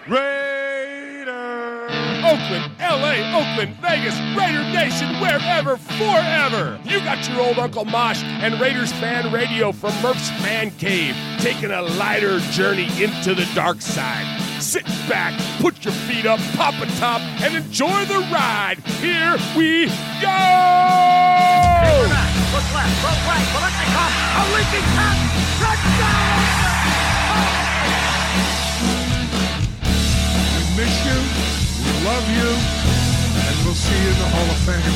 Raider! Oakland, LA, Oakland, Vegas, Raider Nation, wherever, forever! You got your old Uncle Mosh and Raiders Fan Radio from Murph's Fan Cave, taking a lighter journey into the dark side. Sit back, put your feet up, pop a top, and enjoy the ride. Here we go! Look left, look right, Bolitnikov, a leaking pass, touchdown! We miss you, we love you, and we'll see you in the Hall of Fame.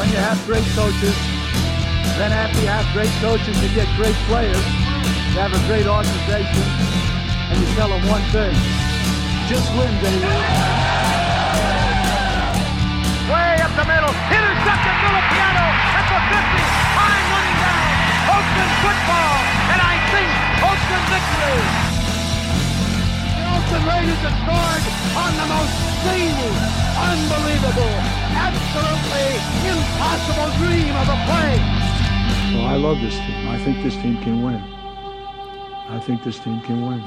When you have great coaches, then after you have great coaches, you get great players, you have a great organization, and you tell them one thing, just win, baby. Way up the middle, intercepted Piano at the 50, time running down, Oakland football, and I think Oakland victory. The Oakland Raiders have scored on the most zany, unbelievable, absolutely impossible dream of a play. Well, I love this team. I think this team can win. I think this team can win.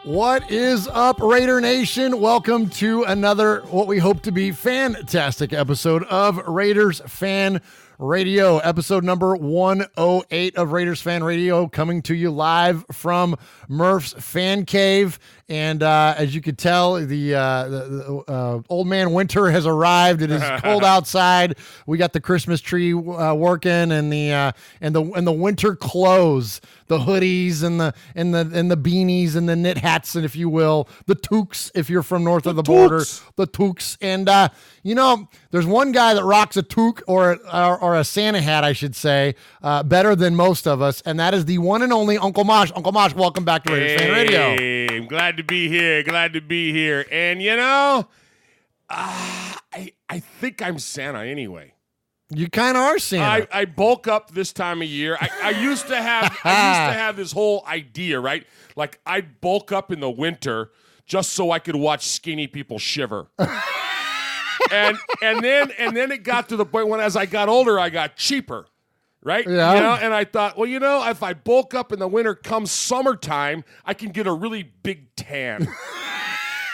What is up, Raider Nation? Welcome to another, what we hope to be fantastic episode of Raiders Fan Radio, episode number 108 of Raiders Fan Radio, coming to you live from Murph's Fan Cave. And as you could tell, the old man winter has arrived. It is cold outside. We got the Christmas tree working, and the winter clothes, the hoodies and the beanies and the knit hats, and if you will, the toques if you're from north of the border, the toques. And there's one guy that rocks a toque or a Santa hat, I should say, better than most of us, and that is the one and only Uncle Mosh. Uncle Mosh, welcome back to Raiders Fan Radio. I'm glad to be here. And I think I'm Santa anyway. You kind of are Santa. I bulk up this time of year. I used to have this whole idea, right? Like I'd bulk up in the winter just so I could watch skinny people shiver. and then it got to the point when, as I got older, I got cheaper. Right? Yeah. And I thought, well, if I bulk up in the winter, come summertime, I can get a really big tan.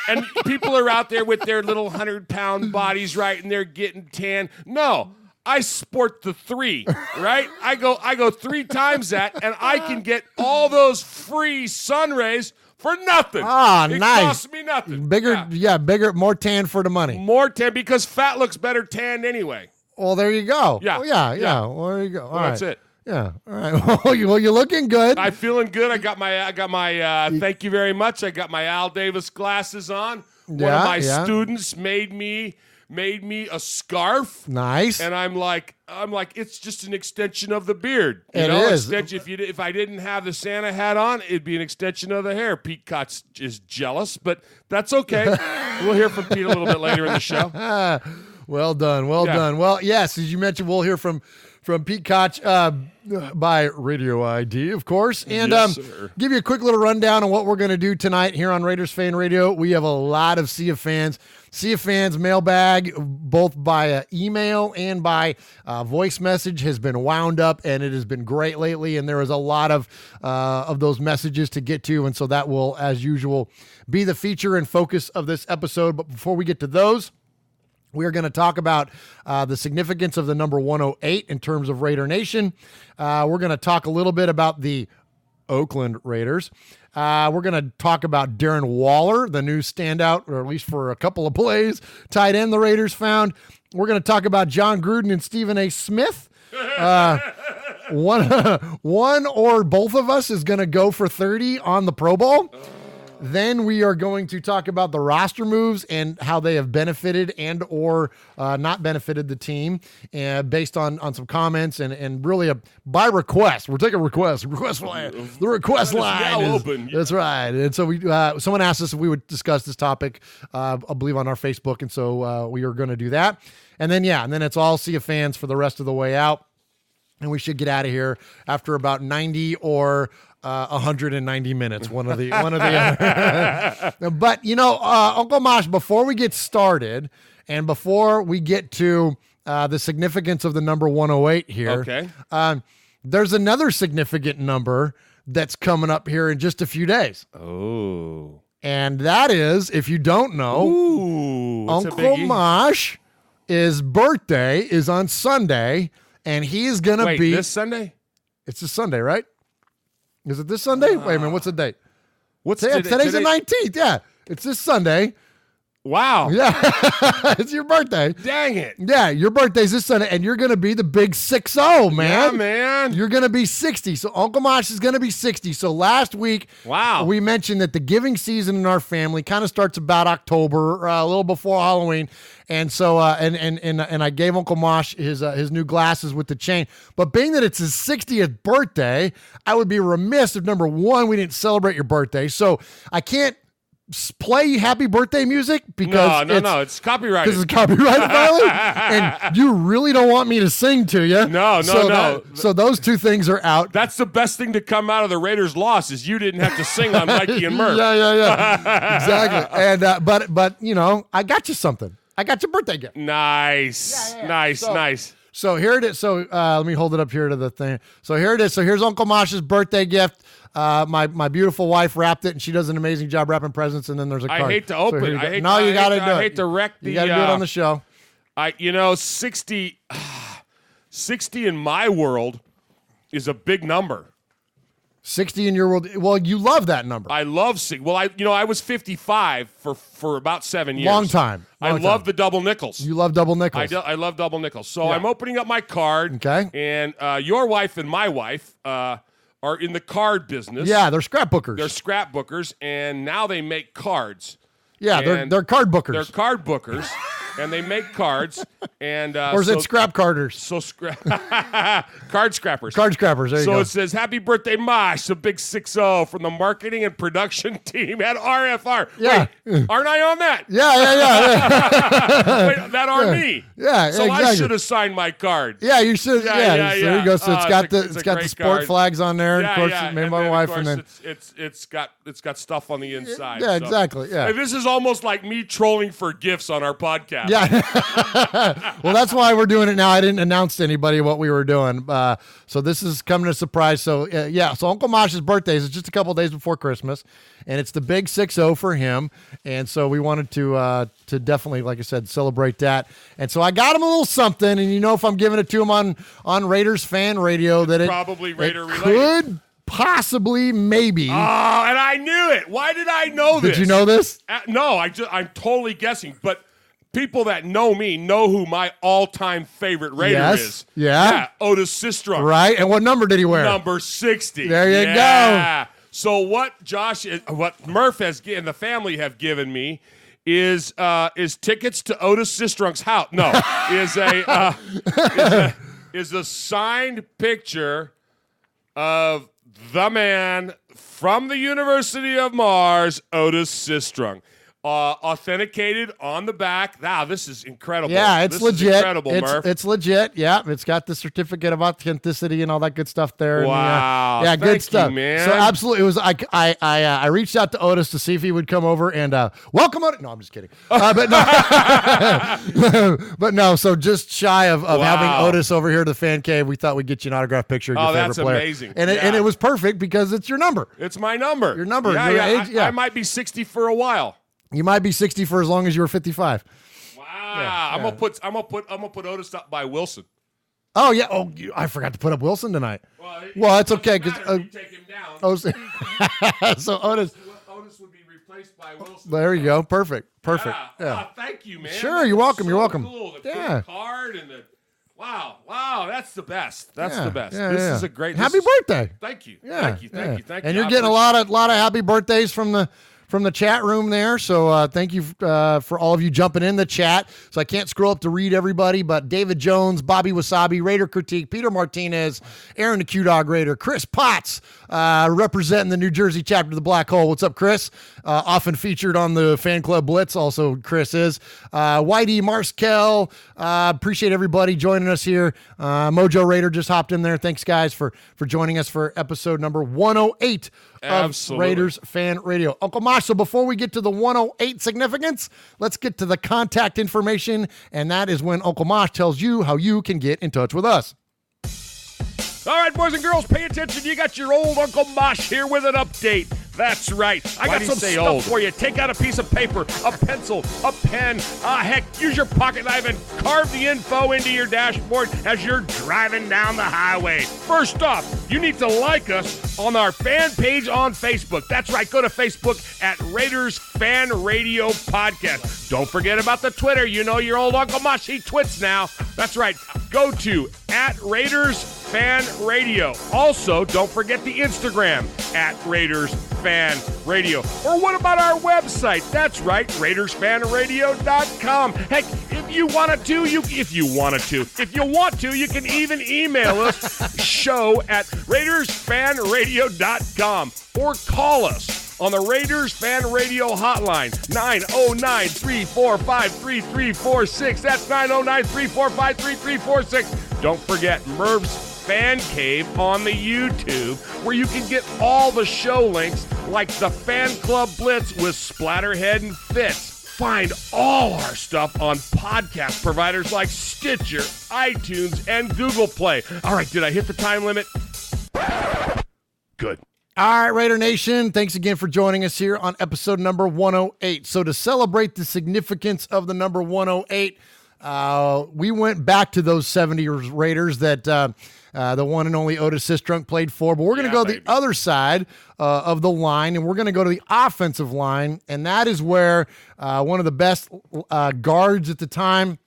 And people are out there with their little 100-pound bodies, right? And they're getting tan. No, I sport the 3, right? I go 3 times that, and I can get all those free sun rays for nothing. Ah, it nice. It costs me nothing. Bigger, more tan for the money. More tan, because fat looks better tanned anyway. Well, there you go. Yeah. Well, yeah. Well, there you go. All right. That's it. Yeah. All right. Well, you're looking good. I'm feeling good. I got my thank you very much. I got my Al Davis glasses on. One of my students made me a scarf. Nice. And I'm like, it's just an extension of the beard. It is. If I didn't have the Santa hat on, it'd be an extension of the hair. Pete Kotz is jealous, but that's okay. We'll hear from Pete a little bit later in the show. Well done. Well, yes, as you mentioned, we'll hear from Pete Koch by Radio ID, of course. And yes, sir. Give you a quick little rundown on what we're going to do tonight here on Raiders Fan Radio. We have a lot of Sea of Fans mailbag, both by email and by voice message, has been wound up, and it has been great lately. And there is a lot of those messages to get to, and so that will, as usual, be the feature and focus of this episode. But before we get to those, we are going to talk about the significance of the number 108 in terms of Raider Nation. We're going to talk a little bit about the Oakland Raiders. We're going to talk about Darren Waller, the new standout, or at least for a couple of plays, tight end the Raiders found. We're going to talk about John Gruden and Stephen A. Smith. One or both of us is going to go for 30 on the Pro Bowl. Then we are going to talk about the roster moves and how they have benefited and or not benefited the team, based on some comments and really by request. We're taking requests. Request line. The request line now is open. That's right. And so we someone asked us if we would discuss this topic, I believe on our Facebook, and so we are going to do that. And then it's all Sea of Fans for the rest of the way out, and we should get out of here after about 90 or 190 minutes, one of the other. But Uncle Mosh, before we get started and before we get to the significance of the number 108 here. Okay. There's another significant number that's coming up here in just a few days. Oh. And that is, if you don't know, Ooh, what's a Uncle biggie? Mosh, his birthday is on Sunday, and he's going to Wait, be... this Sunday? It's a Sunday, right? Is it this Sunday? Wait a minute, what's the date? What's Today's the 19th, yeah. It's this Sunday. Wow. Yeah, it's your birthday. Dang it. Yeah, your birthday's this Sunday, and you're going to be the big 6-0, man. Yeah, man. You're going to be 60. So Uncle Mosh is going to be 60. So last week, Wow. we mentioned that the giving season in our family kind of starts about October, a little before Halloween. And so, and I gave Uncle Mosh his new glasses with the chain. But being that it's his 60th birthday, I would be remiss if, number one, we didn't celebrate your birthday. So I can't play happy birthday music because it's copyrighted. because it's copyrighted violation, and you really don't want me to sing to you. No. So those two things are out. That's the best thing to come out of the Raiders' loss is you didn't have to sing on Mikey and Murph. Yeah, exactly. And but you know, I got you something. I got your birthday gift. Nice, Yeah. nice. So here it is. So let me hold it up here to the thing. So here it is. So here's Uncle Mosh's birthday gift. My beautiful wife wrapped it, and she does an amazing job wrapping presents. And then there's a card. I hate to open it. You got to do it. I hate to wreck the. You got to do it on the show. 60 in my world is a big number. 60 in your world. Well, you love that number. I love 60. Well, I was 55 for about 7 years. Long time. I love the double nickels. You love double nickels. I love double nickels. So Yeah. I'm opening up my card. Okay. And your wife and my wife are in the card business. Yeah, they're scrapbookers. They're scrapbookers, and now they make cards. Yeah, And they're card bookers. They're card bookers, and they make cards. And or is it scrap carders? So card scrappers. Card scrappers. There you So go. it says, "Happy birthday, Mosh!" A big 6-0 from the marketing and production team at RFR. Yeah. Wait, aren't I on that? Yeah. Wait, that are me. Yeah, So exactly. I should have signed my card. Yeah, you should. Yeah, Yeah. There you go. So it's Oh, got it's a got the great sport card. flags on there. And Yeah, of course, yeah. it made And my then, wife, of and then course, it's got stuff on the inside. yeah, so. exactly. Yeah. This is almost like me trolling for gifts on our podcast. Yeah. Well, that's why we're doing it now. I didn't announce to anybody what we were doing. So this is coming as a surprise. So, yeah. So Uncle Mosh's birthday is just a couple days before Christmas, and it's the big 6-0 for him. And so we wanted to definitely, like I said, celebrate that. And so I got him a little something. And, if I'm giving it to him on Raiders Fan Radio, that probably Raider it related. could possibly, maybe. Oh, and I knew it. Why did I know this? Did you know this? No, I'm totally guessing. But people that know me know who my all-time favorite Raider Yes. is. Yeah. Otis Sistrunk. Right. And what number did he wear? Number 60. There you go. So what what Murph and the family have given me is tickets to Otis Sistrunk's house. No, is a signed picture of the man from the University of Mars, Otis Sistrunk. Authenticated on the back. Wow, this is incredible. Yeah, it's this legit. Is incredible, Murph. It's legit. Yeah, it's got the certificate of authenticity and all that good stuff there. Wow. And, good Thank stuff, you, man. So absolutely, it was. I reached out to Otis to see if he would come over and welcome Otis. No, I'm just kidding. But no, but no. So just shy of having Otis over here to the fan cave, we thought we'd get you an autographed picture of your favorite that's player. amazing. And Yeah. it was perfect because it's your number. It's my number. Your number. Yeah, Your age, I might be 60 for a while. You might be 60 for as long as you were 55. Wow. I'm gonna put Otis up by Wilson. Oh yeah. Oh, I forgot to put up Wilson tonight. Well, that's okay because you take him down. so Otis would be replaced by Wilson. There you go. Perfect. Yeah. Yeah. Thank you, man. Sure, That you're was welcome. so You're welcome. Cool. The Yeah. big card and the wow. That's the best. That's Yeah, the best. yeah, This yeah. is a great. Happy birthday. Thank you. Yeah. Thank you. yeah. Thank you. And you're getting a lot of happy birthdays from the chat room there. So thank you for all of you jumping in the chat. So I can't scroll up to read everybody, but David Jones, Bobby Wasabi, Raider Critique, Peter Martinez, Aaron the Q-Dog Raider, Chris Potts, representing the New Jersey chapter of the Black Hole. What's up, Chris? Often featured on the Fan Club Blitz. Also, Chris is. Whitey, Marskel, appreciate everybody joining us here. Mojo Raider just hopped in there. Thanks, guys, for joining us for episode number 108 Absolutely. Raiders Fan Radio. Uncle Mosh, so before we get to the 108 significance, let's get to the contact information, and that is when Uncle Mosh tells you how you can get in touch with us. All right, boys and girls, pay attention. You got your old Uncle Mosh here with an update. That's right. I got some stuff for you. Take out a piece of paper, a pencil, a pen. Heck, use your pocket knife and carve the info into your dashboard as you're driving down the highway. First off, you need to like us on our fan page on Facebook. That's right. Go to Facebook at Raiders Fan Radio Podcast. Don't forget about the Twitter. You know your old Uncle Mosh, he twits now. That's right. Go to at Raiders Fan Radio. Also, don't forget the Instagram at Raiders Fan Radio. Or what about our website? That's right, RaidersFanRadio.com. Heck, if you want to, you can even email us show at RaidersFanRadio.com or call us on the Raiders Fan Radio hotline, 909-345-3346. That's 909-345-3346. Don't forget Merv's Fan Cave on the YouTube, where you can get all the show links like the Fan Club Blitz with Splatterhead and Fitz. Find all our stuff on podcast providers like Stitcher, iTunes, and Google Play. All right, did I hit the time limit? Good. All right, Raider Nation, thanks again for joining us here on episode number 108. So to celebrate the significance of the number 108, we went back to those 70s Raiders that the one and only Otis Sistrunk played for, but we're going to go the other side of the line, and we're going to go to the offensive line, and that is where one of the best guards at the time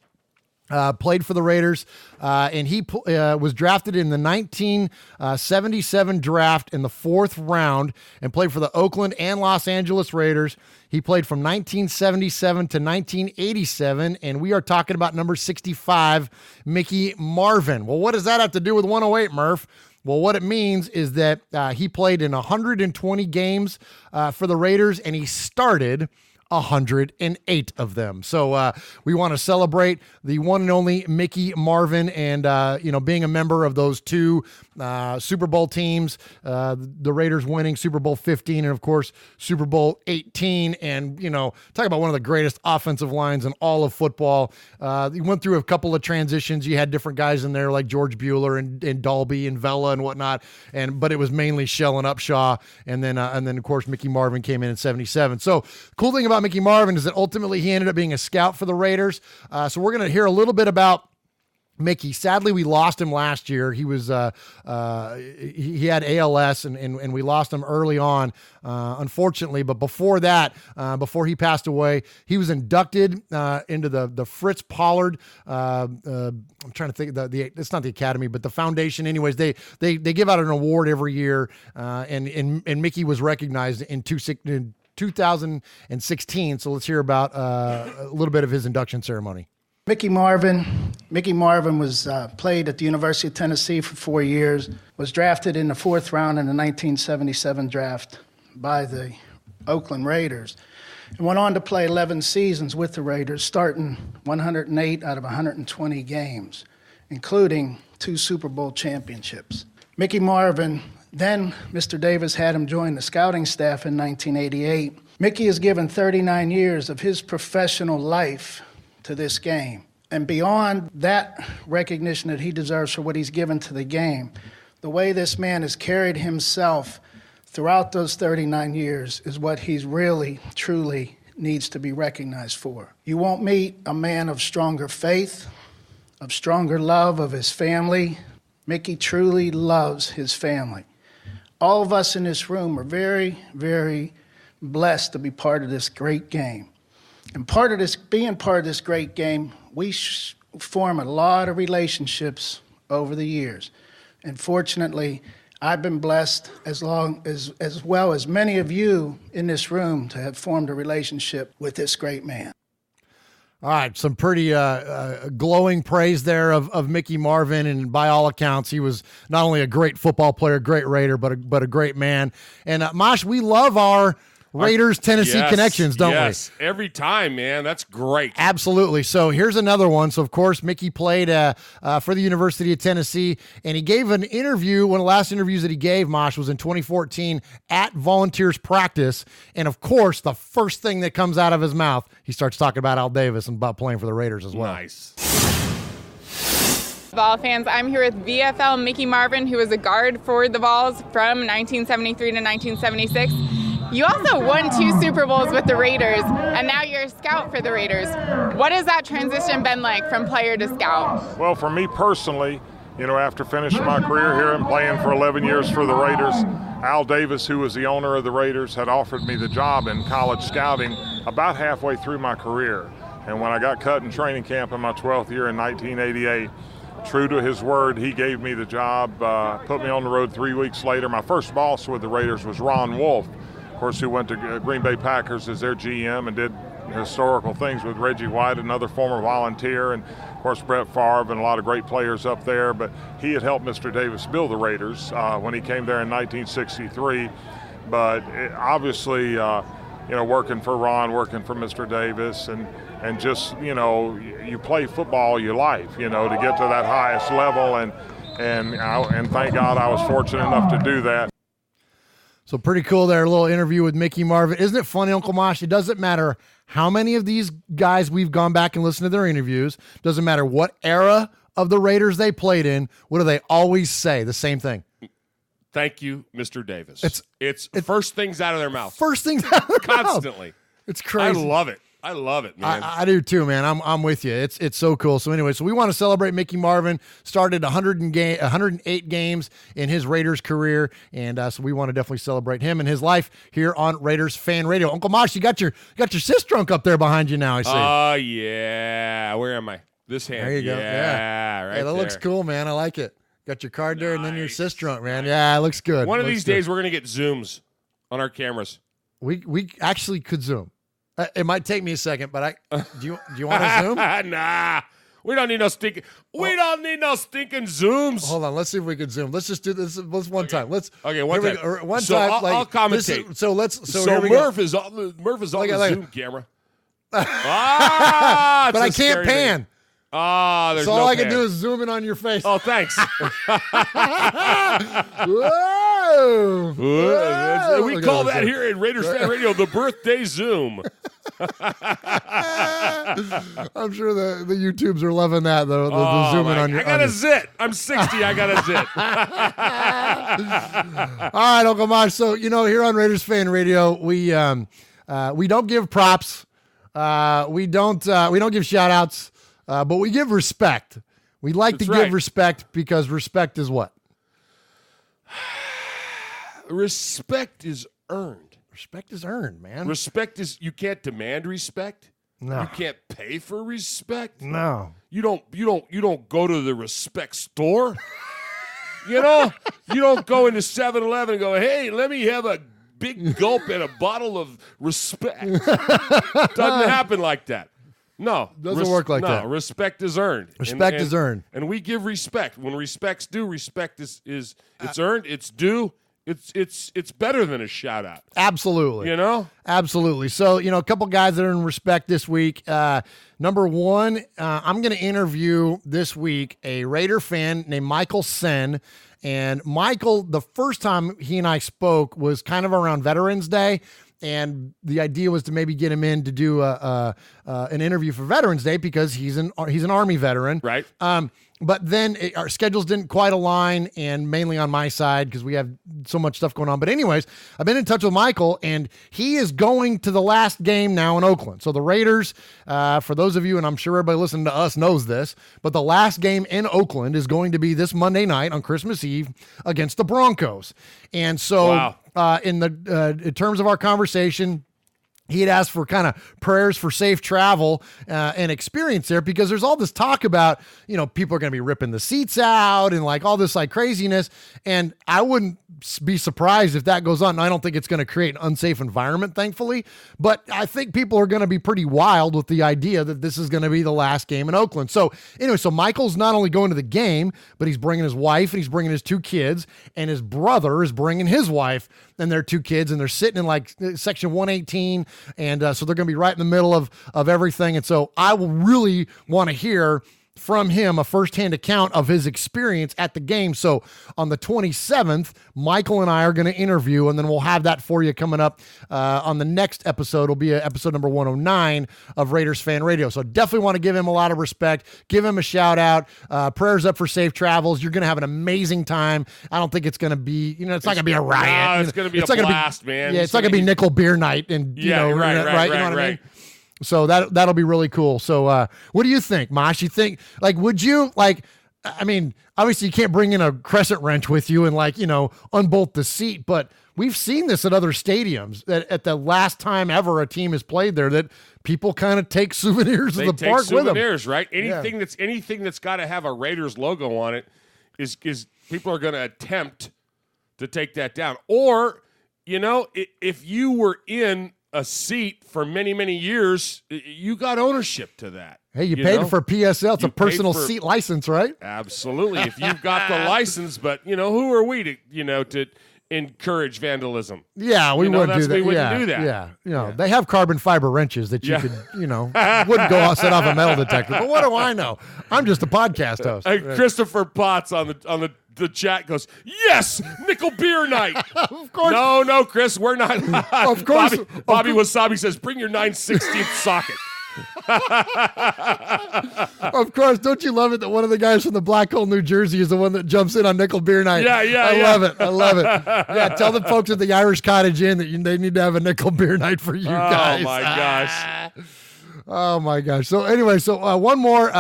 played for the Raiders, and he was drafted in the 1977 draft in the 4th round and played for the Oakland and Los Angeles Raiders. He played from 1977 to 1987, and we are talking about number 65, Mickey Marvin. Well, what does that have to do with 108, Murph? Well, what it means is that he played in 120 games for the Raiders, and he started 108 of them. So we want to celebrate the one and only Mickey Marvin, and being a member of those two Super Bowl teams, the Raiders winning Super Bowl 15 and of course Super Bowl 18, and talk about one of the greatest offensive lines in all of football. You went through a couple of transitions. You had different guys in there like George Bueller and Dalby and Vela and whatnot, but it was mainly Shell and Upshaw, and then of course Mickey Marvin came in 77. So cool thing about Mickey Marvin is that ultimately he ended up being a scout for the Raiders. So we're going to hear a little bit about Mickey. Sadly, we lost him last year. He was he had ALS, and we lost him early on, unfortunately. But before that, before he passed away, he was inducted into the Fritz Pollard. I'm trying to think it's not the Academy, but the foundation. Anyways, they give out an award every year, and Mickey was recognized in 2016. So let's hear about a little bit of his induction ceremony. Mickey Marvin was played at the University of Tennessee for 4 years, was drafted in the 4th round in the 1977 draft by the Oakland Raiders, and went on to play 11 seasons with the Raiders, starting 108 out of 120 games, including 2 Super Bowl championships. Mickey Marvin, then Mr. Davis had him join the scouting staff in 1988. Mickey has given 39 years of his professional life to this game. And beyond that recognition that he deserves for what he's given to the game, the way this man has carried himself throughout those 39 years is what he's really, truly needs to be recognized for. You won't meet a man of stronger faith, of stronger love of his family. Mickey truly loves his family. All of us in this room are very, very blessed to be part of this great game. And being part of this great game, we form a lot of relationships over the years. And fortunately, I've been blessed as well as many of you in this room to have formed a relationship with this great man. All right, some pretty glowing praise there of Mickey Marvin, and by all accounts, he was not only a great football player, great Raider, but a great man. And Mosh, we love our Raiders Tennessee connections, don't we? Yes, every time, man. That's great. Absolutely. So here's another one. So, of course, Mickey played for the University of Tennessee, and he gave an interview. One of the last interviews that he gave, Mosh, was in 2014 at Volunteers practice. And, of course, the first thing that comes out of his mouth, he starts talking about Al Davis and about playing for the Raiders as well. Nice. Vol fans, I'm here with VFL Mickey Marvin, who was a guard for the Vols from 1973 to 1976. You also won 2 Super Bowls with the Raiders, and now you're a scout for the Raiders. What has that transition been like from player to scout? Well, for me personally, after finishing my career here and playing for 11 years for the Raiders, Al Davis, who was the owner of the Raiders, had offered me the job in college scouting about halfway through my career. And when I got cut in training camp in my 12th year in 1988, true to his word, he gave me the job, put me on the road 3 weeks later. My first boss with the Raiders was Ron Wolf, of course, who went to Green Bay Packers as their GM and did historical things with Reggie White, another former Volunteer, and, of course, Brett Favre and a lot of great players up there. But he had helped Mr. Davis build the Raiders when he came there in 1963. But obviously, working for Ron, working for Mr. Davis, and just, you play football all your life, to get to that highest level. And thank God I was fortunate enough to do that. So pretty cool there, a little interview with Mickey Marvin. Isn't it funny, Uncle Mosh? It doesn't matter how many of these guys we've gone back and listened to their interviews. Doesn't matter what era of the Raiders they played in. What do they always say? The same thing. Thank you, Mr. Davis. It's first things out of their mouth. First things out of their Constantly. mouth. It's crazy. I love it, man. I do too, man. I'm with you. It's so cool. So anyway, we want to celebrate Mickey Marvin. Started 108 games in his Raiders career, and so we want to definitely celebrate him and his life here on Raiders Fan Radio. Uncle Mosh, you got your sis drunk up there behind you now, I see. Oh yeah. Where am I? This hand. There you go. Yeah, right. Hey, that looks cool, man. I like it. Got your card there, and then your sis drunk, man. Yeah, it looks good. One of these days, we're gonna get zooms on our cameras. We actually could zoom. It might take me a second, but do you want to zoom? Nah, we don't need no stinking. We don't need no stinking zooms. Hold on, let's see if we can zoom. Let's just do this. Let's one time. One time. One so time. I'll commentate. So Murph is on the Zoom camera. But I can't pan. There's so no all I pan. can do is zoom in on your face. Oh, thanks. Whoa. We call that here in Raiders Fan Radio the birthday zoom. I'm sure the YouTubes are loving that, though. The zooming on your. I got a zit. I'm 60. I got a zit. All right, Uncle Mosh. So here on Raiders Fan Radio, we don't give props. We don't give shout outs. But we give respect. We like to give respect because respect is what? Respect is earned. Respect is earned, man. Respect is, you can't demand respect. No. You can't pay for respect. No. You don't go to the respect store. You don't go into 7-Eleven and go, hey, let me have a big gulp and a bottle of respect. Doesn't happen like that. No. Doesn't work like that. No, respect is earned. Respect is earned. And we give respect. When respect's due, respect is it's earned, it's due. It's better than a shout out. Absolutely. Absolutely. So, a couple guys that are in respect this week. Number one, I'm going to interview this week a Raider fan named Michael Sen. And Michael, the first time he and I spoke was kind of around Veterans Day. And the idea was to maybe get him in to do an interview for Veterans Day because he's an Army veteran. Right. But then our schedules didn't quite align, and mainly on my side because we have so much stuff going on. But anyways, I've been in touch with Michael, and he is going to the last game now in Oakland. So the Raiders, for those of you, and I'm sure everybody listening to us knows this, but the last game in Oakland is going to be this Monday night on Christmas Eve against the Broncos. And so in terms of our conversation, he had asked for kind of prayers for safe travel and experience there, because there's all this talk about, people are going to be ripping the seats out and like all this like craziness. And I wouldn't be surprised if that goes on. I don't think it's going to create an unsafe environment, thankfully, but I think people are going to be pretty wild with the idea that this is going to be the last game in Oakland. So anyway, so Michael's not only going to the game, but he's bringing his wife and he's bringing his 2 kids, and his brother is bringing his wife and their 2 kids, and they're sitting in like section 118. And so they're going to be right in the middle of everything. And so I will really want to hear from him a firsthand account of his experience at the game. So on the 27th, Michael and I are going to interview, and then we'll have that for you coming up on the next episode. It'll be episode number 109 of Raiders Fan Radio. So definitely want to give him a lot of respect, give him a shout out, prayers up for safe travels. You're going to have an amazing time. I don't think it's going to be, it's not going to be a riot. No, it's going to be a blast, man. Yeah, it's not going to be nickel beer night. And, right. You know what I mean? So that'll be really cool. So what do you think, Mosh? You think, like, would you, like, I mean, obviously you can't bring in a crescent wrench with you and, like, unbolt the seat, but we've seen this at other stadiums that at the last time ever a team has played there, that people kind of take souvenirs of the park with them. Souvenirs, right? Anything that's got to have a Raiders logo on it is people are going to attempt to take that down. Or, if you were in a seat for many, many years, you got ownership to that. Hey, you paid for PSL. It's a personal seat license, right? Absolutely. If you've got the license, but who are we to encourage vandalism? Yeah, we wouldn't do that. We wouldn't do that. Yeah. They have carbon fiber wrenches that you could, wouldn't go out, set off a metal detector. But what do I know? I'm just a podcast host. Christopher Potts on the chat goes, yes, nickel beer night. Of course. No, Chris, we're not. Of course. Bobby Wasabi says, bring your 9/16 socket. Of course. Don't you love it that one of the guys from the Black Hole, New Jersey is the one that jumps in on nickel beer night? Yeah. I love it. Yeah, tell the folks at the Irish Cottage Inn that they need to have a nickel beer night for you guys. Oh, my gosh. Oh, my gosh. So anyway, one more,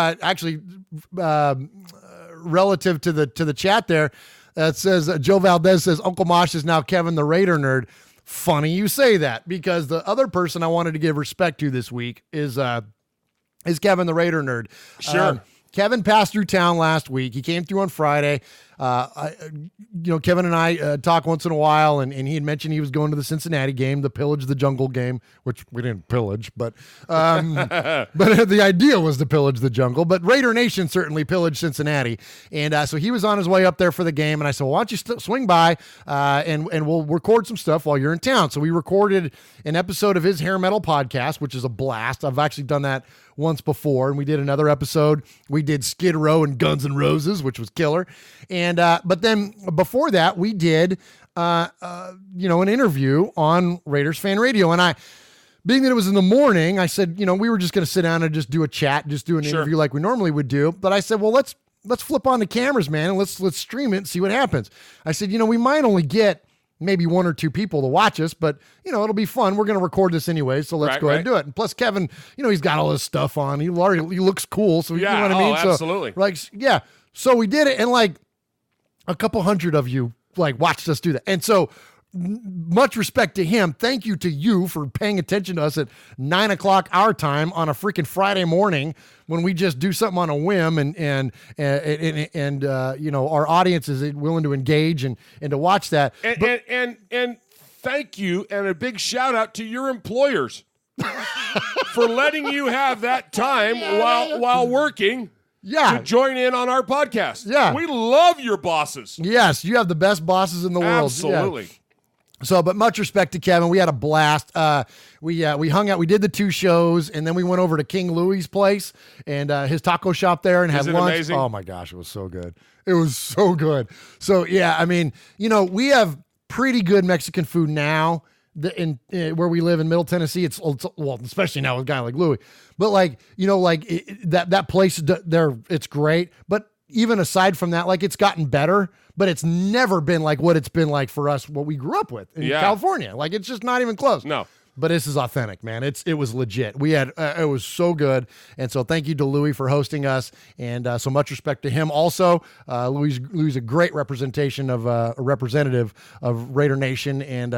relative to the chat there, that says Joe Valdez says Uncle Mosh is now Kevin the Raider nerd. Funny you say that, because the other person I wanted to give respect to this week is Kevin the Raider nerd. Sure. Kevin passed through town last week. He came through on Friday. Kevin and I talk once in a while, and he had mentioned he was going to the Cincinnati game, the Pillage the Jungle game, which we didn't pillage, but the idea was to pillage the jungle. But Raider Nation certainly pillaged Cincinnati, and so he was on his way up there for the game. And I said, well, why don't you swing by and we'll record some stuff while you're in town. So we recorded an episode of his hair metal podcast, which is a blast. I've actually done that once before, and we did another episode. We did Skid Row and Guns N' Roses, which was killer. And but then before that, we did an interview on Raiders Fan Radio. And being that it was in the morning, I said, we were just going to sit down and just do a chat, just do an interview like we normally would do. But I said, well, let's flip on the cameras, man, and let's stream it and see what happens. I said, we might only get maybe 1 or 2 people to watch us, but it'll be fun. We're going to record this anyway, so let's go ahead and do it. And plus, Kevin, he's got all his stuff on. He looks cool, so you know what I mean. Absolutely. So, so we did it, and like a couple hundred of you watched us do that, and so much respect to him. Thank you to you for paying attention to us at 9:00 our time on a freaking Friday morning when we just do something on a whim, and our audience is willing to engage and to watch that. And thank you, and a big shout out to your employers for letting you have that time while working. Yeah. To join in on our podcast. Yeah. We love your bosses. Yes, you have the best bosses in the world. Absolutely. Yeah. So, but much respect to Kevin. We had a blast. We hung out. We did the 2 shows, and then we went over to King Louie's place and his taco shop there and had lunch. Amazing? Oh my gosh, it was so good. It was so good. So yeah, I mean, we have pretty good Mexican food now. Where we live in Middle Tennessee, it's well, especially now with a guy like Louie. But that place there, it's great. But even aside from that, it's gotten better. But it's never been like what it's been like for us, what we grew up with in California. It's just not even close. No. But this is authentic, man. It was legit. We had it was so good, and so thank you to Louis for hosting us, and so much respect to him. Also, Louis a great representation of a representative of Raider Nation, and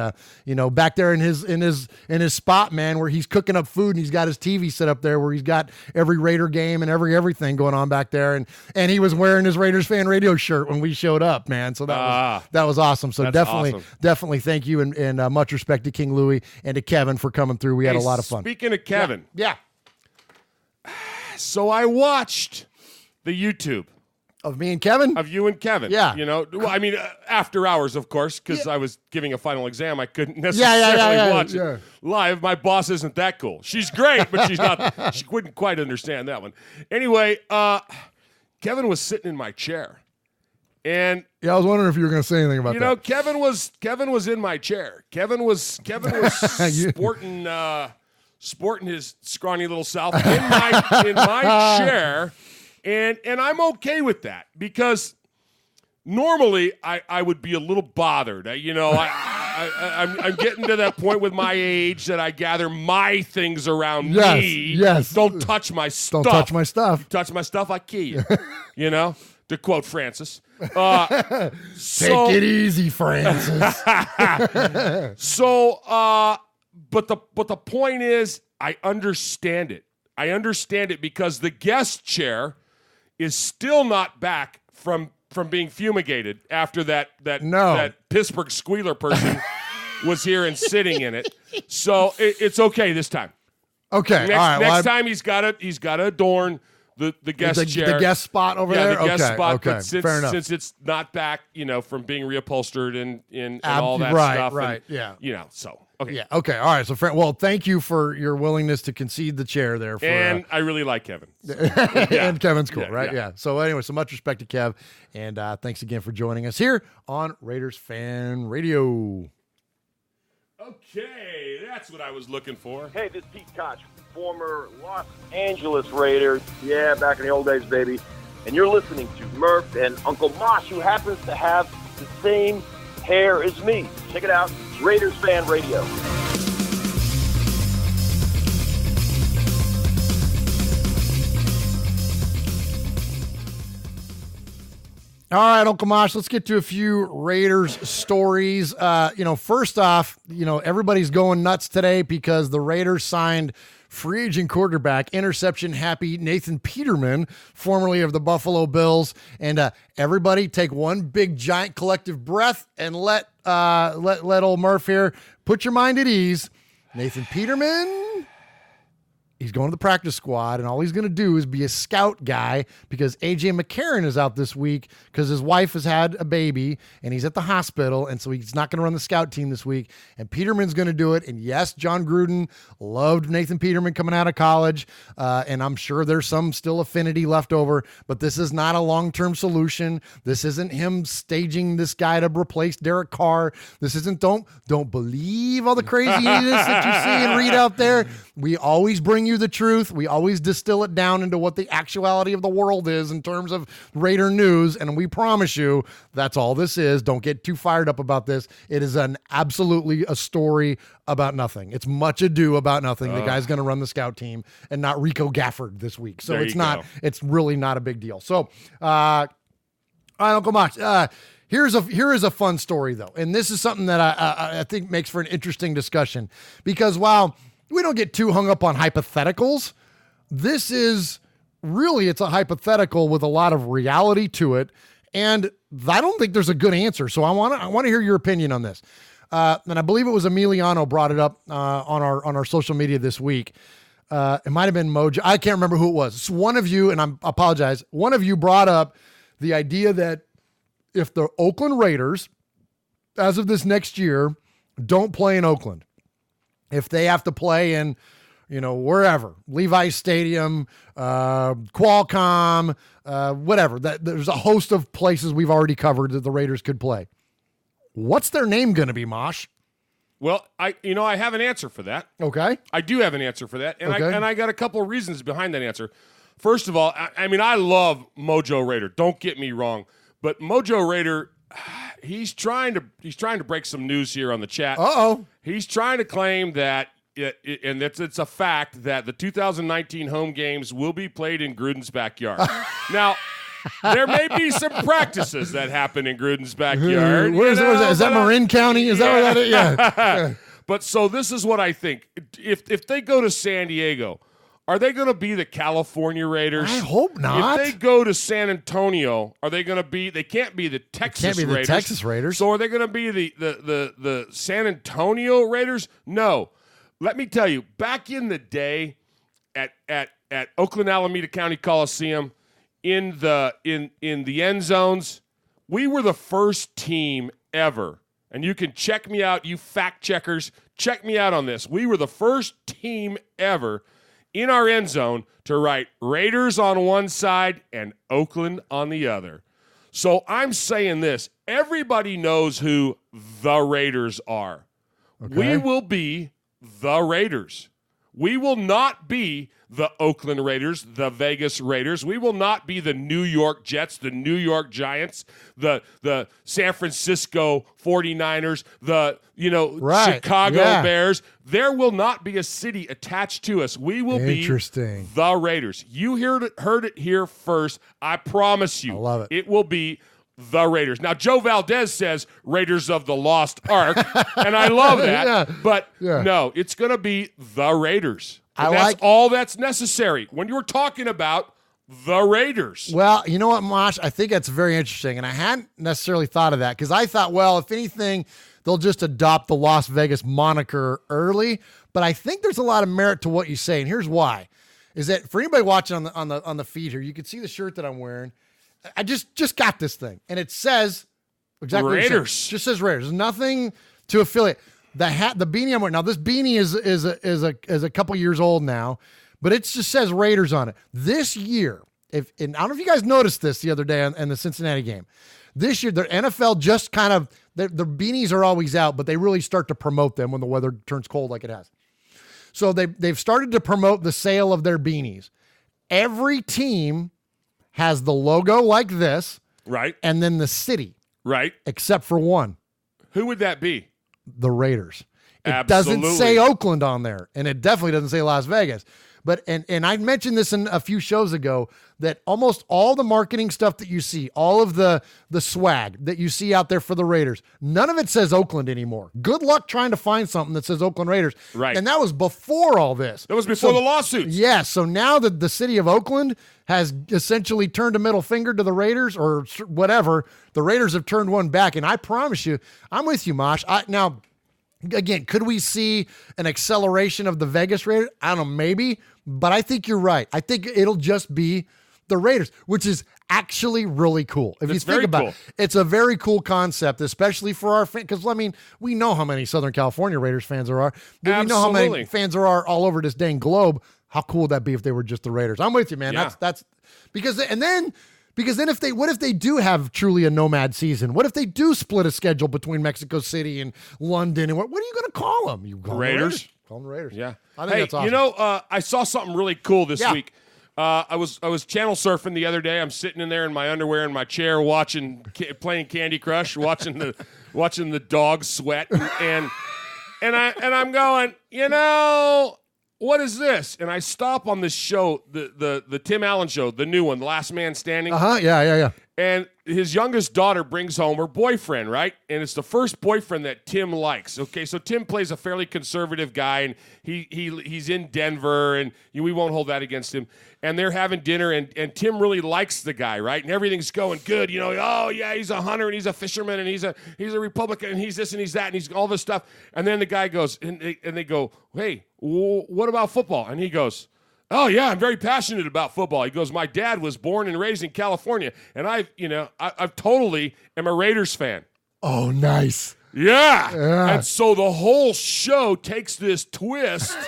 back there in his spot, man, where he's cooking up food and he's got his TV set up there where he's got every Raider game and everything going on back there, and he was wearing his Raiders Fan Radio shirt when we showed up, man. So that was awesome. So definitely thank you, and much respect to King Louis and to Kevin for coming through. We had a lot of fun. Speaking of Kevin. Yeah. So I watched the YouTube. Of me and Kevin? Of you and Kevin. Yeah. After hours, of course, because I was giving a final exam. I couldn't necessarily watch it live. My boss isn't that cool. She's great, but she's not. She wouldn't quite understand that one. Anyway, Kevin was sitting in my chair. And I was wondering if you were going to say anything about that. Kevin was in my chair. Kevin was sporting his scrawny little self in my chair, and I'm okay with that because normally I would be a little bothered. I'm getting to that point with my age that I gather my things around me. Yes. Don't touch my stuff. Don't touch my stuff. You touch my stuff, I kill you. To quote Francis. Take it easy, Francis. But the point is, I understand it. I understand it because the guest chair is still not back from being fumigated after that Pittsburgh squealer person was here and sitting in it. So it's okay this time. Okay. Next time he's got to adorn the guest chair. The guest spot over there? The guest spot. Okay. But Fair enough. Since it's not back, from being reupholstered and all that stuff. Right, and, so, okay. Yeah, okay. All right. So, well, thank you for your willingness to concede the chair there. And I really like Kevin. And Kevin's cool, right? Yeah. So, anyway, so much respect to Kev. And thanks again for joining us here on Raiders Fan Radio. Okay, that's what I was looking for. Hey, this is Pete Koch, former Los Angeles Raiders. Yeah, back in the old days, baby. And you're listening to Murph and Uncle Mosh, who happens to have the same hair as me. Check it out, Raiders Fan Radio. All right, Uncle Mosh, let's get to a few Raiders stories. First off, everybody's going nuts today because the Raiders signed free agent quarterback, interception happy Nathan Peterman, formerly of the Buffalo Bills. And everybody take one big giant collective breath and let old Murph here put your mind at ease. Nathan Peterman, he's going to the practice squad, and all he's going to do is be a scout guy because A.J. McCarron is out this week because his wife has had a baby, and he's at the hospital, and so he's not going to run the scout team this week, and Peterman's going to do it. And yes, John Gruden loved Nathan Peterman coming out of college, and I'm sure there's some still affinity left over, but this is not a long-term solution. This isn't him staging this guy to replace Derek Carr. This isn't, don't believe all the craziness that you see and read out there. We always bring you the truth. We always distill it down into what the actuality of the world is in terms of Raider news, and we promise you that's all this is. Don't get too fired up about this. It is absolutely a story about nothing. It's much ado about nothing. The guy's going to run the scout team and not Rico Gafford this week. So it's really not a big deal. So, all right, Uncle Mox, here is a fun story though. And this is something that I think makes for an interesting discussion because while we don't get too hung up on hypotheticals, this is really, it's a hypothetical with a lot of reality to it. And I don't think there's a good answer. So I want to hear your opinion on this. And I believe it was Emiliano brought it up on our social media this week. It might've been Mojo. I can't remember who it was. It's one of you, and I apologize. One of you brought up the idea that if the Oakland Raiders, as of this next year, don't play in Oakland, if they have to play in, wherever, Levi's Stadium, Qualcomm, whatever, that there's a host of places we've already covered that the Raiders could play. What's their name going to be, Mosh? Well, I have an answer for that. Okay. I do have an answer for that. And okay. I got a couple of reasons behind that answer. First of all, I love Mojo Raider. Don't get me wrong. But Mojo Raider, he's trying to break some news here on the chat. Uh-oh. He's trying to claim that and it's a fact that the 2019 home games will be played in Gruden's backyard. Now, there may be some practices that happen in Gruden's backyard. Where's that? Is that Marin County? Is that where that is? Yeah. But so this is what I think. If they go to San Diego, are they going to be the California Raiders? I hope not. If they go to San Antonio, are they going to be? They can't be the Texas Raiders. Texas Raiders. So are they going to be the San Antonio Raiders? No. Let me tell you, back in the day, at Oakland Alameda County Coliseum, in the end zones, we were the first team ever. And you can check me out, you fact checkers. Check me out on this. We were the first team ever in our end zone to write Raiders on one side and Oakland on the other. So I'm saying this. Everybody knows who the Raiders are. Okay. We will be the Raiders. We will not be the Oakland Raiders, the Vegas Raiders. We will not be the New York Jets, the New York Giants, the San Francisco 49ers, the Chicago Bears. There will not be a city attached to us. We will be the Raiders. You heard it here first. I promise you. I love it. It will be the Raiders. Now, Joe Valdez says Raiders of the Lost Ark, and I love that. No, it's going to be the Raiders. That's all that's necessary when you're talking about the Raiders. Well, you know what, Mosh? I think that's very interesting, and I hadn't necessarily thought of that because I thought, well, if anything, they'll just adopt the Las Vegas moniker early. But I think there's a lot of merit to what you say, and here's why: is that for anybody watching on the feed here, you can see the shirt that I'm wearing. I just got this thing, and it says exactly Raiders. It just says Raiders. There's nothing to affiliate. The hat, the beanie I'm wearing now. This beanie is a couple years old now, but it just says Raiders on it. This year, and I don't know if you guys noticed this the other day in the Cincinnati game. This year, the NFL just kind of the beanies are always out, but they really start to promote them when the weather turns cold like it has. So they've started to promote the sale of their beanies. Every team has the logo like this, right, and then the city, right, except for one. Who would that be? The Raiders. It Absolutely. doesn't say Oakland on there, and it definitely doesn't say Las Vegas. But and I mentioned this in a few shows ago that almost all the marketing stuff that you see, all of the swag that you see out there for the Raiders, none of it says Oakland anymore. Good luck trying to find something that says Oakland Raiders. Right. And that was before all this. That was before the lawsuits. Yeah. So now that the city of Oakland has essentially turned a middle finger to the Raiders or whatever, the Raiders have turned one back. And I promise you, I'm with you, Mosh. Now, again, could we see an acceleration of the Vegas Raiders? I don't know, maybe, but I think you're right. I think it'll just be the Raiders, which is actually really cool. If you think about it, it's a very cool concept, especially for our fans. Because, I mean, we know how many Southern California Raiders fans there are. But we know how many fans there are all over this dang globe. How cool would that be if they were just the Raiders? I'm with you, man. Yeah. That's because then what if they do have truly a nomad season? What if they do split a schedule between Mexico City and London? And what are you going to call them? You call Raiders? Call them Raiders. Yeah. I think that's awesome. I saw something really cool this week. I was channel surfing the other day. I'm sitting in there in my underwear in my chair playing Candy Crush, watching the dogs sweat, and I'm going, what is this? And I stop on this show, the Tim Allen show, the new one, The Last Man Standing. Yeah. And his youngest daughter brings home her boyfriend, right? And it's the first boyfriend that Tim likes. Okay, so Tim plays a fairly conservative guy, and he's in Denver, and we won't hold that against him. And they're having dinner, and Tim really likes the guy, right? And everything's going good. Oh yeah, he's a hunter, and he's a fisherman, and he's a Republican, and he's this and he's that, and he's all this stuff. And then the guy goes, and they go, hey, what about football? And he goes, oh, yeah, I'm very passionate about football. He goes, my dad was born and raised in California, and I totally am a Raiders fan. Oh, nice. Yeah. And so the whole show takes this twist,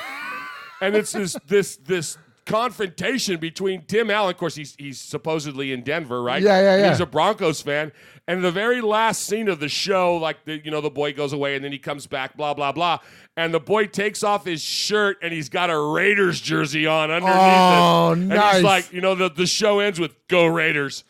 and it's this confrontation between Tim Allen. Of course, he's supposedly in Denver, right? Yeah. He's a Broncos fan. And the very last scene of the show, like the boy goes away and then he comes back, blah, blah, blah. And the boy takes off his shirt and he's got a Raiders jersey on underneath it. Oh, And nice. he's like, the show ends with "Go Raiders."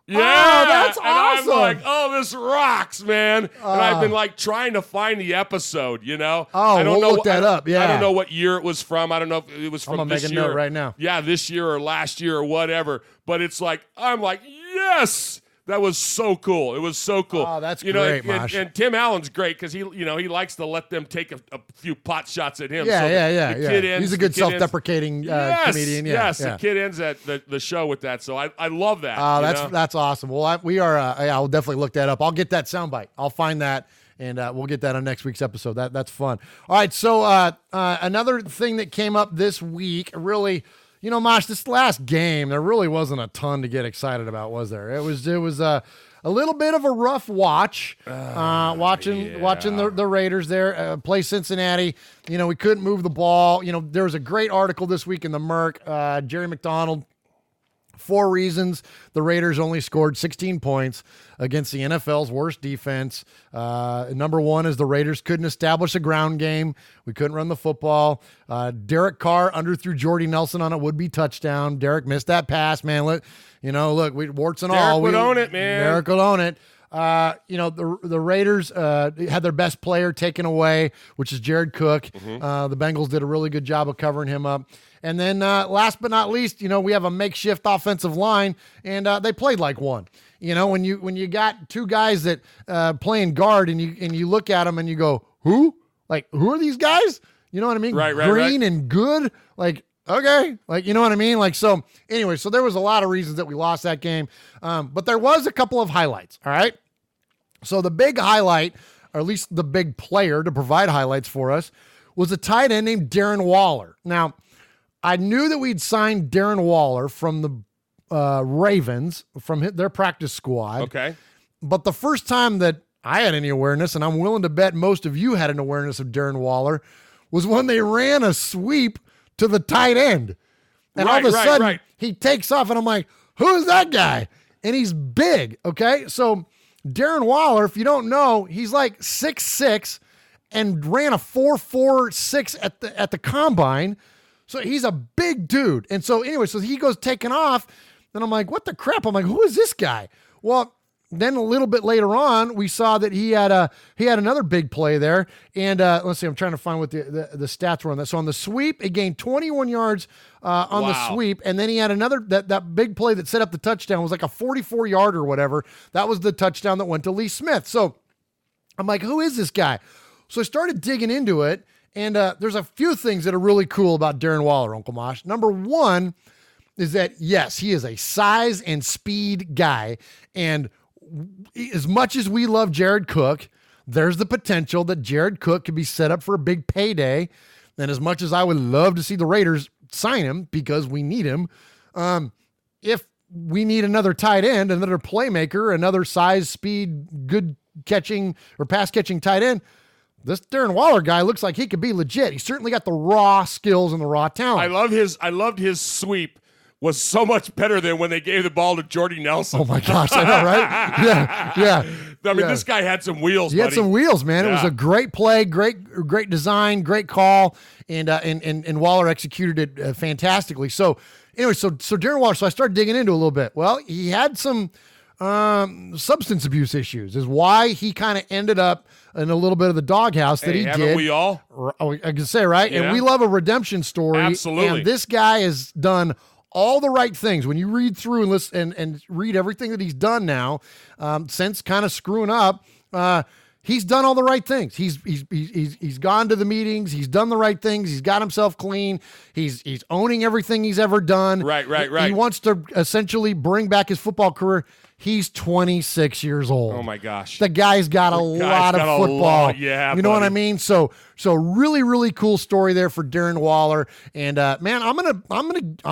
Yeah, that's and awesome. I'm like, oh, this rocks, man. And I've been like trying to find the episode, you know. Oh, I don't we'll know, look that up. Yeah, I don't know what year it was from. I don't know if it was from I'm gonna this make a year. note right now. Yeah, this year or last year or whatever. But it's like, I'm like, yes. That was so cool. It was so cool. Oh, that's great, Mosh. And Tim Allen's great because he likes to let them take a few pot shots at him. Yeah, so yeah. The kid ends, He's a good self-deprecating comedian. Yeah, yes. yeah. The kid ends at the show with that. So I love that. That's awesome. Well, we are. I'll definitely look that up. I'll get that soundbite. I'll find that, and we'll get that on next week's episode. That's fun. All right. So another thing that came up this week, really. You know, Mosh, this last game, there really wasn't a ton to get excited about, was there? It was a little bit of a rough watch, watching the Raiders there play Cincinnati. You know, we couldn't move the ball. You know, there was a great article this week in the Merc, Jerry McDonald. 4 reasons the Raiders only scored 16 points against the NFL's worst defense. Number 1 is the Raiders couldn't establish a ground game. We couldn't run the football. Derek Carr underthrew Jordy Nelson on a would-be touchdown. Derek missed that pass, man. Look, warts and all. Derek would own it, man. Derek would own it. The Raiders had their best player taken away, which is Jared Cook. The Bengals did a really good job of covering him up. And then last but not least, we have a makeshift offensive line, and they played like one. You know, when you got 2 guys that playing guard, and you look at them and you go, who? Like, who are these guys? You know what I mean? Right. Green and Good. Like, okay. Like, you know what I mean? Like, so anyway, so there was a lot of reasons that we lost that game. But there was a couple of highlights. All right. So the big highlight, or at least the big player to provide highlights for us, was a tight end named Darren Waller. Now, I knew that we'd signed Darren Waller from the Ravens, from their practice squad. Okay. But the first time that I had any awareness, and I'm willing to bet most of you had an awareness of Darren Waller, was when they ran a sweep to the tight end. And all of a sudden, he takes off, and I'm like, who's that guy? And he's big, okay? So Darren Waller, if you don't know, he's like 6'6", and ran a 4.46 at the combine. So he's a big dude. And so anyway, so he goes taking off, and I'm like, what the crap? I'm like, who is this guy? Well, then a little bit later on, we saw that he had another big play there. And let's see, I'm trying to find what the stats were on that. So on the sweep, it gained 21 yards on the sweep. And then he had another, that big play that set up the touchdown was like a 44-yard or whatever. That was the touchdown that went to Lee Smith. So I'm like, who is this guy? So I started digging into it. And there's a few things that are really cool about Darren Waller, Uncle Mosh. Number 1 is that, yes, he is a size and speed guy. And as much as we love Jared Cook, there's the potential that Jared Cook could be set up for a big payday. And as much as I would love to see the Raiders sign him because we need him, if we need another tight end, another playmaker, another size, speed, good catching or pass catching tight end, this Darren Waller guy looks like he could be legit. He certainly got the raw skills and the raw talent. I loved his sweep was so much better than when they gave the ball to Jordy Nelson. Oh my gosh, I know, right? Yeah. I mean, this guy had some wheels. He had some wheels, man. Yeah. It was a great play, great design, great call, and Waller executed it fantastically. So anyway, so Darren Waller. So I started digging into it a little bit. Well, he had some substance abuse issues, is why he kind of ended up in a little bit of the doghouse that he did. Haven't we all? I can say, right? Yeah. And we love a redemption story. Absolutely. And this guy has done all the right things. When you read through and listen and read everything that he's done now, since kind of screwing up, he's done all the right things. He's gone to the meetings. He's done the right things. He's got himself clean. He's owning everything he's ever done. Right. He wants to essentially bring back his football career. He's 26 years old. Oh my gosh. The guy's got a lot of football. Yeah, you know what I mean? So really, really cool story there for Darren Waller. And man, I'm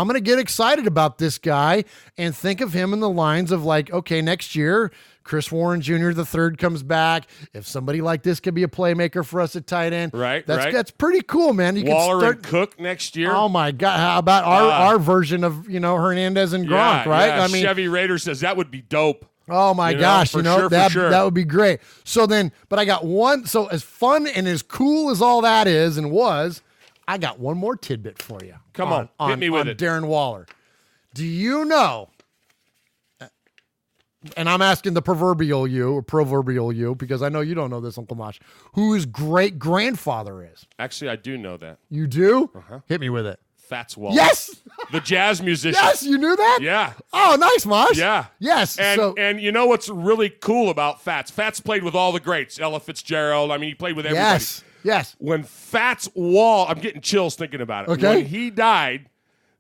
gonna get excited about this guy and think of him in the lines of like, okay, next year, Chris Warren Jr. the third comes back. If somebody like this could be a playmaker for us at tight end, that's pretty cool, man. You Waller can and Cook next year. Oh my God! How about our version of Hernandez and Gronk, right? Yeah. I mean, Chevy Raider says that would be dope. Oh my gosh! For sure. That would be great. So then, but I got one. So as fun and as cool as all that is and was, I got one more tidbit for you. Come on, hit me with it. Darren Waller. Do you know? and I'm asking the proverbial you, because I know you don't know this, Uncle Mosh, who his great-grandfather is. Actually, I do know that. You do? Uh-huh. Hit me with it. Fats Waller. Yes! The jazz musician. Yes, you knew that? Yeah. Oh, nice, Mosh. Yeah. Yes. And you know what's really cool about Fats? Fats played with all the greats. Ella Fitzgerald. I mean, he played with everybody. Yes. When Fats Waller, I'm getting chills thinking about it. Okay. When he died,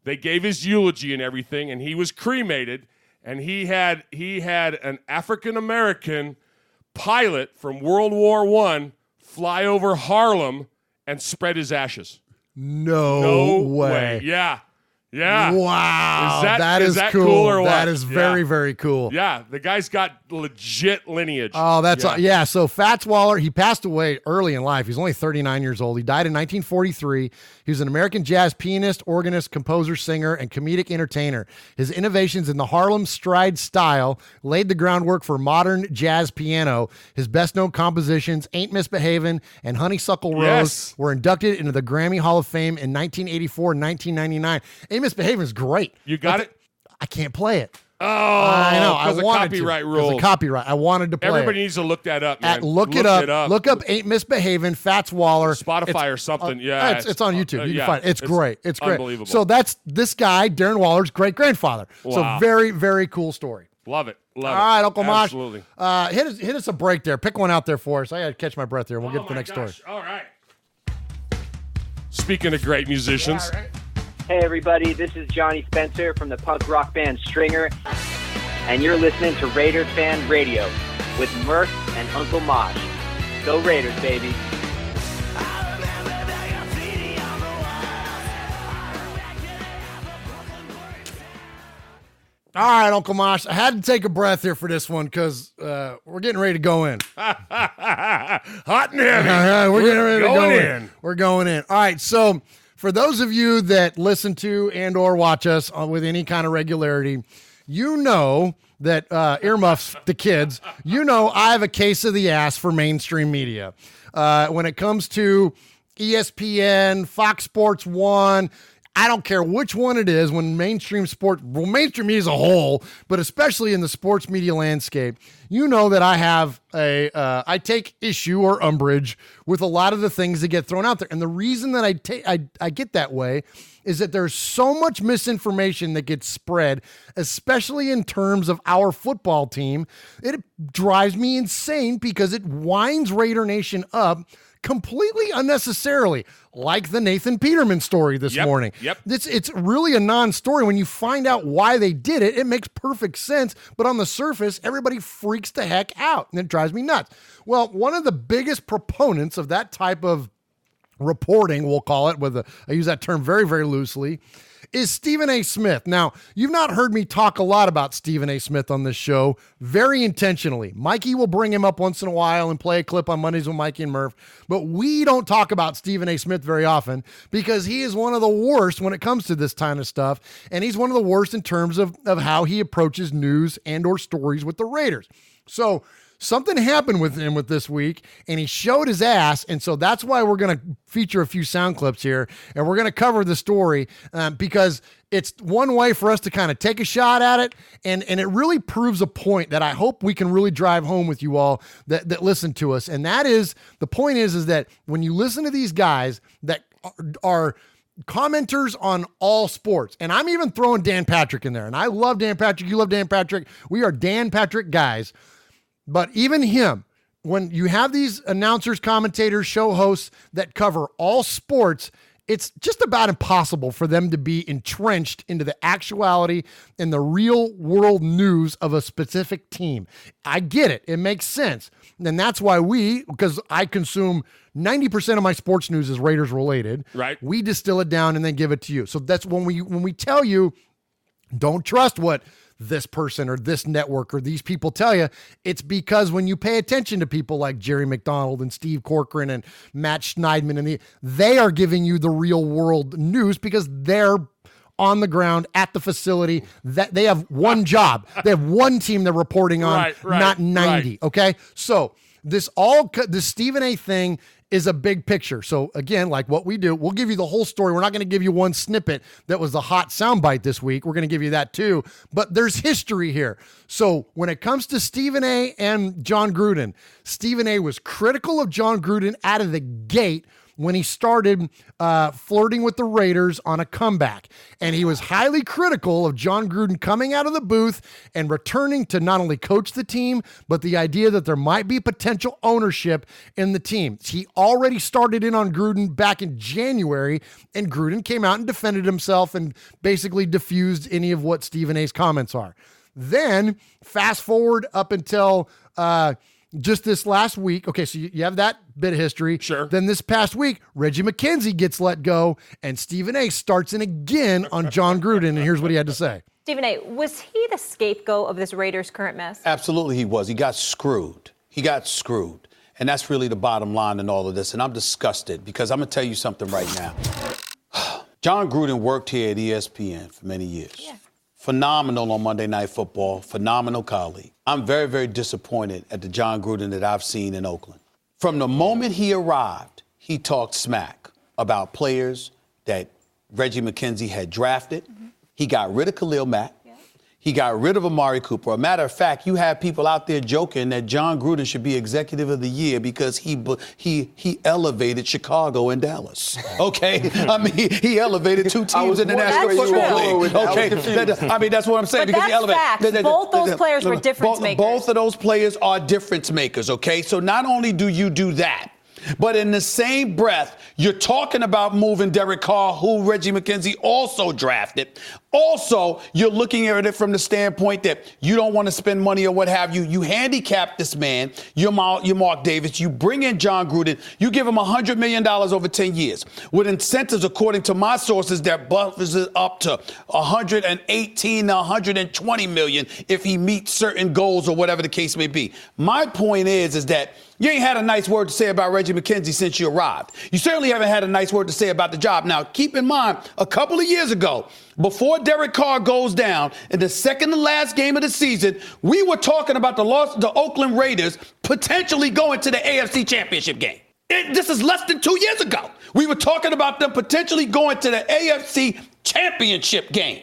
they gave his eulogy and everything, and he was cremated, and he had an African-American pilot from World War I fly over Harlem and spread his ashes. No way. Yeah. Yeah. Wow. That is that cool. or what? That is very, very cool. Yeah. The guy's got legit lineage. Oh, that's So Fats Waller, he passed away early in life. He's only 39 years old. He died in 1943. He was an American jazz pianist, organist, composer, singer, and comedic entertainer. His innovations in the Harlem Stride style laid the groundwork for modern jazz piano. His best-known compositions, Ain't Misbehavin' and Honeysuckle Rose, were inducted into the Grammy Hall of Fame in 1984 and 1999. Ain't Misbehavin' is great. You got it? I can't play it. Oh, I know. I because of wanted copyright to. rules. Because of copyright. I wanted to play Everybody it. needs to look that up, man. Look it up. Look up Ain't Misbehavin', Fats Waller. Spotify or something. Yeah. It's on YouTube. You can find it. It's great. It's great. Unbelievable. So that's this guy, Darren Waller's great-grandfather. Wow. So very, very cool story. Love it. All right, Uncle Mosh. Absolutely. Hit us a break there. Pick one out there for us. I got to catch my breath here, and we'll get to the next story. All right. Speaking of great musicians. Yeah, right. Hey, everybody. This is Johnny Spencer from the punk rock band Stringer, and you're listening to Raiders Fan Radio with Murph and Uncle Mosh. Go Raiders, baby. All right, Uncle Mosh. I had to take a breath here for this one because we're getting ready to go in. Hot and heavy. We're getting ready to go in. We're going in. All right, so for those of you that listen to and or watch us with any kind of regularity, you know that earmuffs the kids, you know I have a case of the ass for mainstream media. When it comes to ESPN, Fox Sports 1, I don't care which one it is, when mainstream media as a whole, but especially in the sports media landscape, you know that I have I take issue or umbrage with a lot of the things that get thrown out there. And the reason that I get that way is that there's so much misinformation that gets spread, especially in terms of our football team. It drives me insane because it winds Raider Nation up completely unnecessarily, like the Nathan Peterman story this morning. Yep. It's really a non-story. When you find out why they did it, it makes perfect sense. But on the surface, everybody freaks the heck out, and it drives me nuts. Well, one of the biggest proponents of that type of reporting, we'll call it, I use that term very, very loosely, is Stephen A. Smith. Now, you've not heard me talk a lot about Stephen A. Smith on this show, very intentionally. Mikey will bring him up once in a while and play a clip on Mondays with Mikey and Murph, but we don't talk about Stephen A. Smith very often because he is one of the worst when it comes to this kind of stuff, and he's one of the worst in terms of how he approaches news and or stories with the Raiders. So something happened with him this week, and he showed his ass, and so that's why we're going to feature a few sound clips here, and we're going to cover the story because it's one way for us to kind of take a shot at it, and it really proves a point that I hope we can really drive home with you all that listen to us, and that is, the point is that when you listen to these guys that are commenters on all sports, and I'm even throwing Dan Patrick in there, and I love Dan Patrick, you love Dan Patrick, we are Dan Patrick guys. But even him, when you have these announcers, commentators, show hosts that cover all sports, it's just about impossible for them to be entrenched into the actuality and the real world news of a specific team. I get it. It makes sense. And that's why because I consume 90% of my sports news is Raiders related. Right. We distill it down and then give it to you. So that's when we tell you, don't trust what this person or this network or these people tell you. It's because when you pay attention to people like Jerry McDonald and Steve Corcoran and Matt Schneidman, and they are giving you the real world news because they're on the ground at the facility. That they have one job. They have one team they're reporting on, not 90. Right. Okay. So this Stephen A thing, is a big picture. So again, like what we do, we'll give you the whole story. We're not going to give you one snippet that was the hot soundbite this week. We're going to give you that too, but there's history here. So when it comes to Stephen A. and John Gruden, Stephen A. was critical of John Gruden out of the gate when he started flirting with the Raiders on a comeback. And he was highly critical of John Gruden coming out of the booth and returning to not only coach the team, but the idea that there might be potential ownership in the team. He already started in on Gruden back in January, and Gruden came out and defended himself and basically diffused any of what Stephen A.'s comments are. Then fast forward up until just this last week. Okay, so you have that bit of history. Sure. Then this past week, Reggie McKenzie gets let go, and Stephen A. starts in again on John Gruden, and here's what he had to say. Stephen A., was he the scapegoat of this Raiders' current mess? Absolutely he was. He got screwed. And that's really the bottom line in all of this. And I'm disgusted because I'm going to tell you something right now. John Gruden worked here at ESPN for many years. Yeah. Phenomenal on Monday Night Football, phenomenal colleague. I'm very, very disappointed at the John Gruden that I've seen in Oakland. From the moment he arrived, he talked smack about players that Reggie McKenzie had drafted. Mm-hmm. He got rid of Khalil Mack. Yeah. He got rid of Amari Cooper. A matter of fact, you have people out there joking that John Gruden should be Executive of the Year because he elevated Chicago and Dallas. Okay? I mean, he elevated two teams in the National Football League. Okay? I mean, that's what I'm saying. But because that's facts. Both those players were difference makers. Both of those players are difference makers, okay? So not only do you do that, but in the same breath, you're talking about moving Derek Carr, who Reggie McKenzie also drafted. Also, you're looking at it from the standpoint that you don't want to spend money or what have you. You handicap this man. You're Mark Davis. You bring in John Gruden. You give him $100 million over 10 years with incentives, according to my sources, that buffers it up to $118 to $120 million if he meets certain goals or whatever the case may be. My point is that you ain't had a nice word to say about Reggie McKenzie since you arrived. You certainly haven't had a nice word to say about the job. Now, keep in mind, a couple of years ago, before Derek Carr goes down in the second to last game of the season, we were talking about the Oakland Raiders potentially going to the AFC Championship game. This is less than 2 years ago. We were talking about them potentially going to the AFC Championship game.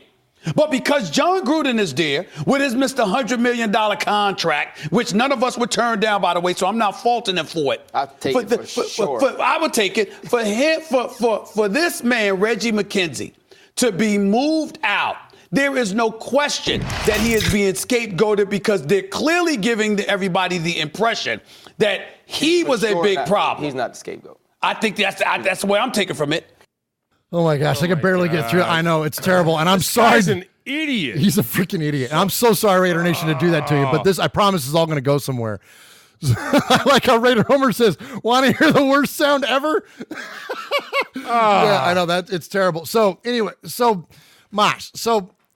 But because John Gruden is there with his Mr. $100 million contract, which none of us would turn down, by the way, so I'm not faulting him for it. I'll take it for sure. I would take it. For him, for this man, Reggie McKenzie, to be moved out, there is no question that he is being scapegoated because they're clearly giving everybody the impression that he was a big problem. He's not the scapegoat. I think that's the way I'm taking from it. Oh my gosh, I can barely get through it. I know, it's terrible. And I'm sorry. He's an idiot. He's a freaking idiot. And I'm so sorry, Raider Nation, to do that to you. But this, I promise, is all going to go somewhere. Like how Raider Homer says, want to hear the worst sound ever? Yeah, I know that. It's terrible. So anyway, so Mosh,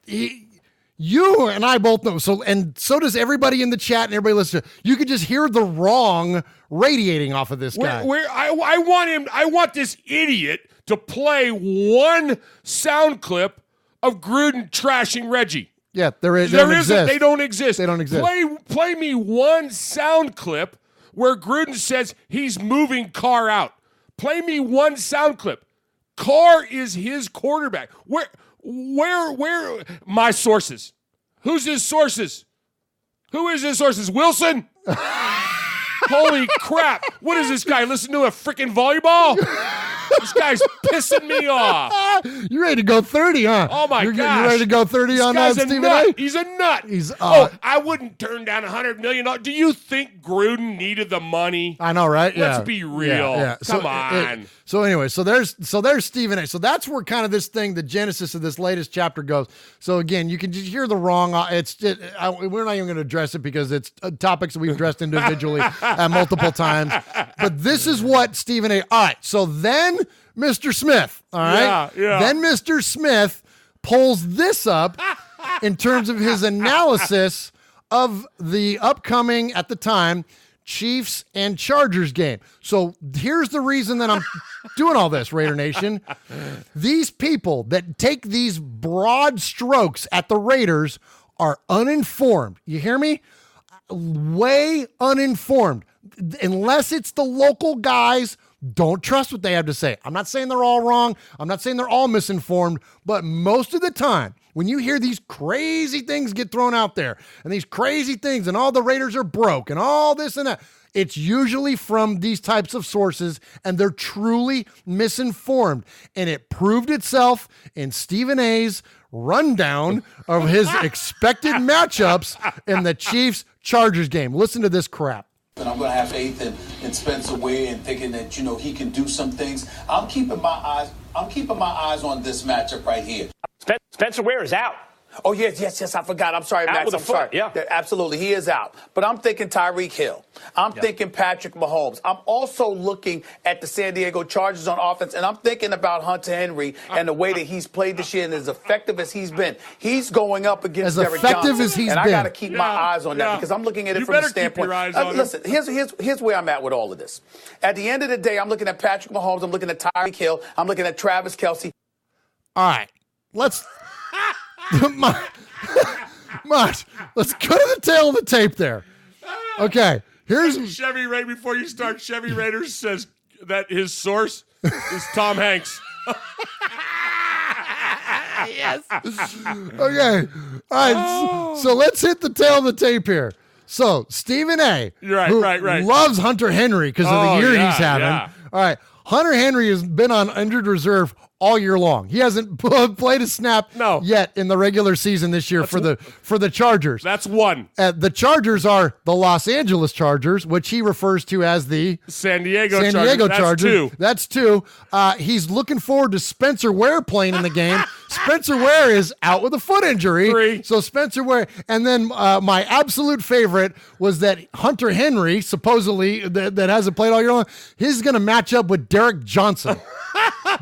you and I both know. So, and so does everybody in the chat and everybody listening. You could just hear the wrong radiating off of this guy. I want this idiot to play one sound clip of Gruden trashing Reggie. Yeah, there isn't. They don't exist. They don't exist. Play me one sound clip where Gruden says he's moving Carr out. Play me one sound clip. Carr is his quarterback. Where my sources? Who's his sources? Who is his sources? Wilson? Holy crap. What is this guy? Listen to a freaking volleyball? This guy's pissing me off. You ready to go 30, huh? Oh, my gosh. You ready to go 30 on that, Stephen A? He's a nut. I wouldn't turn down $100 million. Do you think Gruden needed the money? I know, right? Let's be real. Yeah. Come on. So anyway, so there's Stephen A. So that's where kind of this thing, the genesis of this latest chapter goes. So again, you can just hear the wrong. We're not even going to address it because it's topics that we've addressed individually multiple times. But this is what Stephen A. All right. So then Mr. Smith. All right. Yeah. Then Mr. Smith pulls this up in terms of his analysis of the upcoming, at the time, Chiefs and Chargers game. So here's the reason that I'm doing all this, Raider Nation. These people that take these broad strokes at the Raiders are uninformed. You hear me? Way uninformed. Unless it's the local guys Don't trust what they have to say. I'm not saying they're all wrong. I'm not saying they're all misinformed, but most of the time, when you hear these crazy things get thrown out there and these crazy things and all the Raiders are broke and all this and that, it's usually from these types of sources, and they're truly misinformed. And it proved itself in Stephen A's rundown of his expected matchups in the Chiefs-Chargers game. Listen to this crap. And I'm going to have faith in Spencer Ware and thinking that, he can do some things. I'm keeping my eyes on this matchup right here. Spencer Ware is out. Oh, yes, I forgot. I'm sorry, Max. I'm sorry. Yeah, absolutely. He is out. But I'm thinking Tyreek Hill. I'm thinking Patrick Mahomes. I'm also looking at the San Diego Chargers on offense, and I'm thinking about Hunter Henry and the way that he's played this year and as effective as he's been. He's going up against Derrick Johnson. I got to keep my eyes on that because I'm looking at it from the standpoint. Listen, here's where I'm at with all of this. At the end of the day, I'm looking at Patrick Mahomes. I'm looking at Tyreek Hill. I'm looking at Travis Kelce. All right. Let's let's go to the tail of the tape there. Okay, here's Chevy Ray. Before you start, Chevy Raiders says that his source is Tom Hanks. Yes. Okay. All right. So let's hit the tail of the tape here. So Stephen A. Right. Loves Hunter Henry because of the year he's having. Yeah. All right. Hunter Henry has been on injured reserve all year long. He hasn't played a snap yet in the regular season this year for the Chargers. That's one. The Chargers are the Los Angeles Chargers, which he refers to as the San Diego Chargers. That's two. He's looking forward to Spencer Ware playing in the game. Spencer Ware is out with a foot injury. 3. So Spencer Ware. And then my absolute favorite was that Hunter Henry, supposedly, that hasn't played all year long, he's going to match up with Derrick Johnson.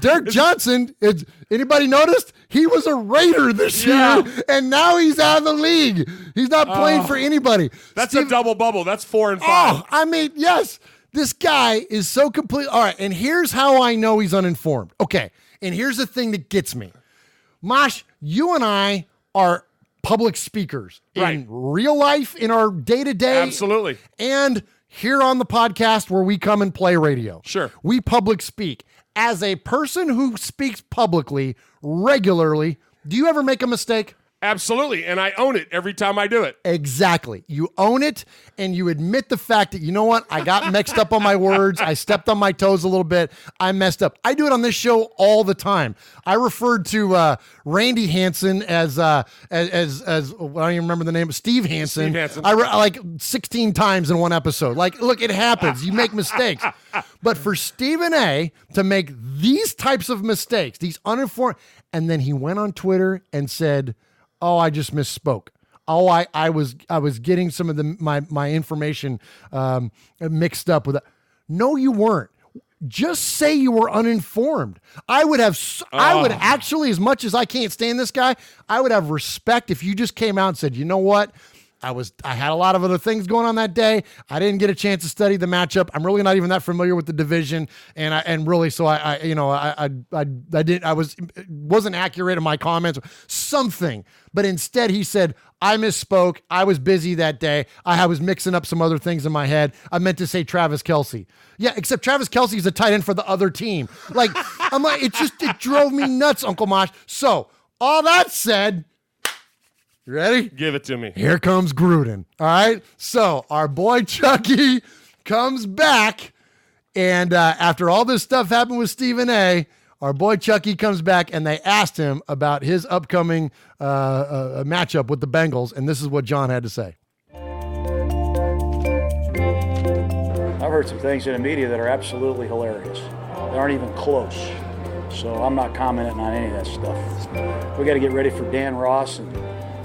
Derrick Johnson, anybody noticed? He was a Raider this year, and now he's out of the league. He's not playing for anybody. That's a double bubble. That's 4 and 5. Oh, I mean, yes. This guy is so complete. All right, and here's how I know he's uninformed. Okay, and here's the thing that gets me. Mosh, you and I are public speakers in real life, in our day-to-day. Absolutely. And here on the podcast where we come and play radio. Sure. We public speak. As a person who speaks publicly regularly, do you ever make a mistake? Absolutely, and I own it every time I do it. Exactly. You own it, and you admit the fact that, you know what, I got mixed up on my words. I stepped on my toes a little bit. I messed up. I do it on this show all the time. I referred to Randy Hansen as I don't even remember the name, Steve Hansen. Like 16 times in one episode. Like, look, it happens. You make mistakes. But for Stephen A. to make these types of mistakes, these uninformed, and then he went on Twitter and said, "Oh, I just misspoke. Oh, I was getting some of my information mixed up with that." No, you weren't. Just say you were uninformed. I would actually, as much as I can't stand this guy, I would have respect if you just came out and said, "You know what? I had a lot of other things going on that day. I didn't get a chance to study the matchup. I'm really not even that familiar with the division, and wasn't accurate in my comments, something." But instead, he said, "I misspoke. I was busy that day. I was mixing up some other things in my head. I meant to say Travis Kelce." Yeah, except Travis Kelce is a tight end for the other team. Like, I'm like, it drove me nuts, Uncle Mosh. So all that said. You ready? Give it to me. Here comes Gruden. All right. So our boy Chucky comes back. And after all this stuff happened with Stephen A., our boy Chucky comes back, and they asked him about his upcoming matchup with the Bengals. And this is what John had to say. I've heard some things in the media that are absolutely hilarious. They aren't even close. So I'm not commenting on any of that stuff. We got to get ready for Dan Ross and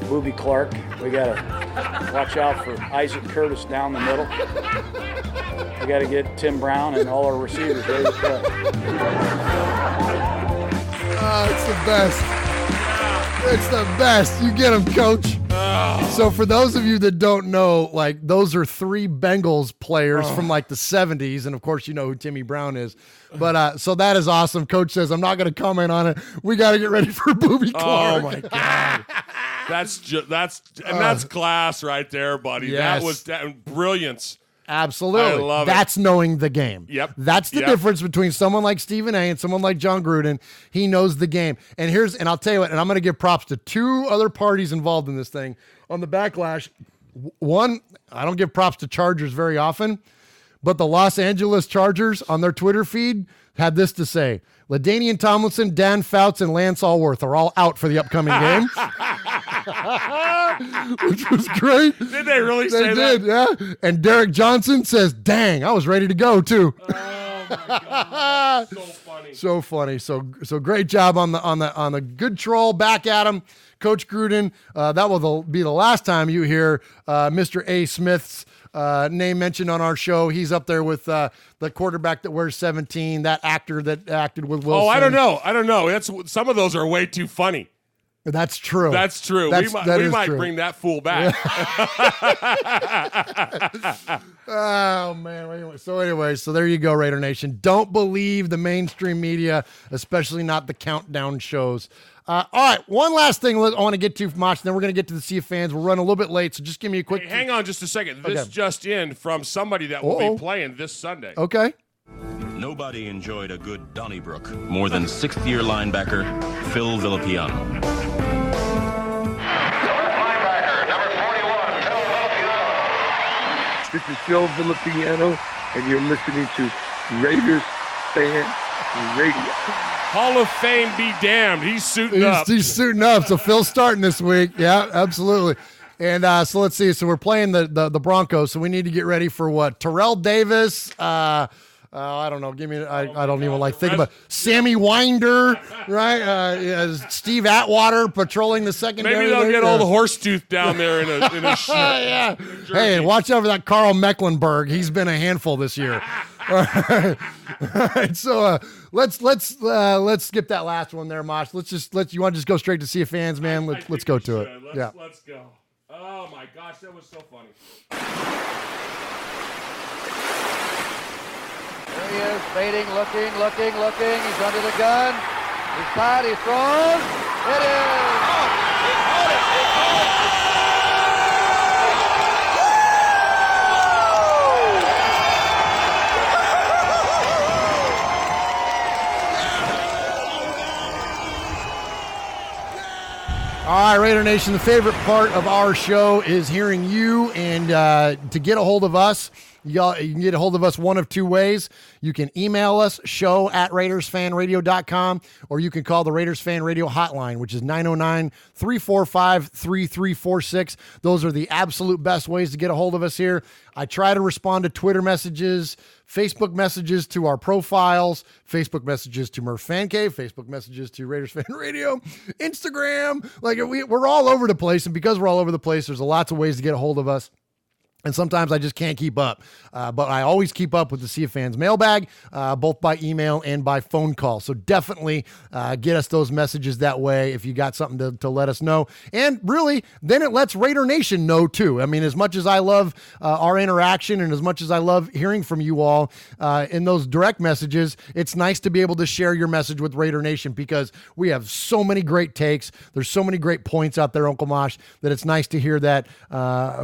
Booby Clark. We got to watch out for Isaac Curtis down the middle. We got to get Tim Brown and all our receivers ready to play. It's the best. It's the best. You get him, Coach. So for those of you that don't know, like, those are 3 Bengals players from like the 70s. And of course, you know who Timmy Brown is. But so that is awesome. Coach says, I'm not going to comment on it. We got to get ready for Booby Clark. Oh my God. That's class right there, buddy. Yes. That was brilliance. Absolutely. I love That's knowing the game. Yep. That's the difference between someone like Stephen A. and someone like John Gruden. He knows the game. And I'll tell you what, and I'm going to give props to two other parties involved in this thing. On the Backlash, one, I don't give props to Chargers very often, but the Los Angeles Chargers on their Twitter feed had this to say: LaDainian Tomlinson, Dan Fouts, and Lance Allworth are all out for the upcoming game. Which was great. Did they really say that? They did, yeah. And Derek Johnson says, dang, I was ready to go, too. Oh, my God. So funny. So funny. So great job on the good troll. Back at him. Coach Gruden, that will be the last time you hear Mr. A. Smith's name mentioned on our show. He's up there with the quarterback that wears 17, that actor that acted with Wilson. Oh, I don't know. Some of those are way too funny. That's true. That's true. We might bring that fool back. Oh, man. So there you go, Raider Nation. Don't believe the mainstream media, especially not the countdown shows. All right, one last thing I want to get to, Mosh, then we're going to get to the Sea of Fans. We're running a little bit late, so just give me a quick... Hey, hang on just a second. This just in from somebody that will be playing this Sunday. Okay. Nobody enjoyed a good Donnybrook more than sixth-year linebacker Phil Villapiano. This is Phil Villapiano, and you're listening to Raiders Fan Radio. Hall of Fame be damned. He's suiting up. He's suiting up. So Phil's starting this week. Yeah, absolutely. And so let's see. So we're playing the Broncos. So we need to get ready for what? Terrell Davis. I don't know. I don't even like think about Sammy Winder, right? Steve Atwater patrolling the secondary. Maybe they'll get all the horse tooth down there in a shirt. Yeah. Hey, watch out for that Carl Mecklenburg. He's been a handful this year. All right. So let's skip that last one there, Mosh. You want to just go straight to Sea of Fans, man? Let's go to it. Let's go. Oh my gosh, that was so funny. There he is, fading, looking. He's under the gun. He's tied, he's thrown. It is. He caught it. All right, Raider Nation, the favorite part of our show is hearing you, and to get a hold of us, you can get a hold of us one of two ways. You can email us, show@RaidersFanRadio.com, or you can call the Raiders Fan Radio hotline, which is 909-345-3346. Those are the absolute best ways to get a hold of us here. I try to respond to Twitter messages, Facebook messages to our profiles, Facebook messages to Murph Fan Cave, Facebook messages to Raiders Fan Radio, Instagram. Like we're all over the place, and because we're all over the place, there's lots of ways to get a hold of us. And sometimes I just can't keep up. But I always keep up with the Sea of Fans mailbag, both by email and by phone call. So definitely get us those messages that way if you got something to let us know. And really, then it lets Raider Nation know too. I mean, as much as I love our interaction and as much as I love hearing from you all in those direct messages, it's nice to be able to share your message with Raider Nation because we have so many great takes. There's so many great points out there, Uncle Mosh, that it's nice to hear that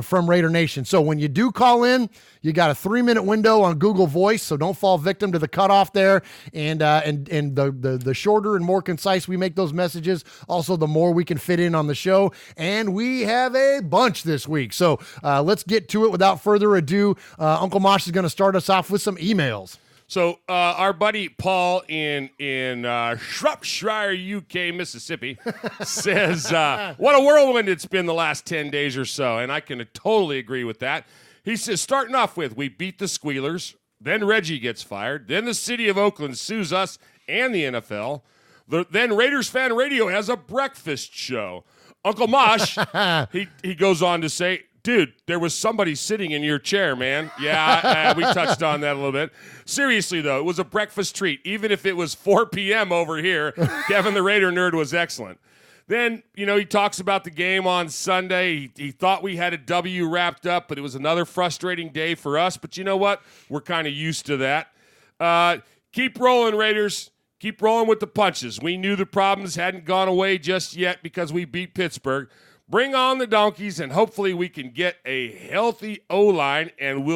from Raider Nation. So when you do call in, you got a 3-minute window on Google Voice, so don't fall victim to the cutoff there. And the shorter and more concise we make those messages, also the more we can fit in on the show. And we have a bunch this week. So let's get to it without further ado. Uncle Mosh is going to start us off with some emails. So our buddy Paul in Shropshire, UK, Mississippi, says, what a whirlwind it's been the last 10 days or so, and I can totally agree with that. He says, starting off with, we beat the Squealers, then Reggie gets fired, then the city of Oakland sues us and the NFL, then Raiders Fan Radio has a breakfast show. Uncle Mosh, he goes on to say, dude, there was somebody sitting in your chair, man. Yeah, we touched on that a little bit. Seriously, though, it was a breakfast treat. Even if it was 4 p.m. over here, Kevin the Raider Nerd was excellent. Then, he talks about the game on Sunday. He thought we had a W wrapped up, but it was another frustrating day for us. But you know what? We're kind of used to that. Keep rolling, Raiders. Keep rolling with the punches. We knew the problems hadn't gone away just yet because we beat Pittsburgh. Bring on the donkeys, and hopefully we can get a healthy O-line, and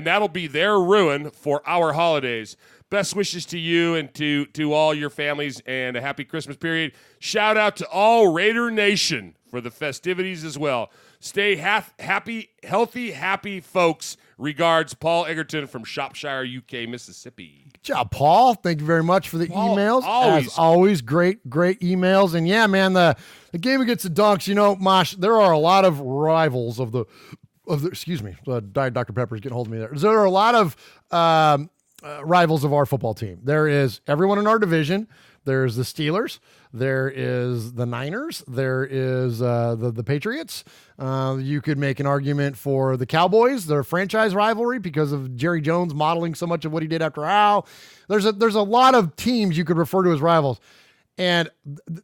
that'll be their ruin for our holidays. Best wishes to you and to all your families, and a happy Christmas period. Shout out to all Raider Nation for the festivities as well. Stay happy, healthy, happy folks. Regards, Paul Egerton from Shropshire, UK, Mississippi. Good job, Paul. Thank you very much for the emails. As always, great emails. And yeah, man, the game against the Dunks, Mosh, there are a lot of rivals of the excuse me, Diet Dr. Pepper's getting hold of me there. There are a lot of rivals of our football team. There is everyone in our division. There's the Steelers. There is the Niners. There is the Patriots. You could make an argument for the Cowboys, their franchise rivalry, because of Jerry Jones modeling so much of what he did after Al. There's a lot of teams you could refer to as rivals. And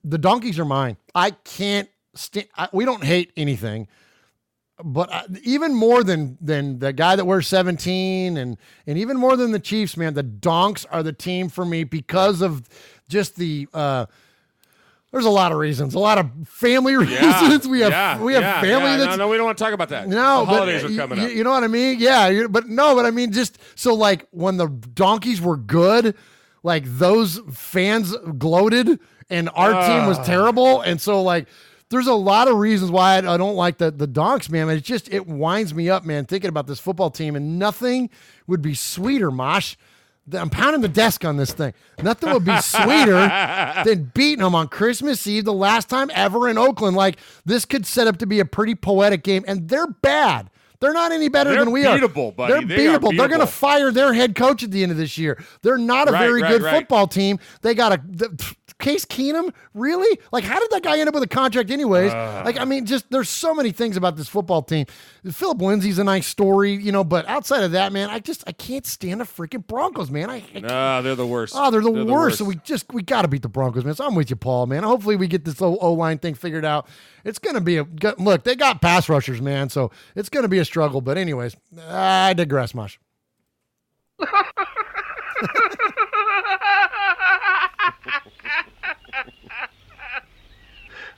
the Donkeys are mine. I can't stand. We don't hate anything. But even more than the guy that wears 17 and even more than the Chiefs, man, the Donks are the team for me because of just the there's a lot of reasons, a lot of family reasons. We have family. That's, no, we don't want to talk about that. No, the holidays are coming up. You know what I mean? Yeah, but I mean, just so like when the Donkeys were good, like those fans gloated and our team was terrible. And so like, there's a lot of reasons why I don't like the Donks, man. It winds me up, man, thinking about this football team, and nothing would be sweeter, Mosh. I'm pounding the desk on this thing. Nothing would be sweeter than beating them on Christmas Eve the last time ever in Oakland. Like, this could set up to be a pretty poetic game, and they're bad. They're not any better than we are. Buddy. They're beatable. They're going to fire their head coach at the end of this year. They're not a very good football team. They got Case Keenum, really? Like, how did that guy end up with a contract anyways? Just there's so many things about this football team. Philip Lindsay's a nice story, but outside of that, man, I can't stand the freaking Broncos, man. They're the worst. Oh, they're the worst. So we got to beat the Broncos, man. So I'm with you, Paul, man. Hopefully we get this O-line thing figured out. It's going to be look, they got pass rushers, man, so it's going to be a struggle. But anyways, I digress, Mosh.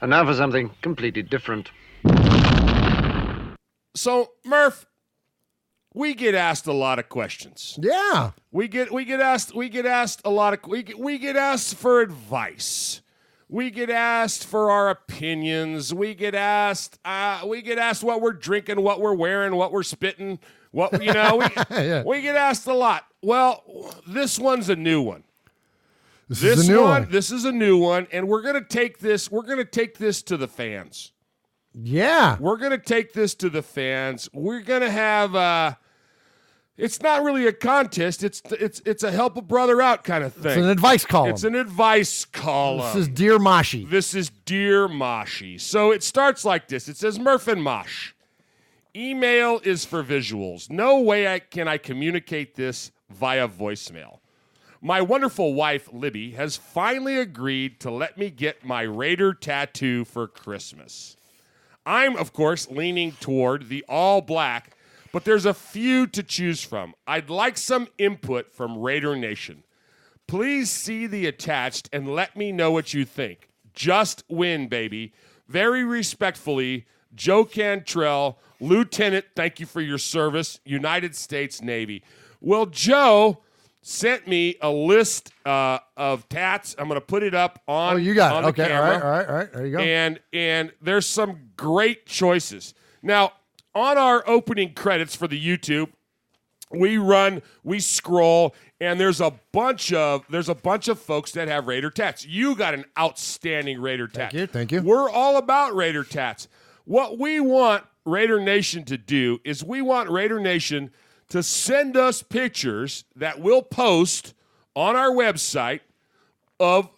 And now for something completely different. So, Murph, we get asked a lot of questions. Yeah. We get asked a lot of we get asked for advice. We get asked for our opinions. We get asked what we're drinking, what we're wearing, what we're spitting, we get asked a lot. Well, this one's a new one. This is a new one, and we're gonna take this to the fans. Yeah. We're gonna take this to the fans. We're gonna have it's not really a contest. It's a help a brother out kind of thing. It's an advice column. It's an advice column. This is Dear Moshi. This is Dear Moshi. So it starts like this. It says, Murph and Mosh. Email is for visuals. No way can I communicate this via voicemail. My wonderful wife, Libby, has finally agreed to let me get my Raider tattoo for Christmas. I'm, of course, leaning toward the all black, but there's a few to choose from. I'd like some input from Raider Nation. Please see the attached and let me know what you think. Just win, baby. Very respectfully, Joe Cantrell, Lieutenant, thank you for your service, United States Navy. Well, Joe sent me a list of tats. I'm going to put it up on, you got on it. the Okay, camera. All right. There you go. And there's some great choices. Now, on our opening credits for the YouTube, we scroll, and there's a bunch of folks that have Raider tats. You got an outstanding Raider tat. Thank you. We're all about Raider tats. What we want Raider Nation to do is we want Raider Nation to send us pictures that we'll post on our website of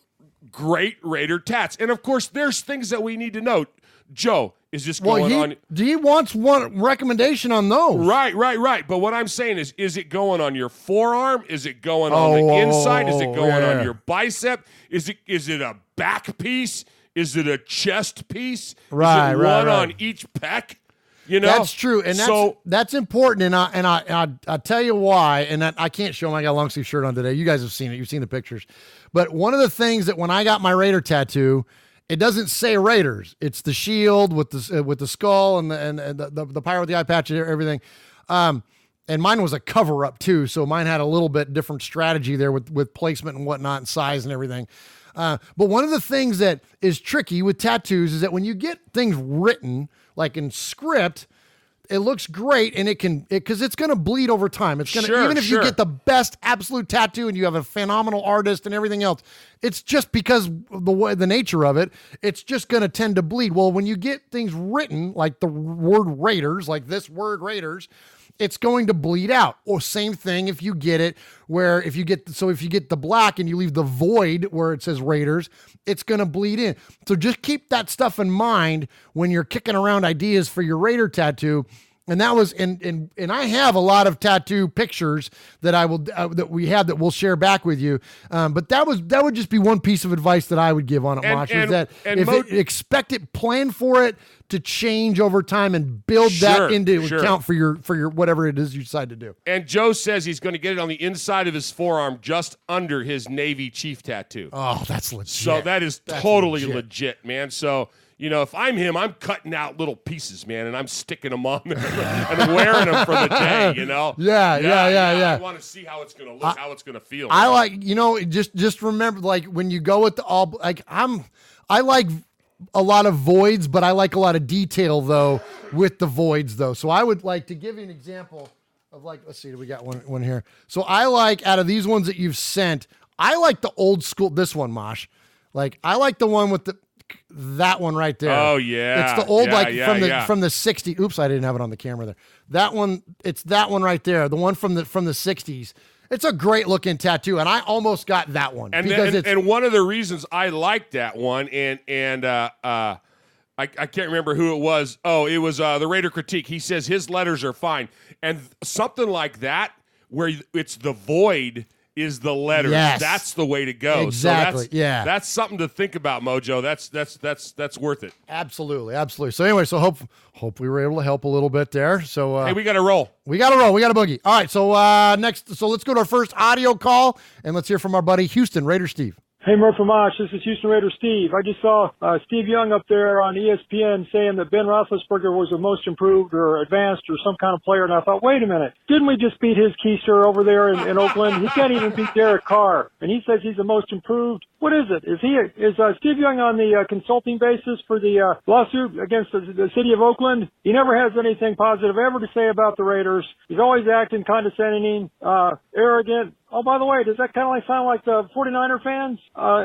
great Raider tats. And, of course, there's things that we need to know. Joe, is this going on? He wants one recommendation on those. Right. But what I'm saying is it going on your forearm? Is it going on the inside? Is it going on your bicep? Is it a back piece? Is it a chest piece? Right, is it one on each pec? That's true, and that's important. And I'll tell you why. And I can't show them. I got a long sleeve shirt on today. You guys have seen it. You've seen the pictures. But one of the things that when I got my Raider tattoo, it doesn't say Raiders. It's the shield with the skull and the pirate with the eye patch and everything. And mine was a cover up too, so mine had a little bit different strategy there with placement and whatnot and size and everything. But one of the things that is tricky with tattoos is that when you get things written like in script, it looks great, and because it's going to bleed over time. It's going to, even if you get the best absolute tattoo and you have a phenomenal artist and everything else, it's just because the nature of it, it's just going to tend to bleed. Well, when you get things written like the word Raiders, like this word Raiders, it's going to bleed out. Or same thing if you get it where if you get the black and you leave the void where it says Raiders, it's going to bleed in. So just keep that stuff in mind when you're kicking around ideas for your Raider tattoo. And that was, and I have a lot of tattoo pictures that that we have that we'll share back with you. But that would just be one piece of advice that I would give on it, Mosh, is that expect it, plan for it to change over time and build that into account for your whatever it is you decide to do. And Joe says he's going to get it on the inside of his forearm, just under his Navy Chief tattoo. Oh, that's legit. So that's totally legit, man. So. If I'm him, I'm cutting out little pieces, man, and I'm sticking them on there and wearing them for the day, Yeah. I want to see how it's going to look, how it's going to feel. I like, just remember, like, when you go with I like a lot of voids, but I like a lot of detail, though, with the voids, though. So I would like to give you an example of, like, let's see, we got one here. So I like, out of these ones that you've sent, I like the old school, this one, Mosh. Like, I like the one with that one right there. Oh yeah, it's the old from the 60s. Oops, I didn't have it on the camera there. That one, it's that one right there. The one from the 60s. It's a great looking tattoo, and I almost got that one and one of the reasons I like that one, and I can't remember who it was. Oh, it was the Raider Critique. He says his letters are fine, and something like that where it's the void is the letters. Yes. That's the way to go. Exactly. So that's something to think about, Mojo. That's worth it. Absolutely. So anyway, hope we were able to help a little bit there. So hey, we got to roll. We got to boogie. All right. So let's go to our first audio call and let's hear from our buddy Houston Raider Steve. Hey, Murphy Mosh, this is Houston Raider Steve. I just saw Steve Young up there on ESPN saying that Ben Roethlisberger was the most improved or advanced or some kind of player, and I thought, wait a minute, didn't we just beat his keister over there in Oakland? He can't even beat Derek Carr, and he says he's the most improved. What is it? Is Steve Young on the consulting basis for the lawsuit against the city of Oakland? He never has anything positive ever to say about the Raiders. He's always acting condescending, arrogant. Oh, by the way, does that kind of sound like the 49er fans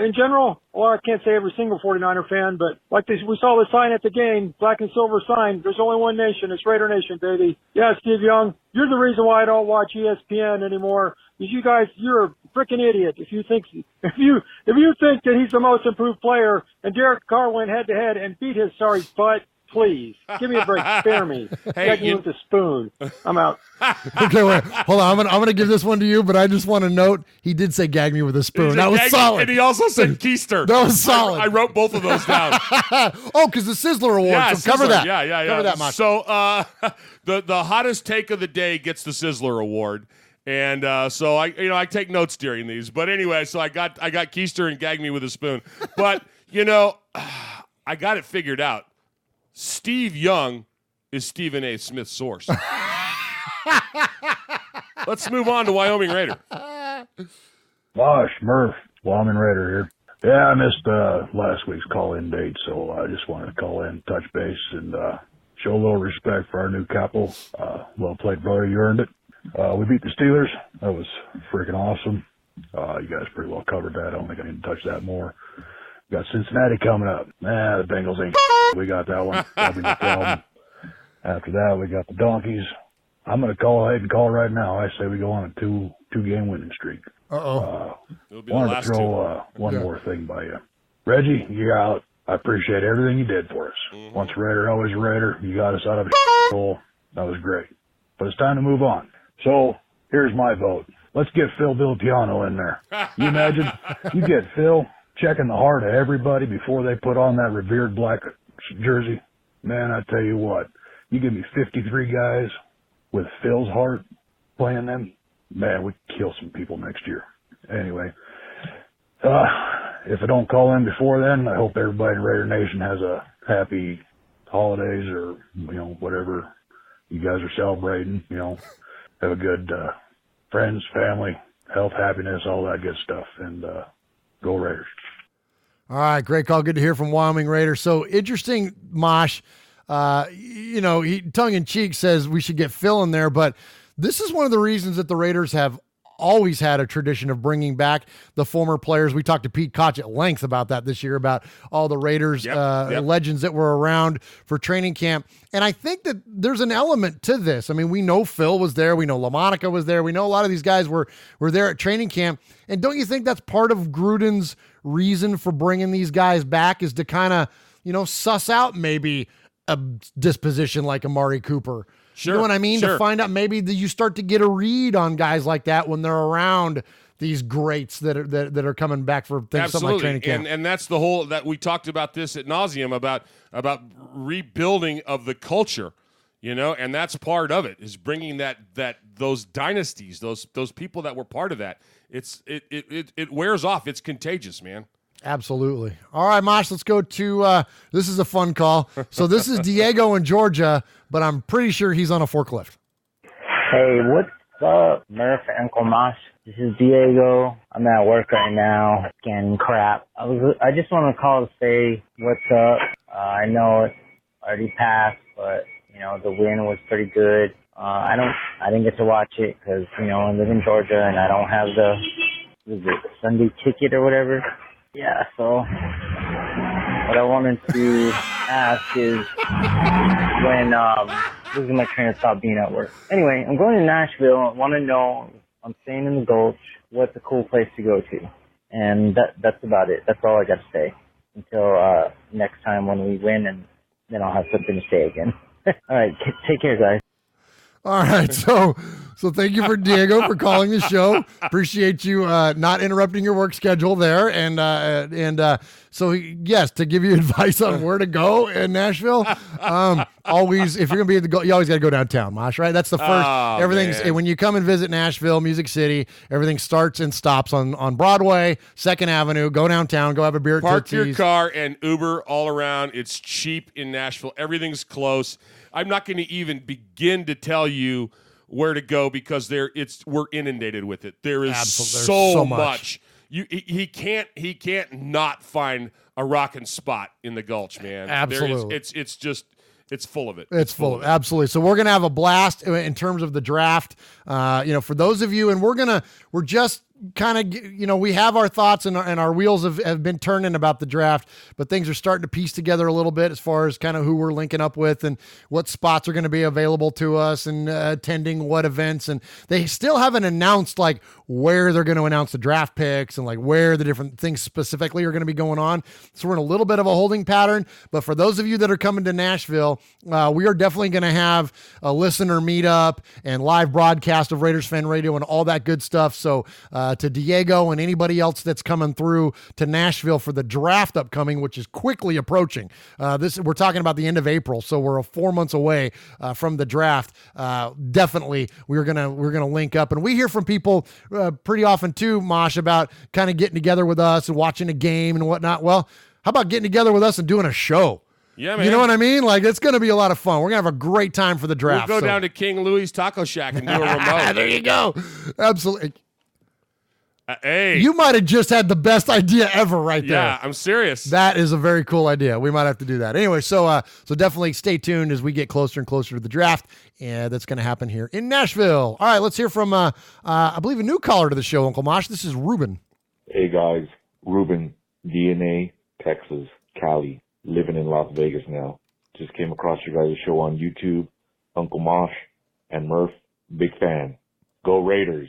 in general? Well, I can't say every single 49er fan, but like we saw the sign at the game, black and silver sign, there's only one nation. It's Raider Nation, baby. Yeah, Steve Young, you're the reason why I don't watch ESPN anymore. Because you guys, you're a freaking idiot if you think that he's the most improved player and Derek Carr went head to head and beat his sorry butt. Please, give me a break. Spare me. Gag me with a spoon. I'm out. Okay, wait. Hold on. I'm gonna give this one to you, but I just want to note he did say gag me with a spoon. That was solid. And he also said keister. That was solid. I wrote both of those down. Oh, because the Sizzler Award. Yeah, so cover that. Yeah. Cover that much. So the hottest take of the day gets the Sizzler Award. And so I take notes during these. But anyway, so I got keister and gag me with a spoon. But I got it figured out. Steve Young is Stephen A. Smith's source. Let's move on to Wyoming Raider. Mosh, Murph, Wyoming Raider here. Yeah, I missed last week's call-in date, so I just wanted to call in, touch base, and show a little respect for our new capo. Well played, brother. You earned it. We beat the Steelers. That was freaking awesome. You guys pretty well covered that. I don't think I need to touch that more. Got Cincinnati coming up. The Bengals ain't. We got that one. That'll be no problem. After that, we got the Donkeys. I'm going to call ahead and call right now. I say we go on a two-game winning streak. Wanted to throw one more thing by you. Reggie, you're out. I appreciate everything you did for us. Once a Raider, always a Raider. You got us out of a hole. That was great. But it's time to move on. So here's my vote. Let's get Phil Villapiano in there. You imagine? You get Phil checking the heart of everybody before they put on that revered black jersey. Man, I tell you what, you give me 53 guys with Phil's heart playing them, man, we kill some people next year. Anyway, if I don't call in before then, I hope everybody in Raider Nation has a happy holidays or, whatever you guys are celebrating. Have a good friends, family, health, happiness, all that good stuff. And go Raiders. All right, great call. Good to hear from Wyoming Raiders. So interesting, Mosh. He tongue-in-cheek says we should get Phil in there, but this is one of the reasons that the Raiders have always had a tradition of bringing back the former players. We talked to Pete Koch at length about that this year, about all the Raiders legends that were around for training camp. And I think that there's an element to this. I mean, we know Phil was there. We know LaMonica was there. We know a lot of these guys were there at training camp. And don't you think that's part of Gruden's reason for bringing these guys back, is to kind of, suss out maybe a disposition like Amari Cooper? Sure, you know what I mean? sure. To find out maybe that you start to get a read on guys like that when they're around these greats that are coming back for things, something like training camp. And that's the whole, that we talked about this at nauseum about rebuilding of the culture, and that's part of it, is bringing those dynasties, those people that were part of that. It wears off. It's contagious, man. Absolutely. All right, Mosh, let's go to this is a fun call. So this is Diego in Georgia, but I'm pretty sure he's on a forklift. Hey, what's up, Murph and Uncle Mosh? This is Diego. I'm at work right now, scanning crap. I just want to call to say what's up. I know it already passed, but the win was pretty good. I didn't get to watch it because I live in Georgia and I don't have the Sunday ticket or whatever. Yeah, so what I wanted to ask is when losing my train of thought being at work. Anyway, I'm going to Nashville. I want to know, I'm staying in the Gulch, what's a cool place to go to? And that's about it. That's all I got to say until next time when we win, and then I'll have something to say again. All right, take care, guys. All right, so thank you for Diego for calling the show. Appreciate you not interrupting your work schedule there, and so yes, to give you advice on where to go in Nashville. Always, if you're gonna be at the goal, you always got to go downtown, Mosh. Right? That's the first. Everything's when you come and visit Nashville, Music City. Everything starts and stops on Broadway, 2nd Avenue. Go downtown. Go have a beer at Park Tootsie's. your car and Uber all around. It's cheap in Nashville. Everything's close. I'm not going to even begin to tell you where to go because we're inundated with it. There is so much. He can't not find a rocking spot in the Gulch, man. Absolutely. It's full of it. It's full of it. Absolutely. So we're going to have a blast in terms of the draft. For those of you, and we're just kind of, we have our thoughts and our wheels have been turning about the draft, but things are starting to piece together a little bit as far as kind of who we're linking up with and what spots are going to be available to us and attending what events. And they still haven't announced like where they're going to announce the draft picks and like where the different things specifically are going to be going on. So we're in a little bit of a holding pattern, but for those of you that are coming to Nashville, we are definitely going to have a listener meetup and live broadcast of Raiders Fan Radio and all that good stuff. So, to Diego and anybody else that's coming through to Nashville for the draft upcoming, which is quickly approaching. We're talking about the end of April, so we're 4 months away from the draft. Definitely, we're gonna link up, and we hear from people pretty often too, Mosh, about kind of getting together with us and watching a game and whatnot. Well, how about getting together with us and doing a show? Yeah, man. You know what I mean? Like, it's going to be a lot of fun. We're going to have a great time for the draft. We'll go down to King Louie's Taco Shack and do a remote. There you go. Absolutely. Hey. You might have just had the best idea ever right there. Yeah, I'm serious. That is a very cool idea. We might have to do that. Anyway, so definitely stay tuned as we get closer and closer to the draft, and that's going to happen here in Nashville. All right, let's hear from, I believe, a new caller to the show, Uncle Mosh. This is Ruben. Hey, guys. Ruben, DNA, Texas, Cali, living in Las Vegas now. Just came across your guys' show on YouTube. Uncle Mosh and Murph, big fan. Go Raiders.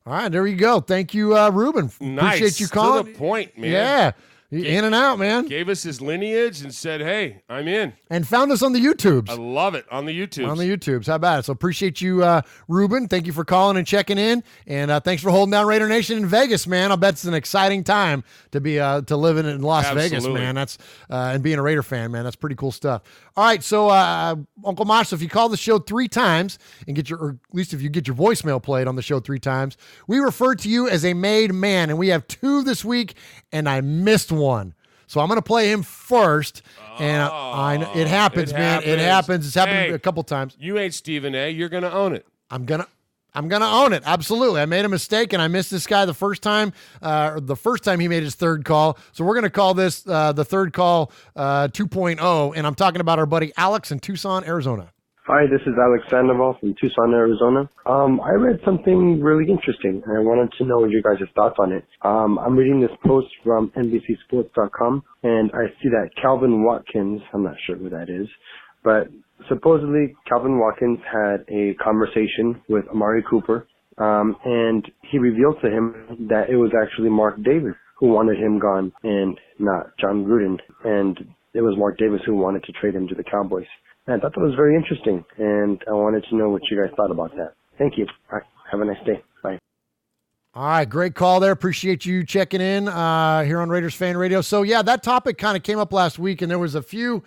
All right, there you go. Thank you, Ruben. Nice. Appreciate you calling. To the point, man. Yeah. In and out, man. Gave us his lineage and said, hey, I'm in. And found us on the YouTubes. I love it. On the YouTubes. On the YouTubes. How about it? So appreciate you, Ruben. Thank you for calling and checking in. And thanks for holding down Raider Nation in Vegas, man. I'll bet it's an exciting time to be to live in Las Vegas, man. That's and being a Raider fan, man. That's pretty cool stuff. All right, so Uncle Mosh, if you call the show 3 times and get or at least if you get your voicemail played on the show 3 times, we refer to you as a made man. And we have 2 this week, and I missed one. So I'm going to play him first, and it happens, man. It happens. It's happened a couple times. You ain't Stephen A. You're going to own it. I'm gonna own it. Absolutely. I made a mistake, and I missed this guy the first time he made his third call. So we're going to call this the third call 2.0, and I'm talking about our buddy Alex in Tucson, Arizona. Hi, this is Alex Sandoval from Tucson, Arizona. I read something really interesting, and I wanted to know your guys' thoughts on it. I'm reading this post from NBCSports.com, and I see that Calvin Watkins, I'm not sure who that is, but supposedly Calvin Watkins had a conversation with Amari Cooper, and he revealed to him that it was actually Mark Davis who wanted him gone and not John Gruden, and it was Mark Davis who wanted to trade him to the Cowboys. I thought that was very interesting, and I wanted to know what you guys thought about that. Thank you. All right. Have a nice day. Bye. All right, great call there. Appreciate you checking in here on Raiders Fan Radio. So, yeah, that topic kind of came up last week, and there was a few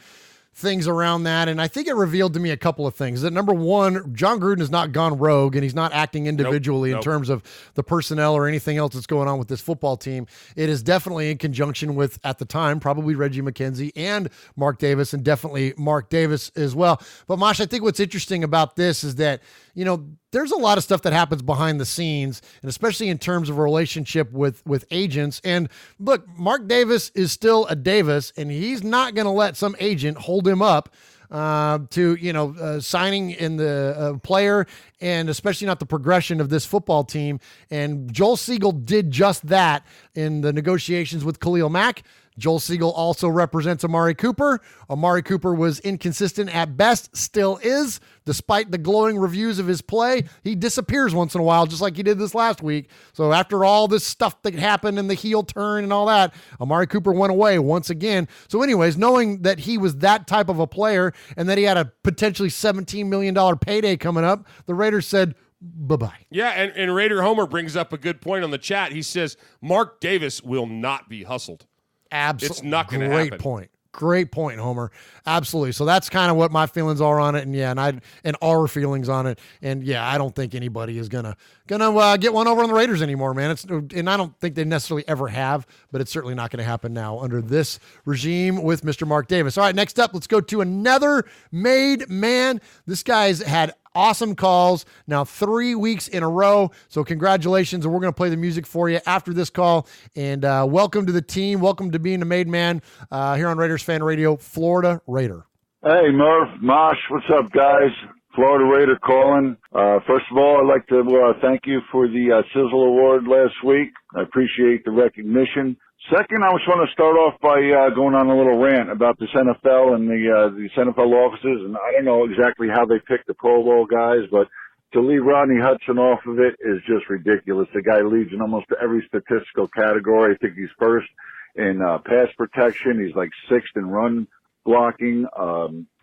things around that, and I think it revealed to me a couple of things. That number one, John Gruden has not gone rogue, and he's not acting individually in terms of the personnel or anything else that's going on with this football team. It is definitely in conjunction with, at the time, probably Reggie McKenzie and Mark Davis, and definitely Mark Davis as well. But Mosh, I think what's interesting about this is that, you know, there's a lot of stuff that happens behind the scenes, and especially in terms of a relationship with agents. And look, Mark Davis is still a Davis, and he's not going to let some agent hold him up to signing in the player, and especially not the progression of this football team. And Joel Siegel did just that in the negotiations with Khalil Mack. Joel Siegel also represents Amari Cooper. Amari Cooper was inconsistent at best, still is. Despite the glowing reviews of his play, he disappears once in a while, just like he did this last week. So after all this stuff that happened and the heel turn and all that, Amari Cooper went away once again. So anyways, knowing that he was that type of a player and that he had a potentially $17 million payday coming up, the Raiders said, bye-bye. Yeah, and Raider Homer brings up a good point on the chat. He says, Mark Davis will not be hustled. Absolutely. It's not going to happen. Great point, Homer. Absolutely. So that's kind of what my feelings are on it, and our feelings on it. And yeah, I don't think anybody is gonna get one over on the Raiders anymore, man. And I don't think they necessarily ever have, but it's certainly not going to happen now under this regime with Mr. Mark Davis. All right, next up, let's go to another made man. This guy's had awesome calls now 3 weeks in a row. So congratulations. And we're going to play the music for you after this call. And welcome to the team. Welcome to being a made man here on Raiders Fan Radio, Florida Raider. Hey, Murph, Mosh, what's up, guys? Florida Raider calling. First of all, I'd like to thank you for the Sizzle Award last week. I appreciate the recognition. Second, I just want to start off by going on a little rant about this NFL and the NFL offices. And I don't know exactly how they pick the Pro Bowl guys, but to leave Rodney Hudson off of it is just ridiculous. The guy leads in almost every statistical category. I think he's first in pass protection. He's like sixth in run blocking.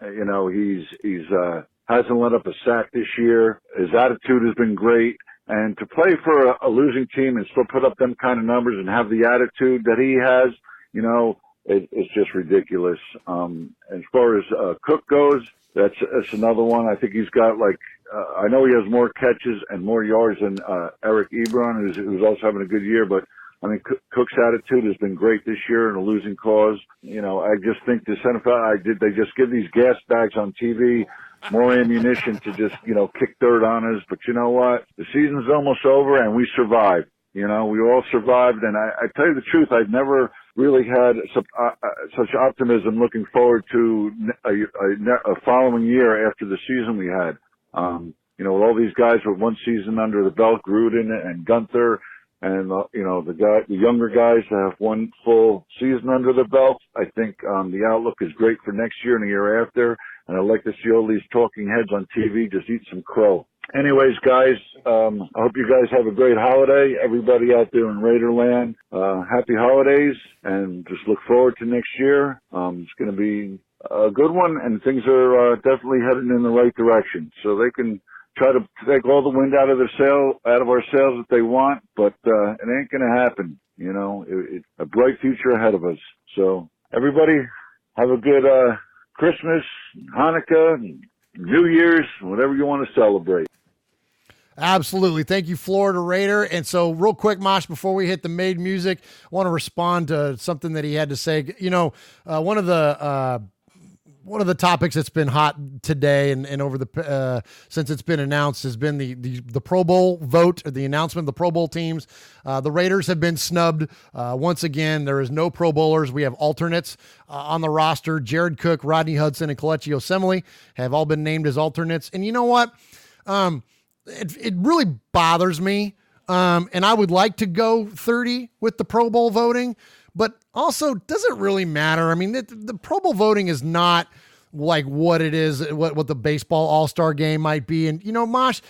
He's hasn't let up a sack this year. His attitude has been great. And to play for a losing team and still put up them kind of numbers and have the attitude that he has, it's just ridiculous. As far as Cook goes, that's another one. I think he's got I know he has more catches and more yards than Eric Ebron, who's also having a good year. But I mean, Cook's attitude has been great this year in a losing cause. I just think this NFL, they just give these gas bags on TV more ammunition to just, kick dirt on us. But you know what? The season's almost over and we survived. We all survived. And I tell you the truth, I've never really had such optimism looking forward to a following year after the season we had. With all these guys with one season under the belt, Gruden and Gunther, and the younger guys that have one full season under the belt. I think the outlook is great for next year and the year after. And I'd like to see all these talking heads on TV just eat some crow. Anyways, guys, I hope you guys have a great holiday. Everybody out there in Raiderland, happy holidays, and just look forward to next year. It's going to be a good one, and things are definitely headed in the right direction. So they can try to take all the wind out of our sails if they want, but it ain't going to happen. You know, it's a bright future ahead of us. So everybody, have a good Christmas, Hanukkah, New Year's, whatever you want to celebrate. Absolutely. Thank you, Florida Raider. And so real quick, Mosh, before we hit the made music, I want to respond to something that he had to say. You know, one of the topics that's been hot today and over the since it's been announced has been the Pro Bowl vote, or the announcement of the Pro Bowl teams. The Raiders have been snubbed once again. There is no Pro Bowlers. We have alternates on the roster. Jared Cook, Rodney Hudson, and Kelechi Osemele have all been named as alternates. And you know what? It really bothers me, and I would like to go 30 with the Pro Bowl voting, but also, does it really matter? I mean, the Pro Bowl voting is not like what it is, what the baseball All-Star game might be. And, you know, Mosh,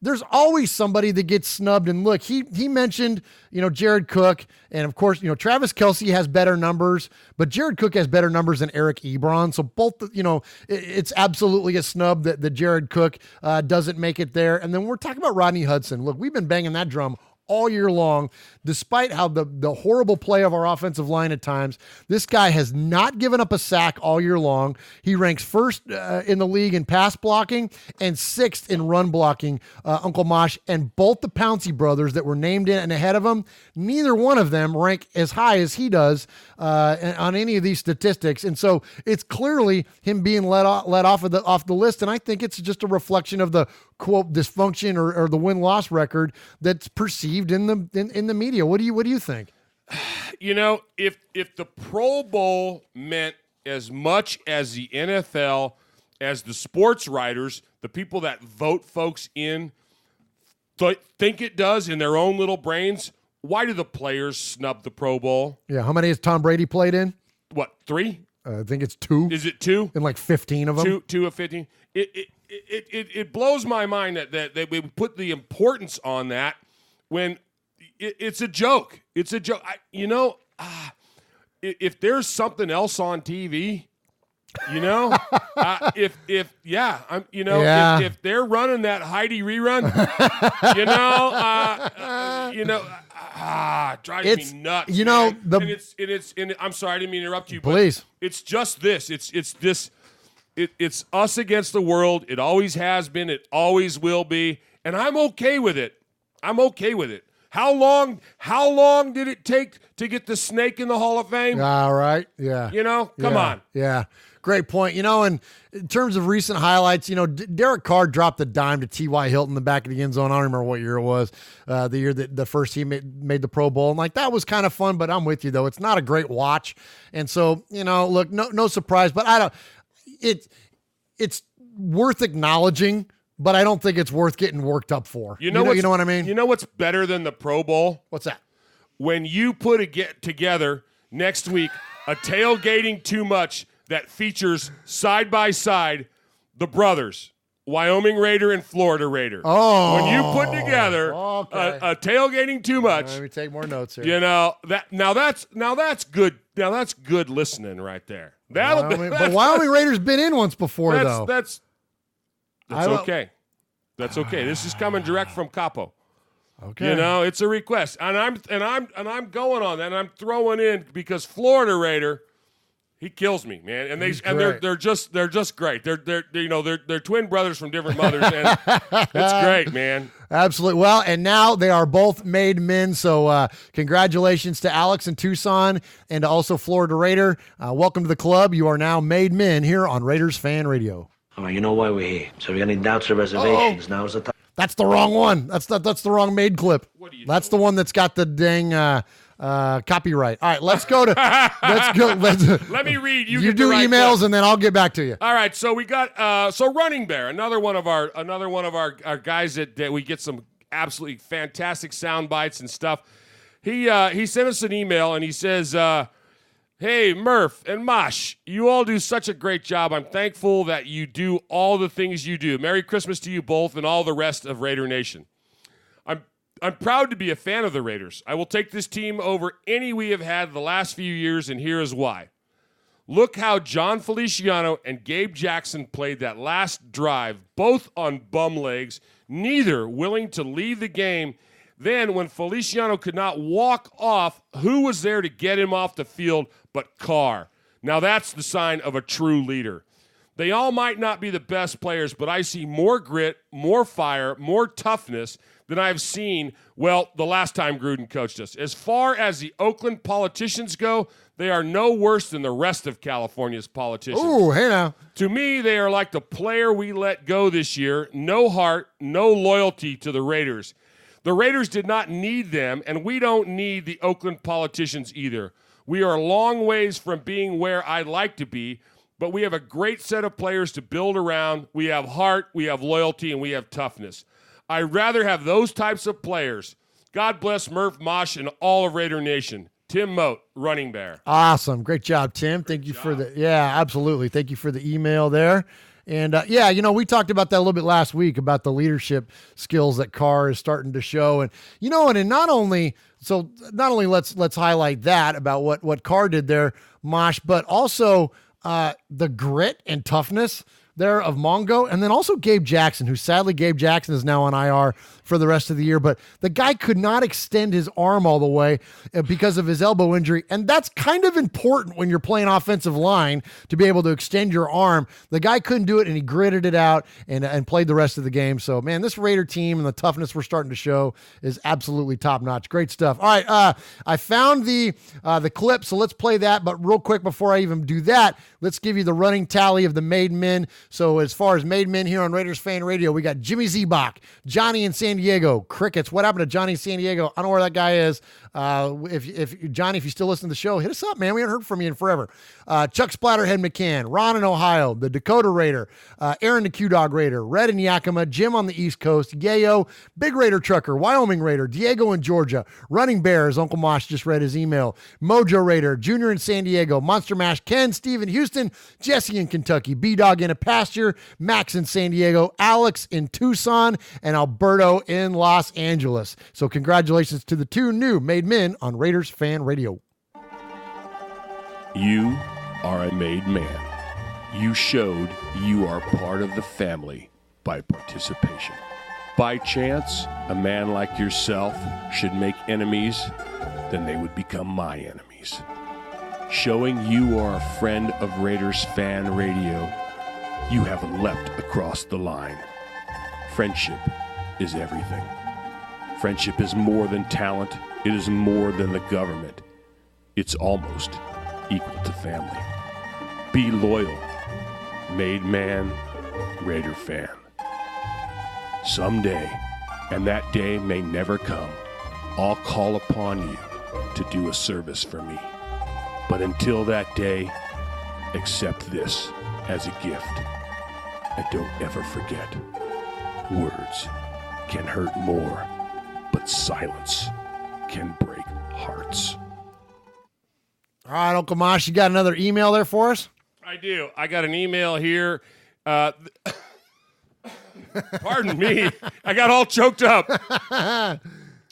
there's always somebody that gets snubbed. And look, he mentioned, you know, Jared Cook, and of course, you know, Travis Kelce has better numbers, but Jared Cook has better numbers than Eric Ebron. So both, you know, it's absolutely a snub that Jared Cook doesn't make it there. And then we're talking about Rodney Hudson. Look, we've been banging that drum all year long, despite how the horrible play of our offensive line at times. This guy has not given up a sack all year long. He ranks first in the league in pass blocking and sixth in run blocking, Uncle Mosh. And both the Pouncey brothers that were named in and ahead of him, neither one of them rank as high as he does on any of these statistics. And so it's clearly him being let off the list. And I think it's just a reflection of the quote dysfunction or the win-loss record that's perceived in the media. What do you think? You know, if the Pro Bowl meant as much as the NFL, as the sports writers, the people that vote folks in, think it does in their own little brains, why do the players snub the Pro Bowl? Yeah, how many has Tom Brady played in? What, 3? I think it's 2. Is it 2? In like 15 of them? 2 of 15. It blows my mind that we put the importance on that when it's a joke. It's a joke. If there's something else on TV, you know, if they're running that Heidi rerun, drives me nuts. You know, and I'm sorry, I didn't mean to interrupt you. Please. But it's just this. It's this. It's us against the world. It always has been. It always will be. And I'm okay with it. I'm okay with it. How long did it take to get the snake in the Hall of Fame? All right. Yeah. You know, come on. Yeah. Great point. You know, and in terms of recent highlights, you know, Derek Carr dropped the dime to T.Y. Hilton in the back of the end zone. I don't remember what year it was, the year that the first team made the Pro Bowl. And like, that was kind of fun, but I'm with you though. It's not a great watch. And so, you know, look, no surprise, but it's worth acknowledging, but I don't think it's worth getting worked up for. You know what I mean? You know what's better than the Pro Bowl? What's that? When you put together next week a tailgating too much that features side by side the brothers, Wyoming Raider and Florida Raider. Oh, when you put together a tailgating too much, let me take more notes here. You know that's good. Now that's good listening right there. But Wyoming Raiders been in once before though. That's okay. That's okay. This is coming direct from Capo. Okay. You know, it's a request, and I'm going on that, and I'm throwing in because Florida Raider, he kills me, man, and they're just great. They're twin brothers from different mothers, and it's great, man. Absolutely. Well, and now they are both made men. So congratulations to Alex in Tucson and also Florida Raider. Welcome to the club. You are now made men here on Raiders Fan Radio. All right, you know why we're here. So if you got any doubts or reservations, now's the time. That's the wrong one. That's the wrong made clip. That's the one that's got the dang copyright. All right, let's go. Let me read. You do emails, and then I'll get back to you. All right. So we got Running Bear, another one of our guys that we get some absolutely fantastic sound bites and stuff. He sent us an email, and he says, Hey, Murph and Mosh, you all do such a great job. I'm thankful that you do all the things you do. Merry Christmas to you both and all the rest of Raider Nation. I'm proud to be a fan of the Raiders. I will take this team over any we have had the last few years, and here is why. Look how John Feliciano and Gabe Jackson played that last drive, both on bum legs, neither willing to leave the game. Then, when Feliciano could not walk off, who was there to get him off the field but Carr? Now, that's the sign of a true leader. They all might not be the best players, but I see more grit, more fire, more toughness than I've seen, well, the last time Gruden coached us. As far as the Oakland politicians go, they are no worse than the rest of California's politicians. Ooh, hey now. To me, they are like the player we let go this year. No heart, no loyalty to the Raiders. The Raiders did not need them, and we don't need the Oakland politicians either. We are a long ways from being where I'd like to be, but we have a great set of players to build around. We have heart, we have loyalty, and we have toughness. I'd rather have those types of players. God bless Murph, Mosh, and all of Raider Nation. Tim Moat, Running Bear. Awesome. Great job, Tim. Thank you for the, absolutely. Thank you for the email there. And, we talked about that a little bit last week about the leadership skills that Carr is starting to show. And, and not only let's highlight that about what Carr did there, Mosh, but also the grit and toughness there of Mongo, and then also Gabe Jackson, who sadly Gabe Jackson is now on IR for the rest of the year, but the guy could not extend his arm all the way because of his elbow injury, and that's kind of important when you're playing offensive line to be able to extend your arm. The guy couldn't do it, and he gritted it out and played the rest of the game. So, man, this Raider team and the toughness we're starting to show is absolutely top-notch. Great stuff. All right, I found the clip, so let's play that, but real quick before I even do that, let's give you the running tally of the made men. So as far as made men here on Raiders Fan Radio, we got Jimmy Zebach, Johnny in San Diego, Crickets. What happened to Johnny in San Diego? I don't know where that guy is. If Johnny, if you still listen to the show, hit us up, man. We haven't heard from you in forever. Chuck Splatterhead McCann, Ron in Ohio, the Dakota Raider, Aaron the Q-Dog Raider, Red in Yakima, Jim on the East Coast, Yayo, Big Raider Trucker, Wyoming Raider, Diego in Georgia, Running Bears, Uncle Mosh just read his email, Mojo Raider, Junior in San Diego, Monster Mash, Ken, Steve in Houston, Jesse in Kentucky, B-Dog in a pasture, Max in San Diego, Alex in Tucson, and Alberto in Los Angeles. So congratulations to the two new made men on Raiders Fan Radio. You are a made man. You showed you are part of the family by participation. By chance, a man like yourself should make enemies, then they would become my enemies. Showing you are a friend of Raiders Fan Radio, you have leapt across the line. Friendship is everything. Friendship is more than talent. It is more than the government. It's almost equal to family. Be loyal. Made man, Raider fan. Someday, and that day may never come, I'll call upon you to do a service for me. But until that day, accept this as a gift. And don't ever forget, words can hurt more, but silence can break hearts. All right, Uncle Mosh, you got another email there for us? I do. I got an email here. Pardon me. I got all choked up.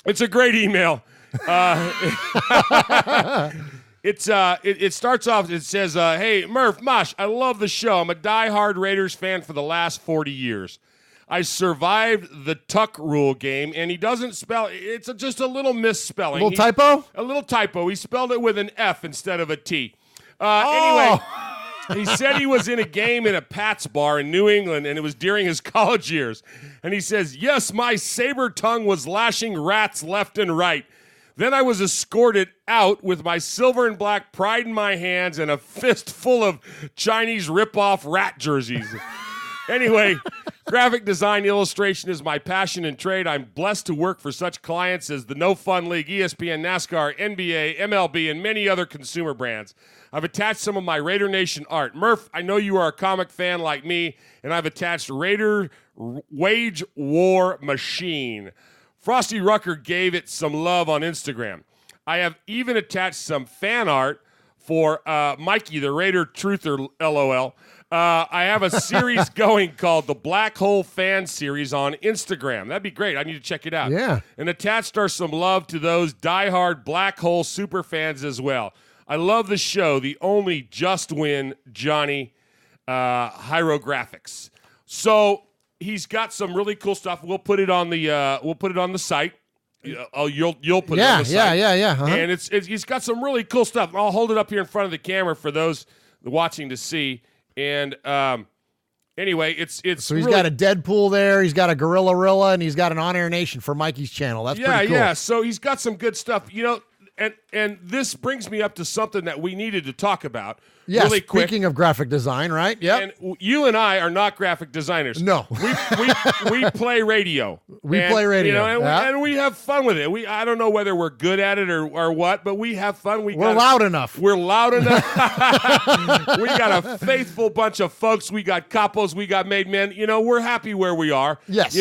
It's a great email. It starts off, it says, hey, Murph, Mosh, I love the show. I'm a diehard Raiders fan for the last 40 years. I survived the Tuck rule game, and he doesn't spell, it's just a little misspelling. A typo? A little typo. He spelled it with an F instead of a T. Anyway, he said he was in a game in a Pat's bar in New England, and it was during his college years. And he says, yes, my saber tongue was lashing rats left and right. Then I was escorted out with my silver and black pride in my hands and a fist full of Chinese rip-off rat jerseys. Anyway, graphic design illustration is my passion and trade. I'm blessed to work for such clients as the No Fun League, ESPN, NASCAR, NBA, MLB, and many other consumer brands. I've attached some of my Raider Nation art. Murph, I know you are a comic fan like me, and I've attached Raider Wage War Machine. Frosty Rucker gave it some love on Instagram. I have even attached some fan art for Mikey, the Raider Truther, LOL. I have a series going called the Black Hole Fan Series on Instagram. That'd be great. I need to check it out. Yeah. And attached are some love to those diehard Black Hole super fans as well. I love the show, the only Just Win Johnny hieroglyphics. So he's got some really cool stuff. We'll put it on the site. You'll put it on the site. Yeah. Uh-huh. And it's he's got some really cool stuff. I'll hold it up here in front of the camera for those watching to see. And anyway, it's so he's really, got a Deadpool there. He's got a Gorilla, and he's got an On Air Nation for Mikey's channel. That's pretty cool. Yeah. So he's got some good stuff. And this brings me up to something that we needed to talk about. Yeah, really quick. Speaking of graphic design, right? Yeah. And you and I are not graphic designers. No. We play radio. Play radio. And we have fun with it. I don't know whether we're good at it or what, but we have fun. We're loud enough. We're loud enough. We got a faithful bunch of folks. We got capos. We got made men. We're happy where we are. Yes.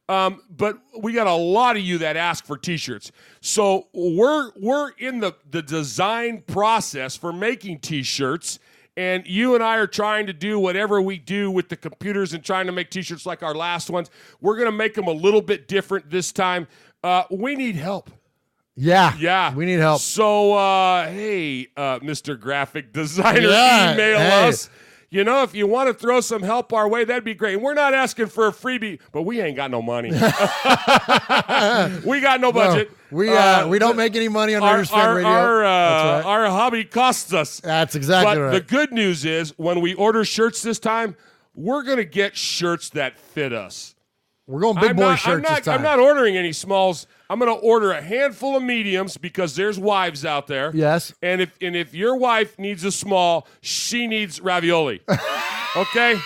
But we got a lot of you that ask for T-shirts. So we're in the design process for making T-shirts, and you and I are trying to do whatever we do with the computers and trying to make T-shirts like our last ones. We're going to make them a little bit different this time. We need help. Yeah. We need help. So, hey, Mr. Graphic Designer, email us. If you want to throw some help our way, that'd be great. And we're not asking for a freebie, but we ain't got no money. We got no budget. No, we don't make any money on Raiders Fan Radio. Our hobby costs us. That's exactly right. But the good news is when we order shirts this time, we're going to get shirts that fit us. We're going big boy shirts this time. I'm not ordering any smalls. I'm going to order a handful of mediums because there's wives out there. Yes. And if your wife needs a small, she needs ravioli. Okay?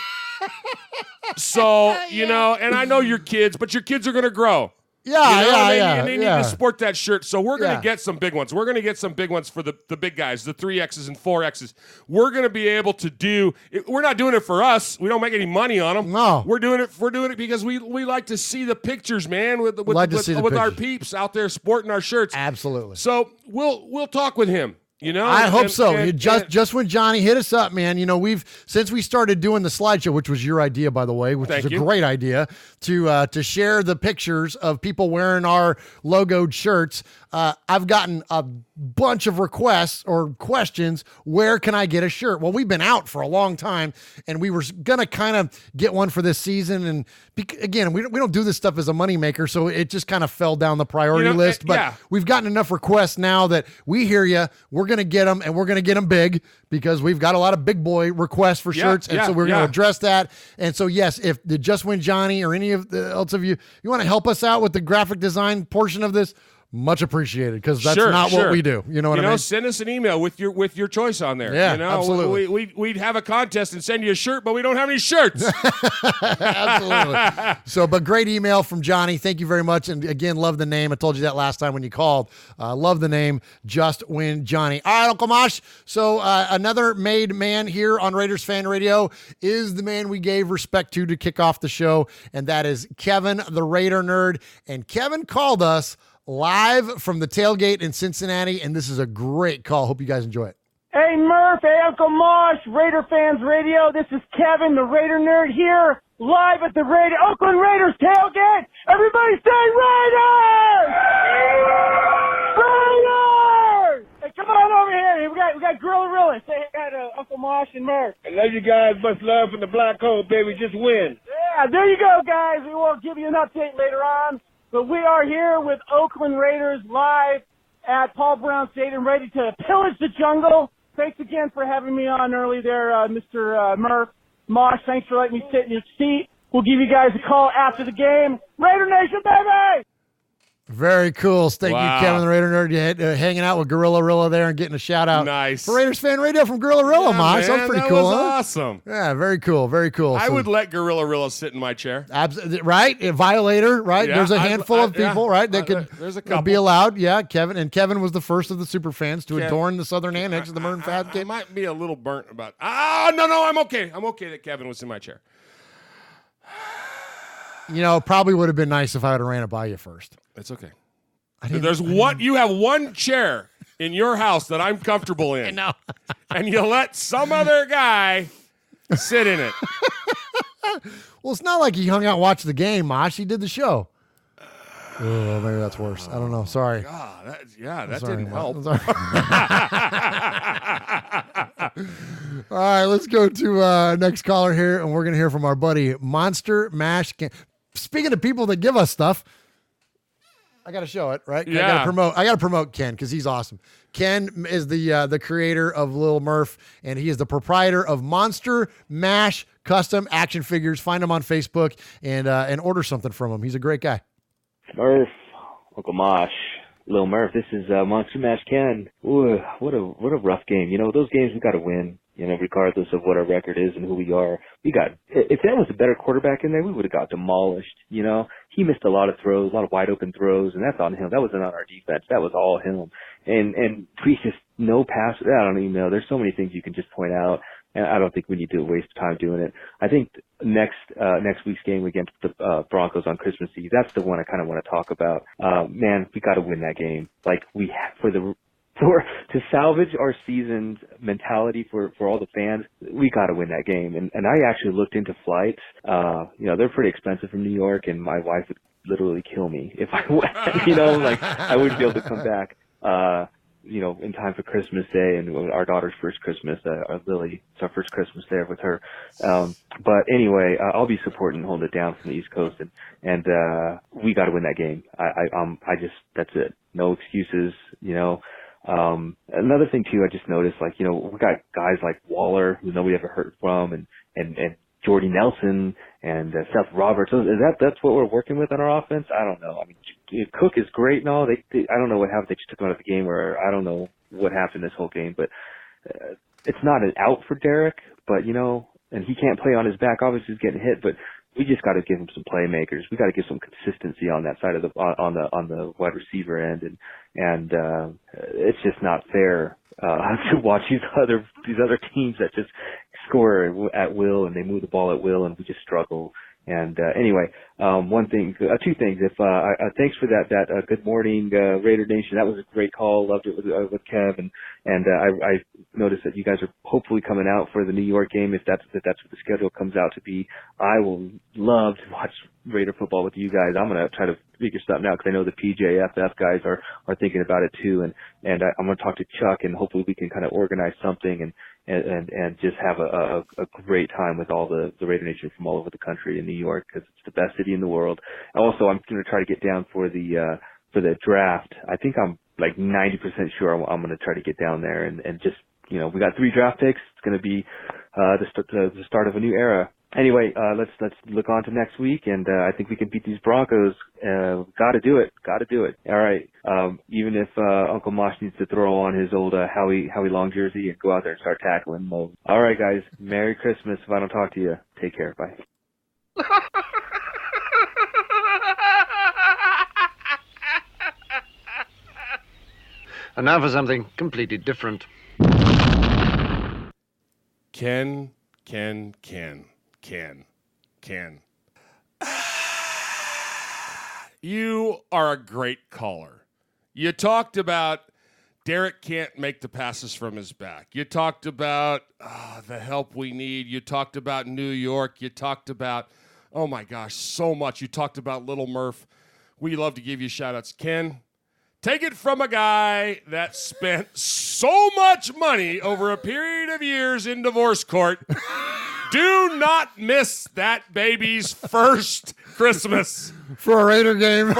So, and I know your kids, but your kids are going to grow. Yeah, they need to sport that shirt. So we're going to get some big ones. We're going to get some big ones for the big guys, the 3Xs and 4Xs. We're going to be able to do – we're not doing it for us. We don't make any money on them. No. We're doing it because we like to see the pictures, man, with our peeps out there sporting our shirts. Absolutely. So we'll talk with him. I hope so. Just when Johnny hit us up, man, since we started doing the slideshow, which was your idea, by the way, which is a great idea, to share the pictures of people wearing our logoed shirts. I've gotten a bunch of requests or questions. Where can I get a shirt? Well, we've been out for a long time, and we were gonna kind of get one for this season. And again, we don't do this stuff as a moneymaker, so it just kind of fell down the priority list. But we've gotten enough requests now that we hear you. We're gonna get them, and we're gonna get them big because we've got a lot of big boy requests for shirts, and so we're gonna address that. And so yes, if the Just Win Johnny or any of the else of you want to help us out with the graphic design portion of this, much appreciated, because that's not what we do. You know what I mean? Send us an email with your choice on there. Yeah, absolutely. We'd have a contest and send you a shirt, but we don't have any shirts. Absolutely. But great email from Johnny. Thank you very much. And again, love the name. I told you that last time when you called. Love the name. Just Win Johnny. All right, Uncle Mosh. So another made man here on Raiders Fan Radio is the man we gave respect to kick off the show, and that is Kevin, the Raider Nerd. And Kevin called us live from the tailgate in Cincinnati, and this is a great call. Hope you guys enjoy it. Hey, Murph. Hey, Uncle Mosh. Raider Fans Radio. This is Kevin, the Raider Nerd, here live at the Oakland Raiders tailgate. Everybody say Raiders! Raiders! Hey, come on over here. We got Gorilla. Say hi to Uncle Mosh and Murph. I love you guys. Much love from the Black Hole, baby. Just win. Yeah, there you go, guys. We will give you an update later on. But we are here with Oakland Raiders live at Paul Brown Stadium, ready to pillage the jungle. Thanks again for having me on early there, Mr. Murph. Mosh, thanks for letting me sit in your seat. We'll give you guys a call after the game. Raider Nation, baby! Very cool. Thank you, Kevin the Raider Nerd, hanging out with Gorilla there and getting a shout out. Nice. For Raiders Fan Radio from Gorilla, Mosh. That was pretty cool. That was awesome. Yeah, very cool. Very cool. I would let Gorilla sit in my chair. Right? A violator, right? Yeah, there's a handful of people, right, that could there's a couple. Be allowed. Yeah, Kevin. And Kevin was the first of the super fans to adorn the Southern Annex of the Mern Fab game. I might be a little burnt about no, I'm okay. I'm okay that Kevin was in my chair. Probably would have been nice if I would have ran it by you first. It's okay. You have one chair in your house that I'm comfortable in. I know. And you let some other guy sit in it. Well, it's not like he hung out and watched the game, Mosh. He did the show. Oh, maybe that's worse. I don't know. Sorry. God, that Sorry, didn't Mosh. help. I'm sorry. All right, let's go to next caller here, and we're going to hear from our buddy Monster Mash. Speaking of people that give us stuff, I got to show it, right? Yeah. I got to promote Ken because he's awesome. Ken is the creator of Lil Murph, and he is the proprietor of Monster Mash Custom Action Figures. Find him on Facebook and order something from him. He's a great guy. Murph, Uncle Mosh, Lil Murph. This is Monster Mash Ken. Ooh, what a rough game. You know, those games we got to win. You know, regardless of what our record is and who we are. If that was a better quarterback in there, we would have got demolished. You know, he missed a lot of throws, a lot of wide open throws, and that's on him. That wasn't on our defense. That was all him. And we just no pass. I don't even know. There's so many things you can just point out, and I don't think we need to waste time doing it. I think next week's game against the Broncos on Christmas Eve, that's the one I kind of want to talk about. Man, we got to win that game. Like to salvage our season's mentality for all the fans, we got to win that game. And I actually looked into flights. You know, they're pretty expensive from New York, and my wife would literally kill me if I went. You know, like I wouldn't be able to come back. You know, in time for Christmas Day and our daughter's first Christmas, Lily. It's our first Christmas there with her. But anyway, I'll be supporting and holding it down from the East Coast, and we got to win that game. That's it. No excuses, you know. Another thing too, I just noticed, like, you know, we got guys like Waller, who nobody ever heard from, and Jordy Nelson and Seth Roberts. That's what we're working with on our offense? I don't know. I mean, Cook is great and all. I don't know what happened. They just took him out of the game, or I don't know what happened this whole game, but it's not an out for Derek, but you know, and he can't play on his back. Obviously he's getting hit, but we just got to give him some playmakers. We got to give some consistency on that side of on the wide receiver end, and it's just not fair to watch these other teams that just score at will and they move the ball at will, and we just struggle. And anyway, two things. If thanks for that. Good morning, Raider Nation. That was a great call. Loved it with Kev, and I noticed that you guys are hopefully coming out for the New York game. If that's what the schedule comes out to be, I will love to watch Raider football with you guys. I'm gonna try to figure something out because I know the PJFF guys are thinking about it too, and I'm gonna talk to Chuck, and hopefully we can kind of organize something and just have a great time with all the Raider Nation from all over the country in New York, because it's the best city in the world. Also, I'm going to try to get down for the draft. I think I'm like 90% sure I'm going to try to get down there and just, you know, we got 3 draft picks. It's going to be the start of a new era. Anyway, let's look on to next week, and I think we can beat these Broncos. Got to do it. All right. Even if Uncle Mosh needs to throw on his old Howie Long jersey and go out there and start tackling. All right, guys. Merry Christmas. If I don't talk to you, take care. Bye. And now for something completely different. Ken. You are a great caller. You talked about Derek can't make the passes from his back. You talked about the help we need. You talked about New York. You talked about, oh my gosh, so much. You talked about Little Murph. We love to give you shout-outs. Ken, take it from a guy that spent so much money over a period of years in divorce court. Do not miss that baby's first Christmas. For a Raider game.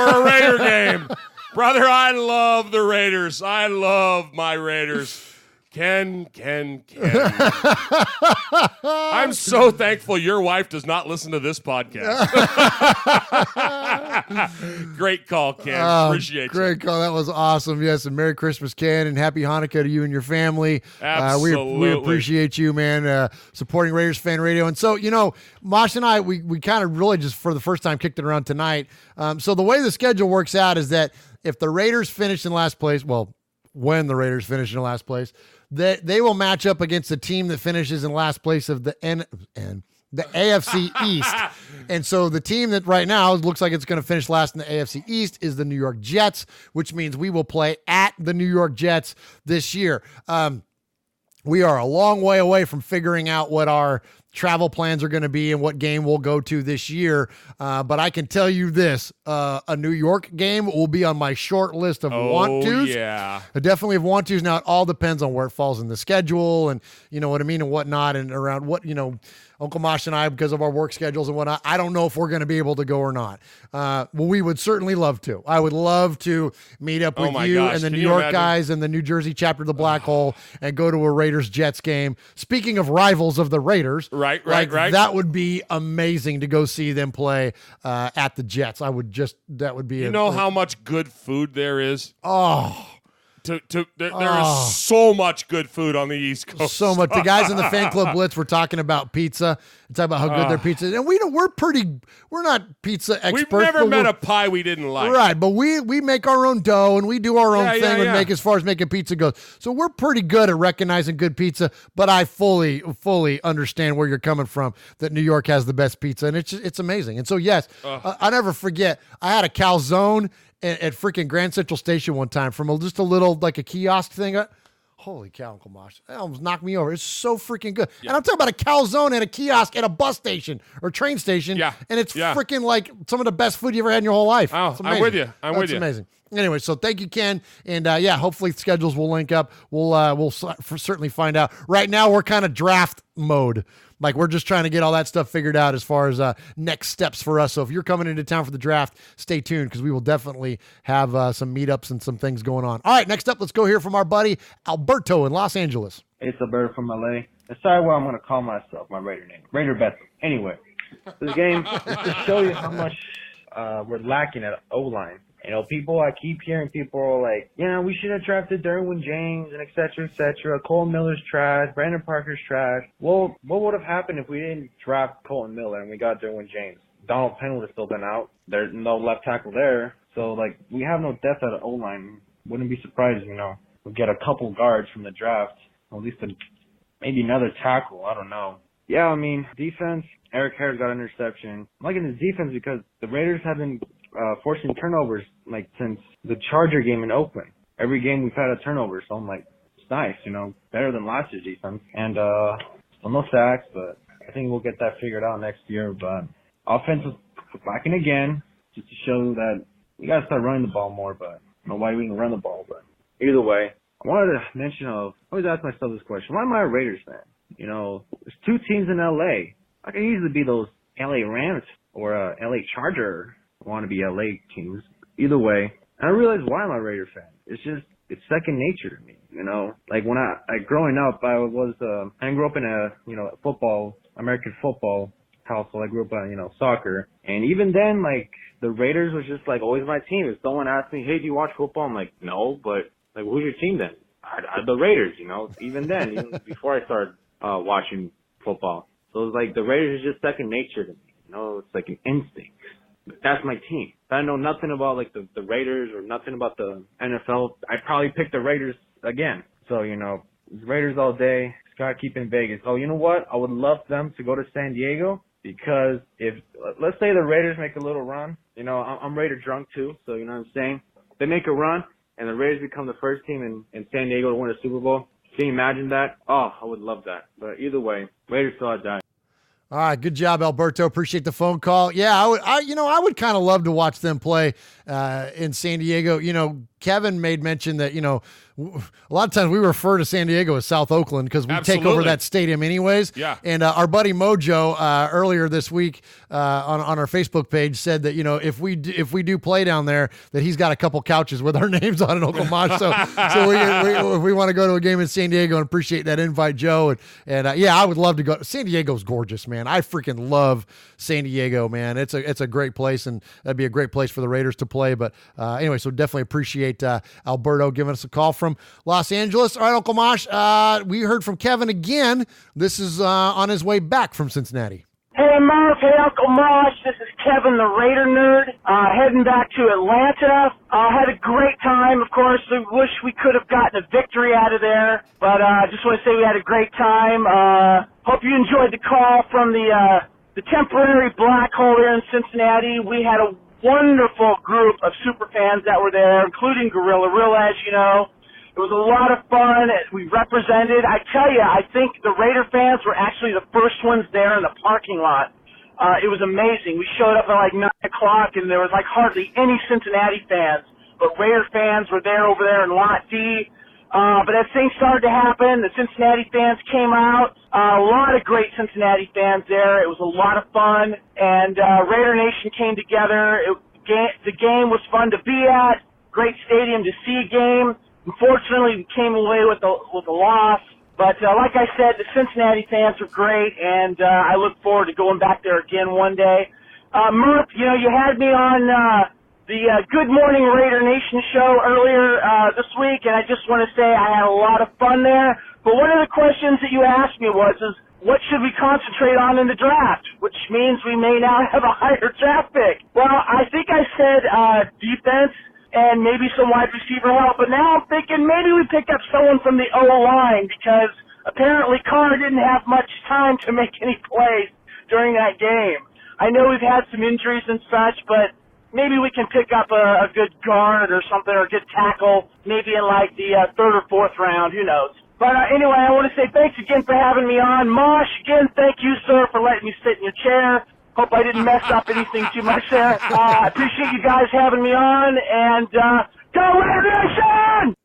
Brother, I love the Raiders. I love my Raiders. Ken. I'm so thankful your wife does not listen to this podcast. Great call, Ken. Appreciate you. Great call. That was awesome. Yes, and Merry Christmas, Ken, and Happy Hanukkah to you and your family. Absolutely. We appreciate you, man, supporting Raiders Fan Radio. And so, you know, Mosh and I, we kind of really just for the first time kicked it around tonight. So the way the schedule works out is that if the Raiders finish in last place, when the Raiders finish in last place, they will match up against the team that finishes in last place of the the AFC East. And so the team that right now looks like it's going to finish last in the AFC East is the New York Jets, which means we will play at the New York Jets this year. We are a long way away from figuring out what our travel plans are going to be and what game we'll go to this year. But I can tell you this, a New York game will be on my short list of want-tos. Yeah. I definitely have want-tos. Now, it all depends on where it falls in the schedule and, you know what I mean, and whatnot, and around what, you know, Uncle Mosh and I, because of our work schedules and whatnot, I don't know if we're going to be able to go or not. Well, we would certainly love to. I would love to meet up with you and the New York guys and the New Jersey chapter of the Black Hole and go to a Raiders-Jets game. Speaking of rivals of the Raiders, right. That would be amazing to go see them play at the Jets. That would be. You know how much good food there is? Oh. There is so much good food on the East Coast. So much. The guys in the Fan Club Blitz were talking about pizza and talking about how good their pizza is. And we're not pizza experts. We've never met a pie we didn't like. Right, but we make our own dough and we do our own thing and make as far as making pizza goes. So we're pretty good at recognizing good pizza, but I fully understand where you're coming from, that New York has the best pizza, and it's amazing. And so, yes, I'll never forget, I had a calzone at freaking Grand Central Station one time from just a little, like a kiosk thing. Holy cow, Uncle Mosh. That almost knocked me over. It's so freaking good. Yeah. And I'm talking about a calzone at a kiosk at a bus station or train station. Yeah. And it's freaking like some of the best food you ever had in your whole life. Oh, I'm with you. It's amazing. Anyway, so thank you, Ken. And hopefully schedules will link up. We'll certainly find out. Right now, we're kind of draft mode. Like, we're just trying to get all that stuff figured out as far as next steps for us. So if you're coming into town for the draft, stay tuned, because we will definitely have some meetups and some things going on. All right, next up, let's go hear from our buddy Alberto in Los Angeles. It's Alberto from LA. Decide what I'm going to call myself, my Raider name. Raider Bethel. Anyway, this game is to show you how much we're lacking at O-line. You know, I keep hearing people are like, we should have drafted Derwin James and et cetera. Colton Miller's trash. Brandon Parker's trash. Well, what would have happened if we didn't draft Colton Miller and we got Derwin James? Donald Penn would have still been out. There's no left tackle there. So, we have no depth at O-line. Wouldn't be surprised, we'll get a couple guards from the draft. At least maybe another tackle. I don't know. Yeah, defense, Eric Harris got an interception. I'm liking his defense because the Raiders have been forcing turnovers since the Charger game in Oakland. Every game we've had a turnover, so I'm like, it's nice, better than last year's defense. And no sacks, but I think we'll get that figured out next year. But offense is lacking again, just to show that we gotta start running the ball more. But I don't know why we can run the ball. But either way, I wanted to mention I always ask myself this question: why am I a Raiders fan? There's two teams in LA. I can easily be those LA Rams or LA Charger. Want to be LA teams. Either way, I don't realize why I'm a Raider fan. It's second nature to me, when I growing up, I grew up in a, American football household. I grew up on, soccer. And even then, the Raiders was just always my team. If someone asked me, hey, do you watch football? I'm like, no, but who's your team then? The Raiders, even then, even before I started watching football. So it's the Raiders is just second nature to me. It's like an instinct. That's my team. If I know nothing about the Raiders or nothing about the NFL, I'd probably pick the Raiders again. So, Raiders all day. Just gotta keep in Vegas. Oh, you know what? I would love them to go to San Diego, because let's say the Raiders make a little run, I'm Raider drunk too, so you know what I'm saying? They make a run and the Raiders become the first team in San Diego to win a Super Bowl. Can you imagine that? Oh, I would love that. But either way, Raiders till I die. All right, good job, Alberto. Appreciate the phone call. Yeah, I would kind of love to watch them play in San Diego. Kevin made mention that, a lot of times we refer to San Diego as South Oakland because we take over that stadium anyways. Yeah. And our buddy Mojo earlier this week on our Facebook page said that, if we do play down there, that he's got a couple couches with our names on it, Uncle Mosh. So if we want to go to a game in San Diego, and appreciate that invite, Joe. And I would love to go. San Diego's gorgeous, man. I freaking love San Diego, man. It's a great place, and that'd be a great place for the Raiders to play. But anyway, so definitely appreciate Alberto giving us a call from Los Angeles. All right, Uncle Mosh, we heard from Kevin again. This is on his way back from Cincinnati. Hey, Murph. Hey, Uncle Mosh. This is Kevin, the Raider nerd, heading back to Atlanta. Had a great time, of course. We wish we could have gotten a victory out of there, but I just want to say we had a great time. Hope you enjoyed the call from the temporary black hole here in Cincinnati. We had a wonderful group of super fans that were there, including Gorilla Real, as you know. It was a lot of fun. We represented. I tell you, I think the Raider fans were actually the first ones there in the parking lot. It was amazing. We showed up at like 9 o'clock, and there was like hardly any Cincinnati fans, but Raider fans were there over there in Lot D. But as things started to happen, the Cincinnati fans came out. A lot of great Cincinnati fans there. It was a lot of fun, and Raider Nation came together. The game was fun to be at. Great stadium to see a game. Unfortunately, we came away with a loss. But like I said, the Cincinnati fans are great, and I look forward to going back there again one day. Murph, you had me on the Good Morning Raider Nation show earlier this week, and I just want to say I had a lot of fun there. But one of the questions that you asked me was, what should we concentrate on in the draft? Which means we may now have a higher draft pick. Well, I think I said defense and maybe some wide receiver help, but now I'm thinking maybe we pick up someone from the O-line because apparently Connor didn't have much time to make any plays during that game. I know we've had some injuries and such, but maybe we can pick up a good guard or something, or a good tackle, maybe in like the third or fourth round, who knows. But anyway, I want to say thanks again for having me on. Mosh, again, thank you, sir, for letting me sit in your chair. Hope I didn't mess up anything too much there. I appreciate you guys having me on, and go Raider Nation!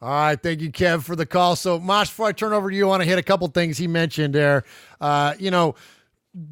All right, thank you, Kev, for the call. So, Mosh, before I turn over to you, I want to hit a couple things he mentioned there.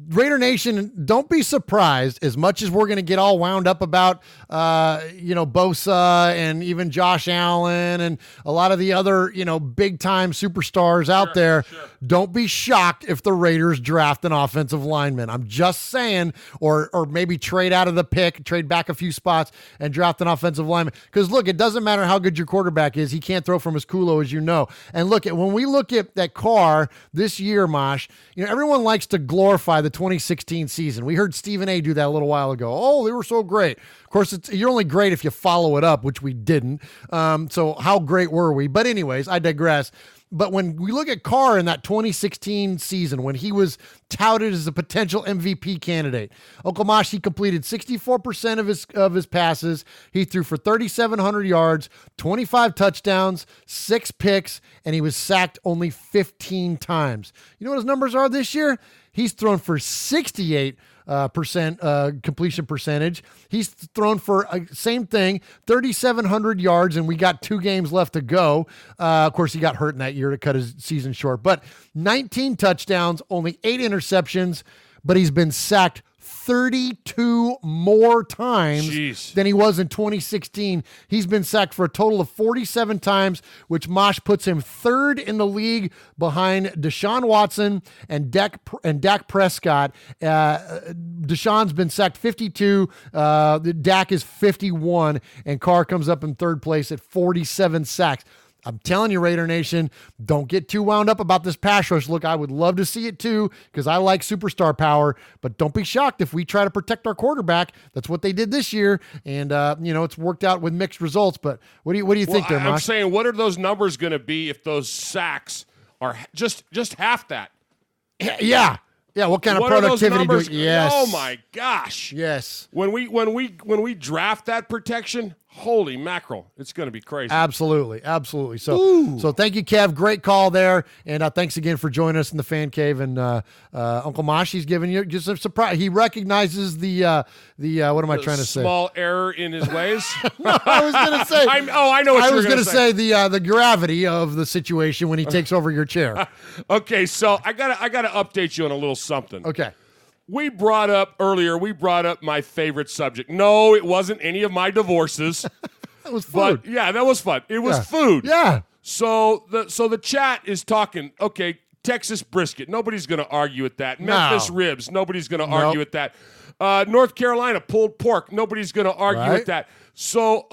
Raider Nation, don't be surprised as much as we're going to get all wound up about, Bosa and even Josh Allen and a lot of the other, big time superstars out there. Sure. Don't be shocked if the Raiders draft an offensive lineman. I'm just saying, or maybe trade out of the pick, trade back a few spots and draft an offensive lineman. Because look, it doesn't matter how good your quarterback is. He can't throw from his culo, as you know. And look, when we look at that Carr this year, Mosh, everyone likes to glorify the 2016 season. We heard Stephen A. do that a little while ago. Oh, they were so great. Of course, you're only great if you follow it up, which we didn't. So how great were we? But anyways, I digress. But when we look at Carr in that 2016 season, when he was touted as a potential MVP candidate, Uncle Mosh, he completed 64% of his passes. He threw for 3,700 yards, 25 touchdowns, 6 picks, and he was sacked only 15 times. You know what his numbers are this year? He's thrown for 68% completion percentage. He's thrown for same thing, 3,700 yards, and we got 2 games left to go. Of course, he got hurt in that year to cut his season short. But 19 touchdowns, only 8 interceptions, but he's been sacked 32 more times than he was in 2016. He's been sacked for a total of 47 times, which Mosh puts him third in the league behind Deshaun Watson and Dak Prescott. Deshaun's been sacked 52. Dak is 51, and Carr comes up in third place at 47 sacks. I'm telling you, Raider Nation, don't get too wound up about this pass rush. Look, I would love to see it too because I like superstar power, but don't be shocked if we try to protect our quarterback. That's what they did this year, and it's worked out with mixed results. But what do you think there, Mosh? I'm saying, what are those numbers going to be if those sacks are just half that? Yeah. Yeah, what kind of productivity do we? Yes. Oh my gosh. Yes. When we draft that protection, holy mackerel, it's going to be crazy. Absolutely. So thank you, Kev. Great call there, and thanks again for joining us in the fan cave. And Uncle Mosh, he's giving you just a surprise. He recognizes the what am I trying to say? Small error in his ways. No, I was going to say. I know what I you were was going to say. The gravity of the situation when he takes over your chair. Okay, so I gotta update you on a little something. Okay. We brought up my favorite subject. No, it wasn't any of my divorces. That was food. But yeah, that was fun. It was food. Yeah. So the chat is talking, okay, Texas brisket. Nobody's going to argue with that. Memphis ribs. Nobody's going to argue with that. North Carolina pulled pork. Nobody's going to argue with that. So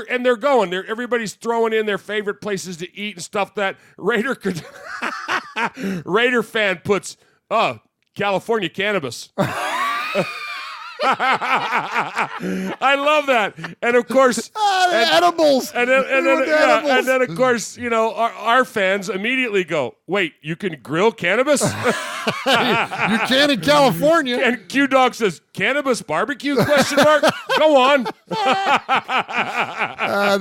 they're going. Everybody's throwing in their favorite places to eat and stuff. That Raider fan puts California cannabis. I love that. And of course, edibles. And then of course, our fans immediately go, "Wait, you can grill cannabis? You can in California." And Q Dog says, "Cannabis barbecue?" Question mark. Go on.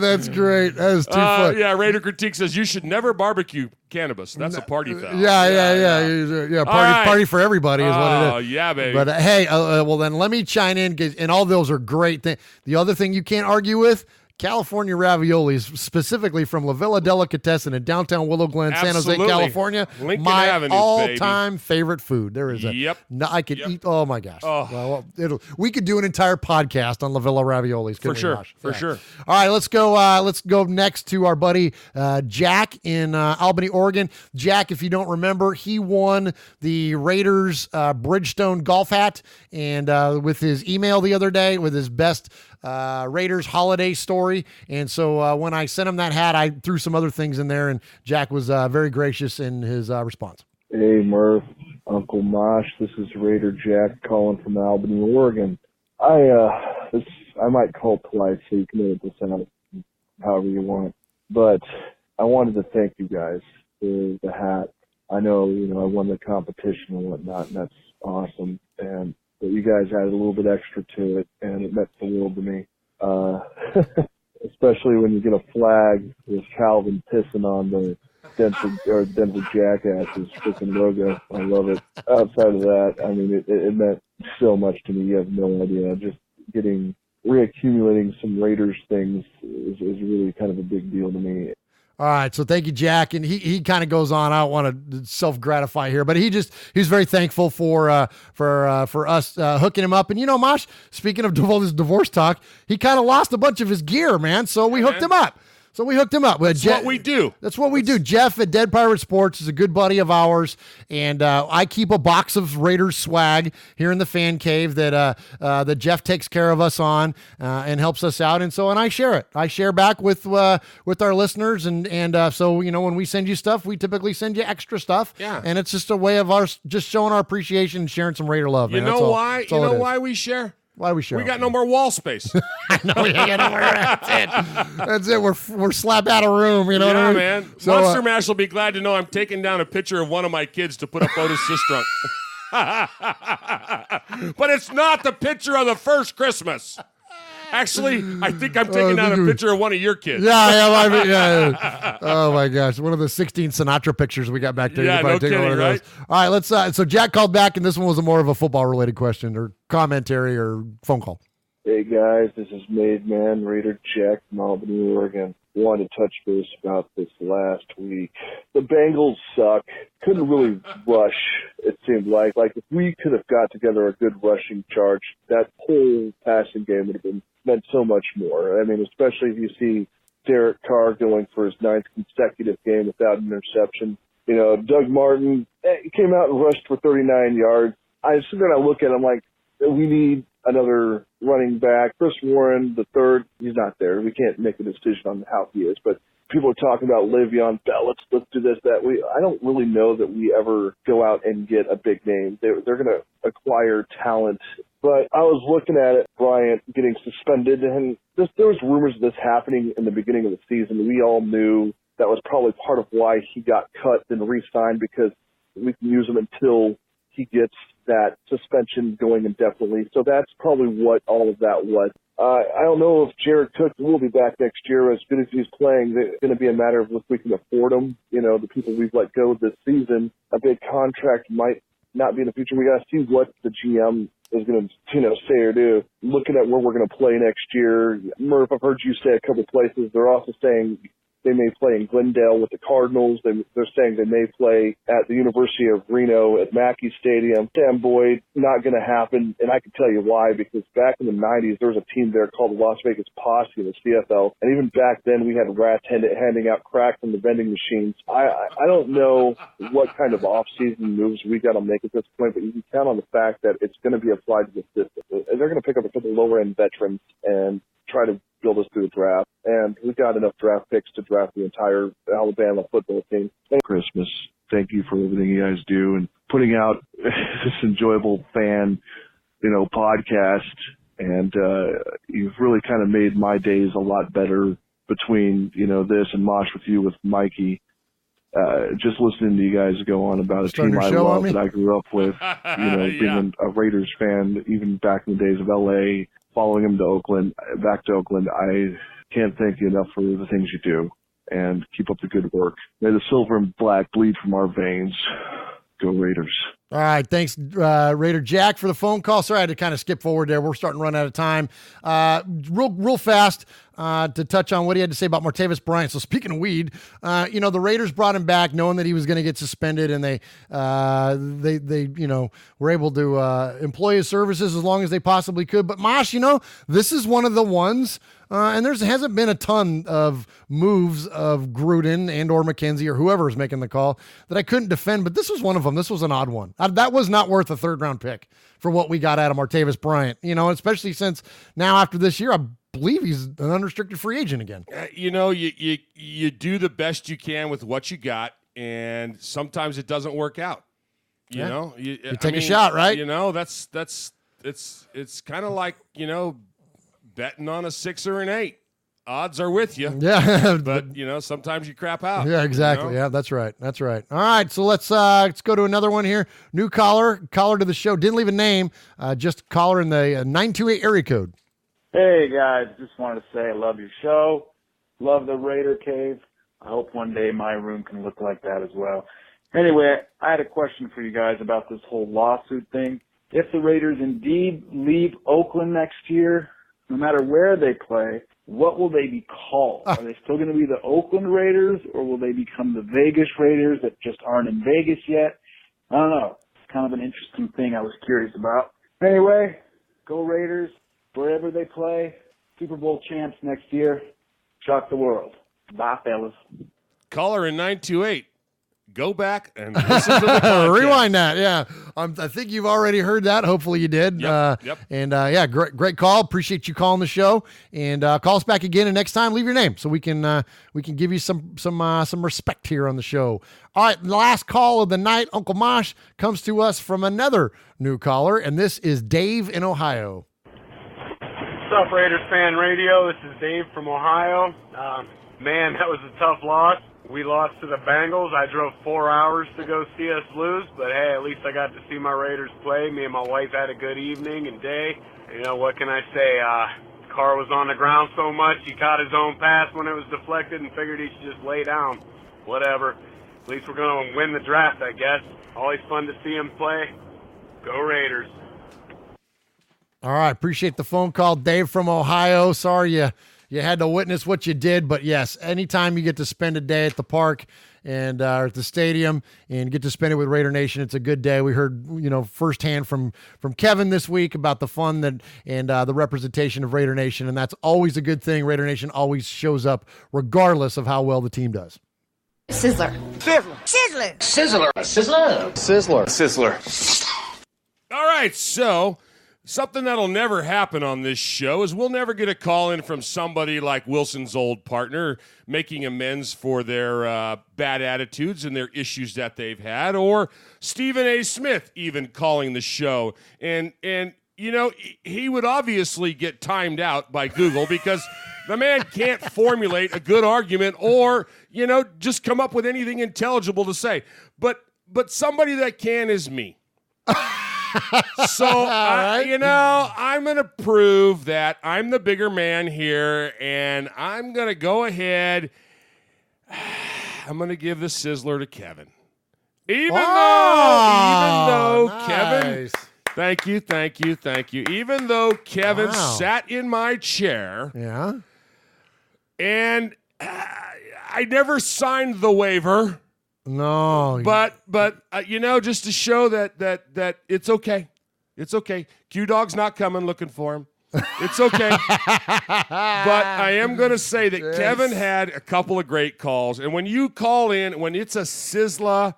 That's great. That is too funny. Yeah, Raider Critique says you should never barbecue cannabis. That's a party foul. Yeah. Party for everybody is what it is. Oh, yeah, baby. But hey, well then let me chime in, and all those are great things. The other thing you can't argue with, California raviolis, specifically from La Villa Delicatessen in downtown Willow Glen, San Jose, California. Lincoln my Avenue, all-time favorite food. There is I could eat. Oh my gosh! Oh. Well, we could do an entire podcast on La Villa raviolis. For sure. All right, let's go. Let's go next to our buddy Jack in Albany, Oregon. Jack, if you don't remember, he won the Raiders Bridgestone golf hat, and with his email the other day with his best Raiders holiday story. And so when I sent him that hat, I threw some other things in there, and Jack was very gracious in his response. Hey, Murph, Uncle Mosh, this is Raider Jack calling from Albany, Oregon. I might call twice, so you can edit this out however you want. But I wanted to thank you guys for the hat. I know, I won the competition and whatnot, and that's awesome. But you guys added a little bit extra to it, and it meant the world to me. Especially when you get a flag with Calvin pissing on the Denver Jackass's freaking logo. I love it. Outside of that, I mean, it meant so much to me. You have no idea. Just reaccumulating some Raiders things is really kind of a big deal to me. All right, so thank you, Jack. And he kind of goes on. I don't want to self-gratify here, but he's very thankful for us hooking him up. And Mosh, speaking of this divorce talk, he kind of lost a bunch of his gear, man. So we hooked him up. That's what we do. That's what we do. Jeff at Dead Pirate Sports is a good buddy of ours, and I keep a box of Raiders swag here in the fan cave that Jeff takes care of us on and helps us out, and I share it. I share back with our listeners, and so when we send you stuff, we typically send you extra stuff. Yeah. And it's just a way of ours just showing our appreciation and sharing some Raider love. You man. know why? You know why we share? Why do we share? We got no more wall space. I know we ain't got no more. That's it. We're slapped out of room. You know what I mean? Man. So, Monster Mash will be glad to know I'm taking down a picture of one of my kids to put up Otis Sistrunk. But it's not the picture of the first Christmas. Actually, I think I'm taking down a picture of one of your kids. Yeah. Oh my gosh, one of the 16 Sinatra pictures we got back there. Yeah, no kidding, right? All right, let's. So Jack called back, and this one was more of a football-related question or commentary or phone call. Hey guys, this is Made Man Raider Jack from Albany, Oregon. Wanted to touch base about this last week. The Bengals suck. Couldn't really rush, it seemed like. Like, if we could have got together a good rushing charge, that whole passing game would have meant so much more. I mean, especially if you see Derek Carr going for his 9th consecutive game without an interception. Doug Martin came out and rushed for 39 yards. I sit there and I look at him like, we need another running back. Chris Warren, the third, he's not there. We can't make a decision on how he is, but people are talking about Le'Veon Bell. Let's do this, that. I don't really know that we ever go out and get a big name. They're going to acquire talent. But I was looking at it, Bryant getting suspended, and there was rumors of this happening in the beginning of the season. We all knew that was probably part of why he got cut and re-signed, because we can use him until he gets that suspension going indefinitely. So that's probably what all of that was. I don't know if Jared Cook will be back next year. As good as he's playing, it's going to be a matter of if we can afford him. The people we've let go this season, a big contract might not be in the future. We got to see what the GM is going to, say or do. Looking at where we're going to play next year, Murph, I've heard you say a couple places. They're also saying they may play in Glendale with the Cardinals. They're saying they may play at the University of Reno at Mackey Stadium. Sam Boyd, not going to happen, and I can tell you why, because back in the 90s, there was a team there called the Las Vegas Posse in the CFL, and even back then we had rats handing out crack from the vending machines. I don't know what kind of off-season moves we got to make at this point, but you can count on the fact that it's going to be applied to the system. They're going to pick up a couple lower-end veterans and try to build us through the draft. And we've got enough draft picks to draft the entire Alabama football team. Christmas. Thank you for everything you guys do and putting out this enjoyable fan podcast. And you've really kind of made my days a lot better between, this and Mosh with you, with Mikey. Just listening to you guys go on about a team I love that I grew up with, being a Raiders fan, even back in the days of LA, following him to Oakland, back to Oakland. I can't thank you enough for the things you do, and keep up the good work. May the silver and black bleed from our veins. Go Raiders. All right, thanks, Raider Jack, for the phone call. Sorry I had to kind of skip forward there. We're starting to run out of time. Real fast to touch on what he had to say about Martavis Bryant. So speaking of weed, the Raiders brought him back knowing that he was going to get suspended, and they were able to employ his services as long as they possibly could. But Mosh, this is one of the ones. And there hasn't been a ton of moves of Gruden and or McKenzie or whoever is making the call that I couldn't defend, but this was one of them. This was an odd one. That was not worth a third-round pick for what we got out of Martavis Bryant, especially since now after this year, I believe he's an unrestricted free agent again. You do the best you can with what you got, and sometimes it doesn't work out. You take a shot, right? It's kind of like, betting on a 6 or an 8. Odds are with you. Yeah. But, sometimes you crap out. Yeah, exactly. Yeah, that's right. All right, so let's go to another one here. New caller to the show. Didn't leave a name, just caller in the 928 area code. Hey, guys. Just wanted to say I love your show. Love the Raider Cave. I hope one day my room can look like that as well. Anyway, I had a question for you guys about this whole lawsuit thing. If the Raiders indeed leave Oakland next year, no matter where they play, what will they be called? Are they still going to be the Oakland Raiders, or will they become the Vegas Raiders that just aren't in Vegas yet? I don't know. It's kind of an interesting thing I was curious about. Anyway, go Raiders. Wherever they play, Super Bowl champs next year. Shock the world. Bye, fellas. Caller in 928. Go back and listen to the podcast. Rewind that, yeah. I think you've already heard that. Hopefully you did. Yep. And great call. Appreciate you calling the show. And call us back again. And next time, leave your name so we can give you some respect here on the show. All right, last call of the night. Uncle Mosh comes to us from another new caller, and this is Dave in Ohio. What's up, Raiders Fan Radio? This is Dave from Ohio. Man, that was a tough loss. We lost to the Bengals. I drove 4 hours to go see us lose, but hey, at least I got to see my Raiders play. Me and my wife had a good evening and day. What can I say? Carr was on the ground so much, he caught his own pass when it was deflected and figured he should just lay down. Whatever. At least we're going to win the draft, I guess. Always fun to see him play. Go Raiders. All right, appreciate the phone call, Dave from Ohio. Sorry you had to witness what you did, but yes, anytime you get to spend a day at the park and at the stadium and get to spend it with Raider Nation, it's a good day. We heard, firsthand from Kevin this week about the fun and the representation of Raider Nation, and that's always a good thing. Raider Nation always shows up regardless of how well the team does. Sizzler. Sizzler. Sizzler. Sizzler. Sizzler. Sizzler. Sizzler. All right, so something that'll never happen on this show is we'll never get a call in from somebody like Wilson's old partner making amends for their bad attitudes and their issues that they've had, or Stephen A. Smith even calling the show. And he would obviously get timed out by Google because the man can't formulate a good argument or, just come up with anything intelligible to say. But somebody that can is me. So, I'm going to prove that I'm the bigger man here, and I'm going to go ahead. I'm going to give the Sizzler to Kevin. Even though nice. Kevin, thank you. Even though Kevin sat in my chair, and I never signed the waiver. No, but just to show that it's okay. It's okay. Q-Dog's not coming looking for him. It's okay. But I am going to say that Kevin had a couple of great calls. And when you call in, when it's a sizzler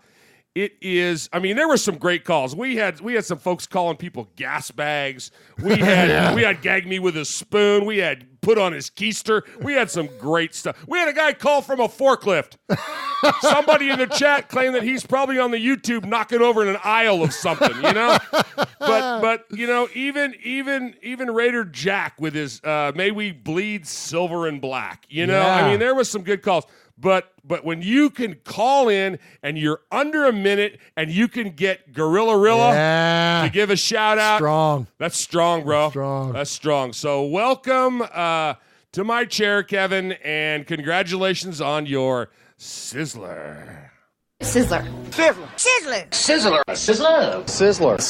It is. I mean, there were some great calls. We had some folks calling people gas bags. We had gag me with a spoon. We had put on his keister. We had some great stuff. We had a guy call from a forklift. Somebody in the chat claimed that he's probably on the YouTube knocking over in an aisle of something, you know. But you know, even Raider Jack with his "May we bleed silver and black." You know, Yeah. I mean, there was some good calls. But when you can call in and you're under a minute and you can get Gorilla Rilla to give a shout out. Strong. That's strong, bro. Strong. That's strong. So welcome to my chair, Kevin, and congratulations on your Sizzler. Sizzler. Sizzler. Sizzler. Sizzler. Sizzler.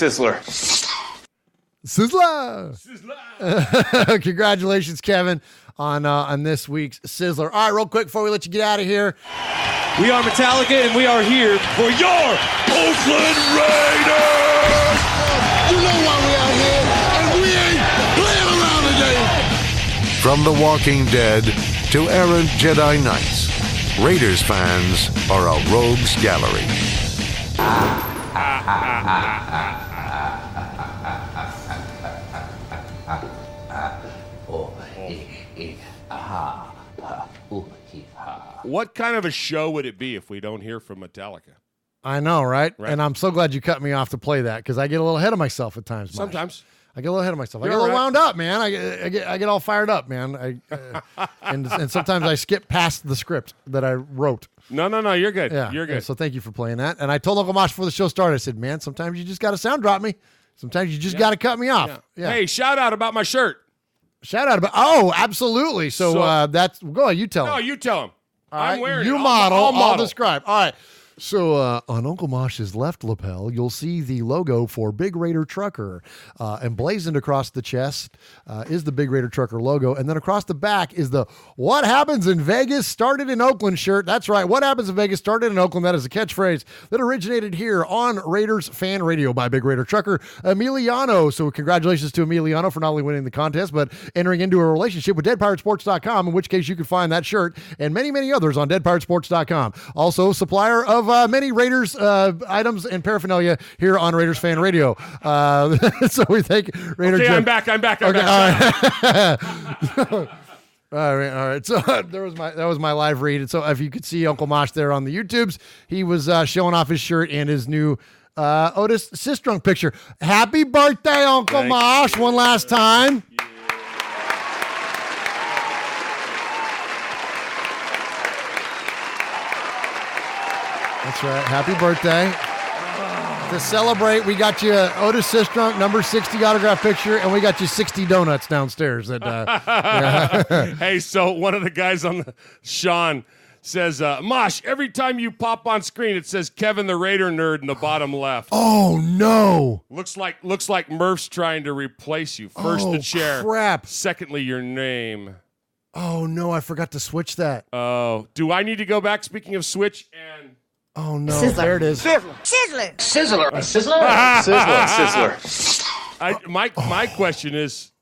Sizzler. Sizzler. Congratulations, Kevin, on this week's Sizzler. All right, real quick before we let you get out of here. We are Metallica, and we are here for your Oakland Raiders! You know why we out here, and we ain't playing around today. From The Walking Dead to errant Jedi Knights, Raiders fans are a rogues gallery. What kind of a show would it be if we don't hear from Metallica? I know, right? And I'm so glad you cut me off to play that because I get a little ahead of myself at times. Mike. Sometimes. I get a little ahead of myself. You're I get a little right. wound up, man. I get all fired up, man. And sometimes I skip past the script that I wrote. No, you're good. Yeah, You're good. So thank you for playing that. And I told Uncle Mosh before the show started, I said, man, sometimes you just got to sound drop me. Sometimes you just got to cut me off. Yeah. Hey, shout out about my shirt. Shout out about, absolutely. So that's, go ahead, you tell him. No, you tell him. All I'm right, wearing you it. model, I'll I'll model. describe. All right. So on Uncle Mosh's left lapel, you'll see the logo for Big Raider Trucker. Emblazoned across the chest is the Big Raider Trucker logo. And then across the back is the What Happens in Vegas Started in Oakland shirt. That's right. What Happens in Vegas Started in Oakland. That is a catchphrase that originated here on Raiders Fan Radio by Big Raider Trucker Emiliano. So congratulations to Emiliano for not only winning the contest, but entering into a relationship with DeadPirateSports.com, in which case you can find that shirt and many, many others on DeadPirateSports.com. Also, supplier of many Raiders items and paraphernalia here on Raiders Fan Radio. So we thank Raider Okay, Jeff. I'm back. I'm back. All right. So that was my live read. And so if you could see Uncle Mosh there on the YouTubes, he was showing off his shirt and his new Otis Sistrunk picture. Happy birthday, Uncle Mosh! One last time. That's right. Happy birthday. To celebrate, we got you Otis Sistrunk, number 60 autograph picture, and we got you 60 donuts downstairs. Hey, so one of the guys on the Sean says, Mosh, every time you pop on screen, it says Kevin the Raider Nerd in the bottom left. Oh, no. Looks like Murph's trying to replace you. First, the chair. Crap. Secondly, your name. Oh, no, I forgot to switch that. Oh, do I need to go back? Speaking of switch and... Oh, no. Sizzler. There it is. Sizzler. Sizzler. Sizzler. Sizzler. My question is,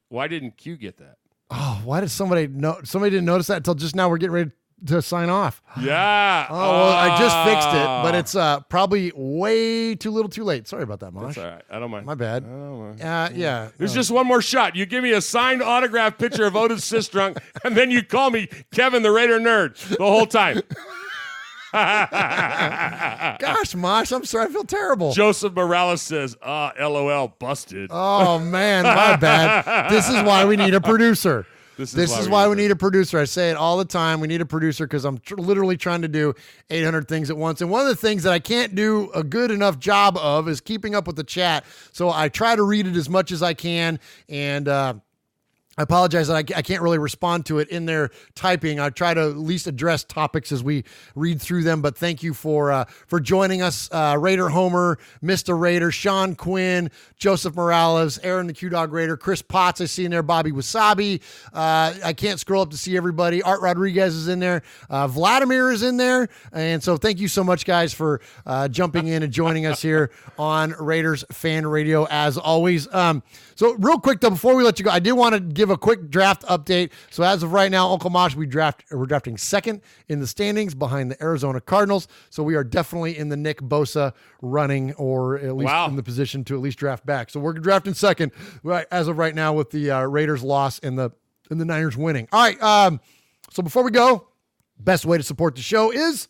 why didn't Q get that? Oh, why did somebody didn't notice that until just now we're getting ready to sign off? Yeah. Oh, well, I just fixed it, but it's probably way too little too late. Sorry about that, Mosh. That's all right. I don't mind. My bad. I don't mind. Yeah. There's just one more shot. You give me a signed autograph picture of Otis Sistrunk, and then you call me Kevin the Raider Nerd the whole time. Gosh, Mosh, I'm sorry. I feel terrible. Joseph Morales says, LOL, busted. Oh, man, my bad. This is why we need a producer. This is why we need a producer. I say it all the time. We need a producer because I'm literally trying to do 800 things at once. And one of the things that I can't do a good enough job of is keeping up with the chat. So I try to read it as much as I can. And I apologize that I can't really respond to it in their typing. I try to at least address topics as we read through them, but thank you for joining us. Raider Homer, Mr. Raider, Sean Quinn, Joseph Morales, Aaron the Q-Dog Raider, Chris Potts, I see in there, Bobby Wasabi. I can't scroll up to see everybody. Art Rodriguez is in there. Vladimir is in there. And so thank you so much, guys, for jumping in and joining us here on Raiders Fan Radio, as always. So real quick, though, before we let you go, I did want to give give a quick draft update. So as of right now, Uncle Mosh, we're drafting second in the standings behind the Arizona Cardinals. So we are definitely in the Nick Bosa running, or at least in the position to at least draft back. So we're drafting second as of right now with the Raiders loss and the Niners winning. All right. So before we go, best way to support the show is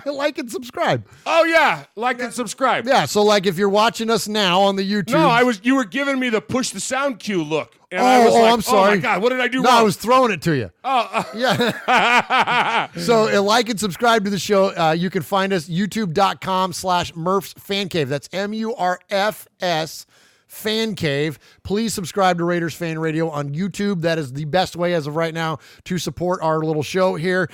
like and subscribe. Oh yeah, like and subscribe. Yeah, so like if you're watching us now on the YouTube. No, you were giving me the push the sound cue look. And I was like, I'm sorry. Oh my God, what did I do wrong? No, I was throwing it to you. Oh, yeah. So like and subscribe to the show. You can find us youtube.com/Murph's Fan Cave. That's MURFS Fan Cave. Please subscribe to Raiders Fan Radio on YouTube. That is the best way as of right now to support our little show here.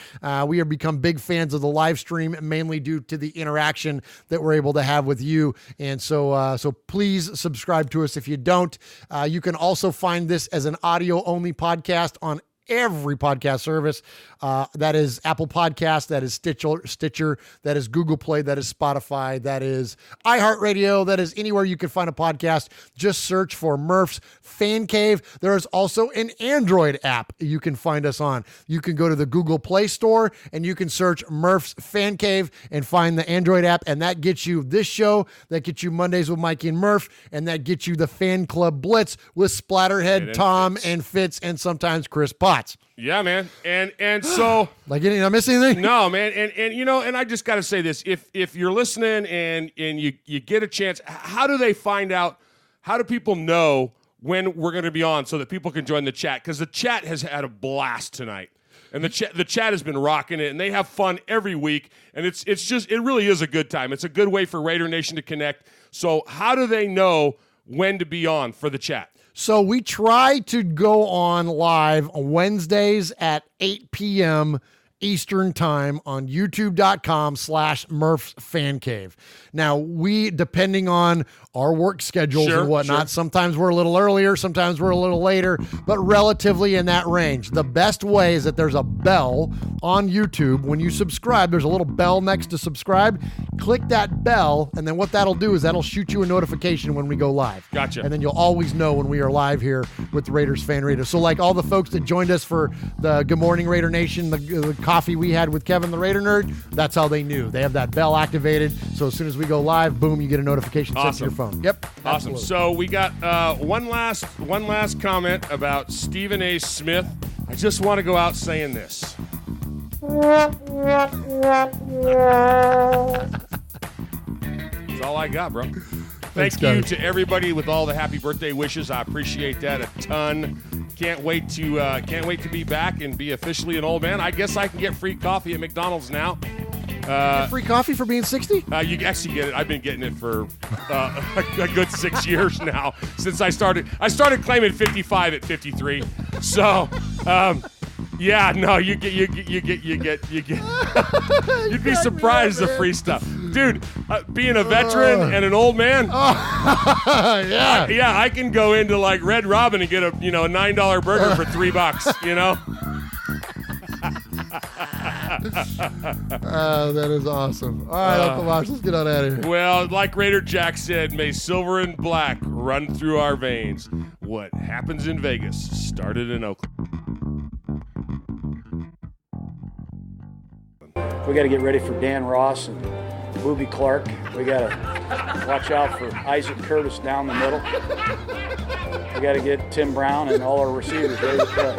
We have become big fans of the live stream, mainly due to the interaction that we're able to have with you. And so please subscribe to us if you don't. You can also find this as an audio-only podcast on every podcast service. That is Apple Podcast, that is Stitcher, that is Google Play, that is Spotify, that is iHeartRadio, that is anywhere you can find a podcast. Just search for Murph's Fan Cave. There is also an Android app you can find us on. You can go to the Google Play Store and you can search Murph's Fan Cave and find the Android app, and that gets you this show, that gets you Mondays with Mikey and Murph, and that gets you the Fan Club Blitz with Splatterhead, Tom, and Fitz, and sometimes Chris Potts. Yeah, man. And so like, did I miss anything? No, man. And you know, and I just got to say this. If you're listening and you get a chance, how do they find out? How do people know when we're going to be on so that people can join the chat? Because the chat has had a blast tonight. And the chat has been rocking it, and they have fun every week. And it really is a good time. It's a good way for Raider Nation to connect. So how do they know when to be on for the chat? So we try to go on live on Wednesdays at 8 p.m. Eastern time on youtube.com/Murph's Fan Cave. Now, we, depending on our work schedules and whatnot, sometimes we're a little earlier, sometimes we're a little later, but relatively in that range. The best way is that there's a bell on YouTube. When you subscribe, there's a little bell next to subscribe. Click that bell, and then what that'll do is that'll shoot you a notification when we go live. Gotcha. And then you'll always know when we are live here with Raiders Fan Radio. So like all the folks that joined us for the Good Morning Raider Nation, the coffee we had with Kevin the Raider Nerd, that's how they knew. They have that bell activated, so as soon as we go live, boom, you get a notification sent to your phone. Yep. Awesome. Absolutely. So we got one last comment about Stephen A. Smith. I just want to go out saying this. That's all I got, bro. Thank you to everybody with all the happy birthday wishes. I appreciate that a ton. Can't wait to be back and be officially an old man. I guess I can get free coffee at McDonald's now. Free coffee for being 60? You actually get it. I've been getting it for a good 6 years now since I started. I started claiming 55 at 53. So, yeah, no, you get. You'd be surprised the free stuff, dude. Being a veteran and an old man. Yeah, I can go into like Red Robin and get a $9 burger for $3. You know. That is awesome. All right, Uncle Mosh, let's get on out of here. Well, like Raider Jack said, may silver and black run through our veins. What happens in Vegas started in Oakland. We got to get ready for Dan Ross and Boobie Clark. We got to watch out for Isaac Curtis down the middle. We got to get Tim Brown and all our receivers ready to play.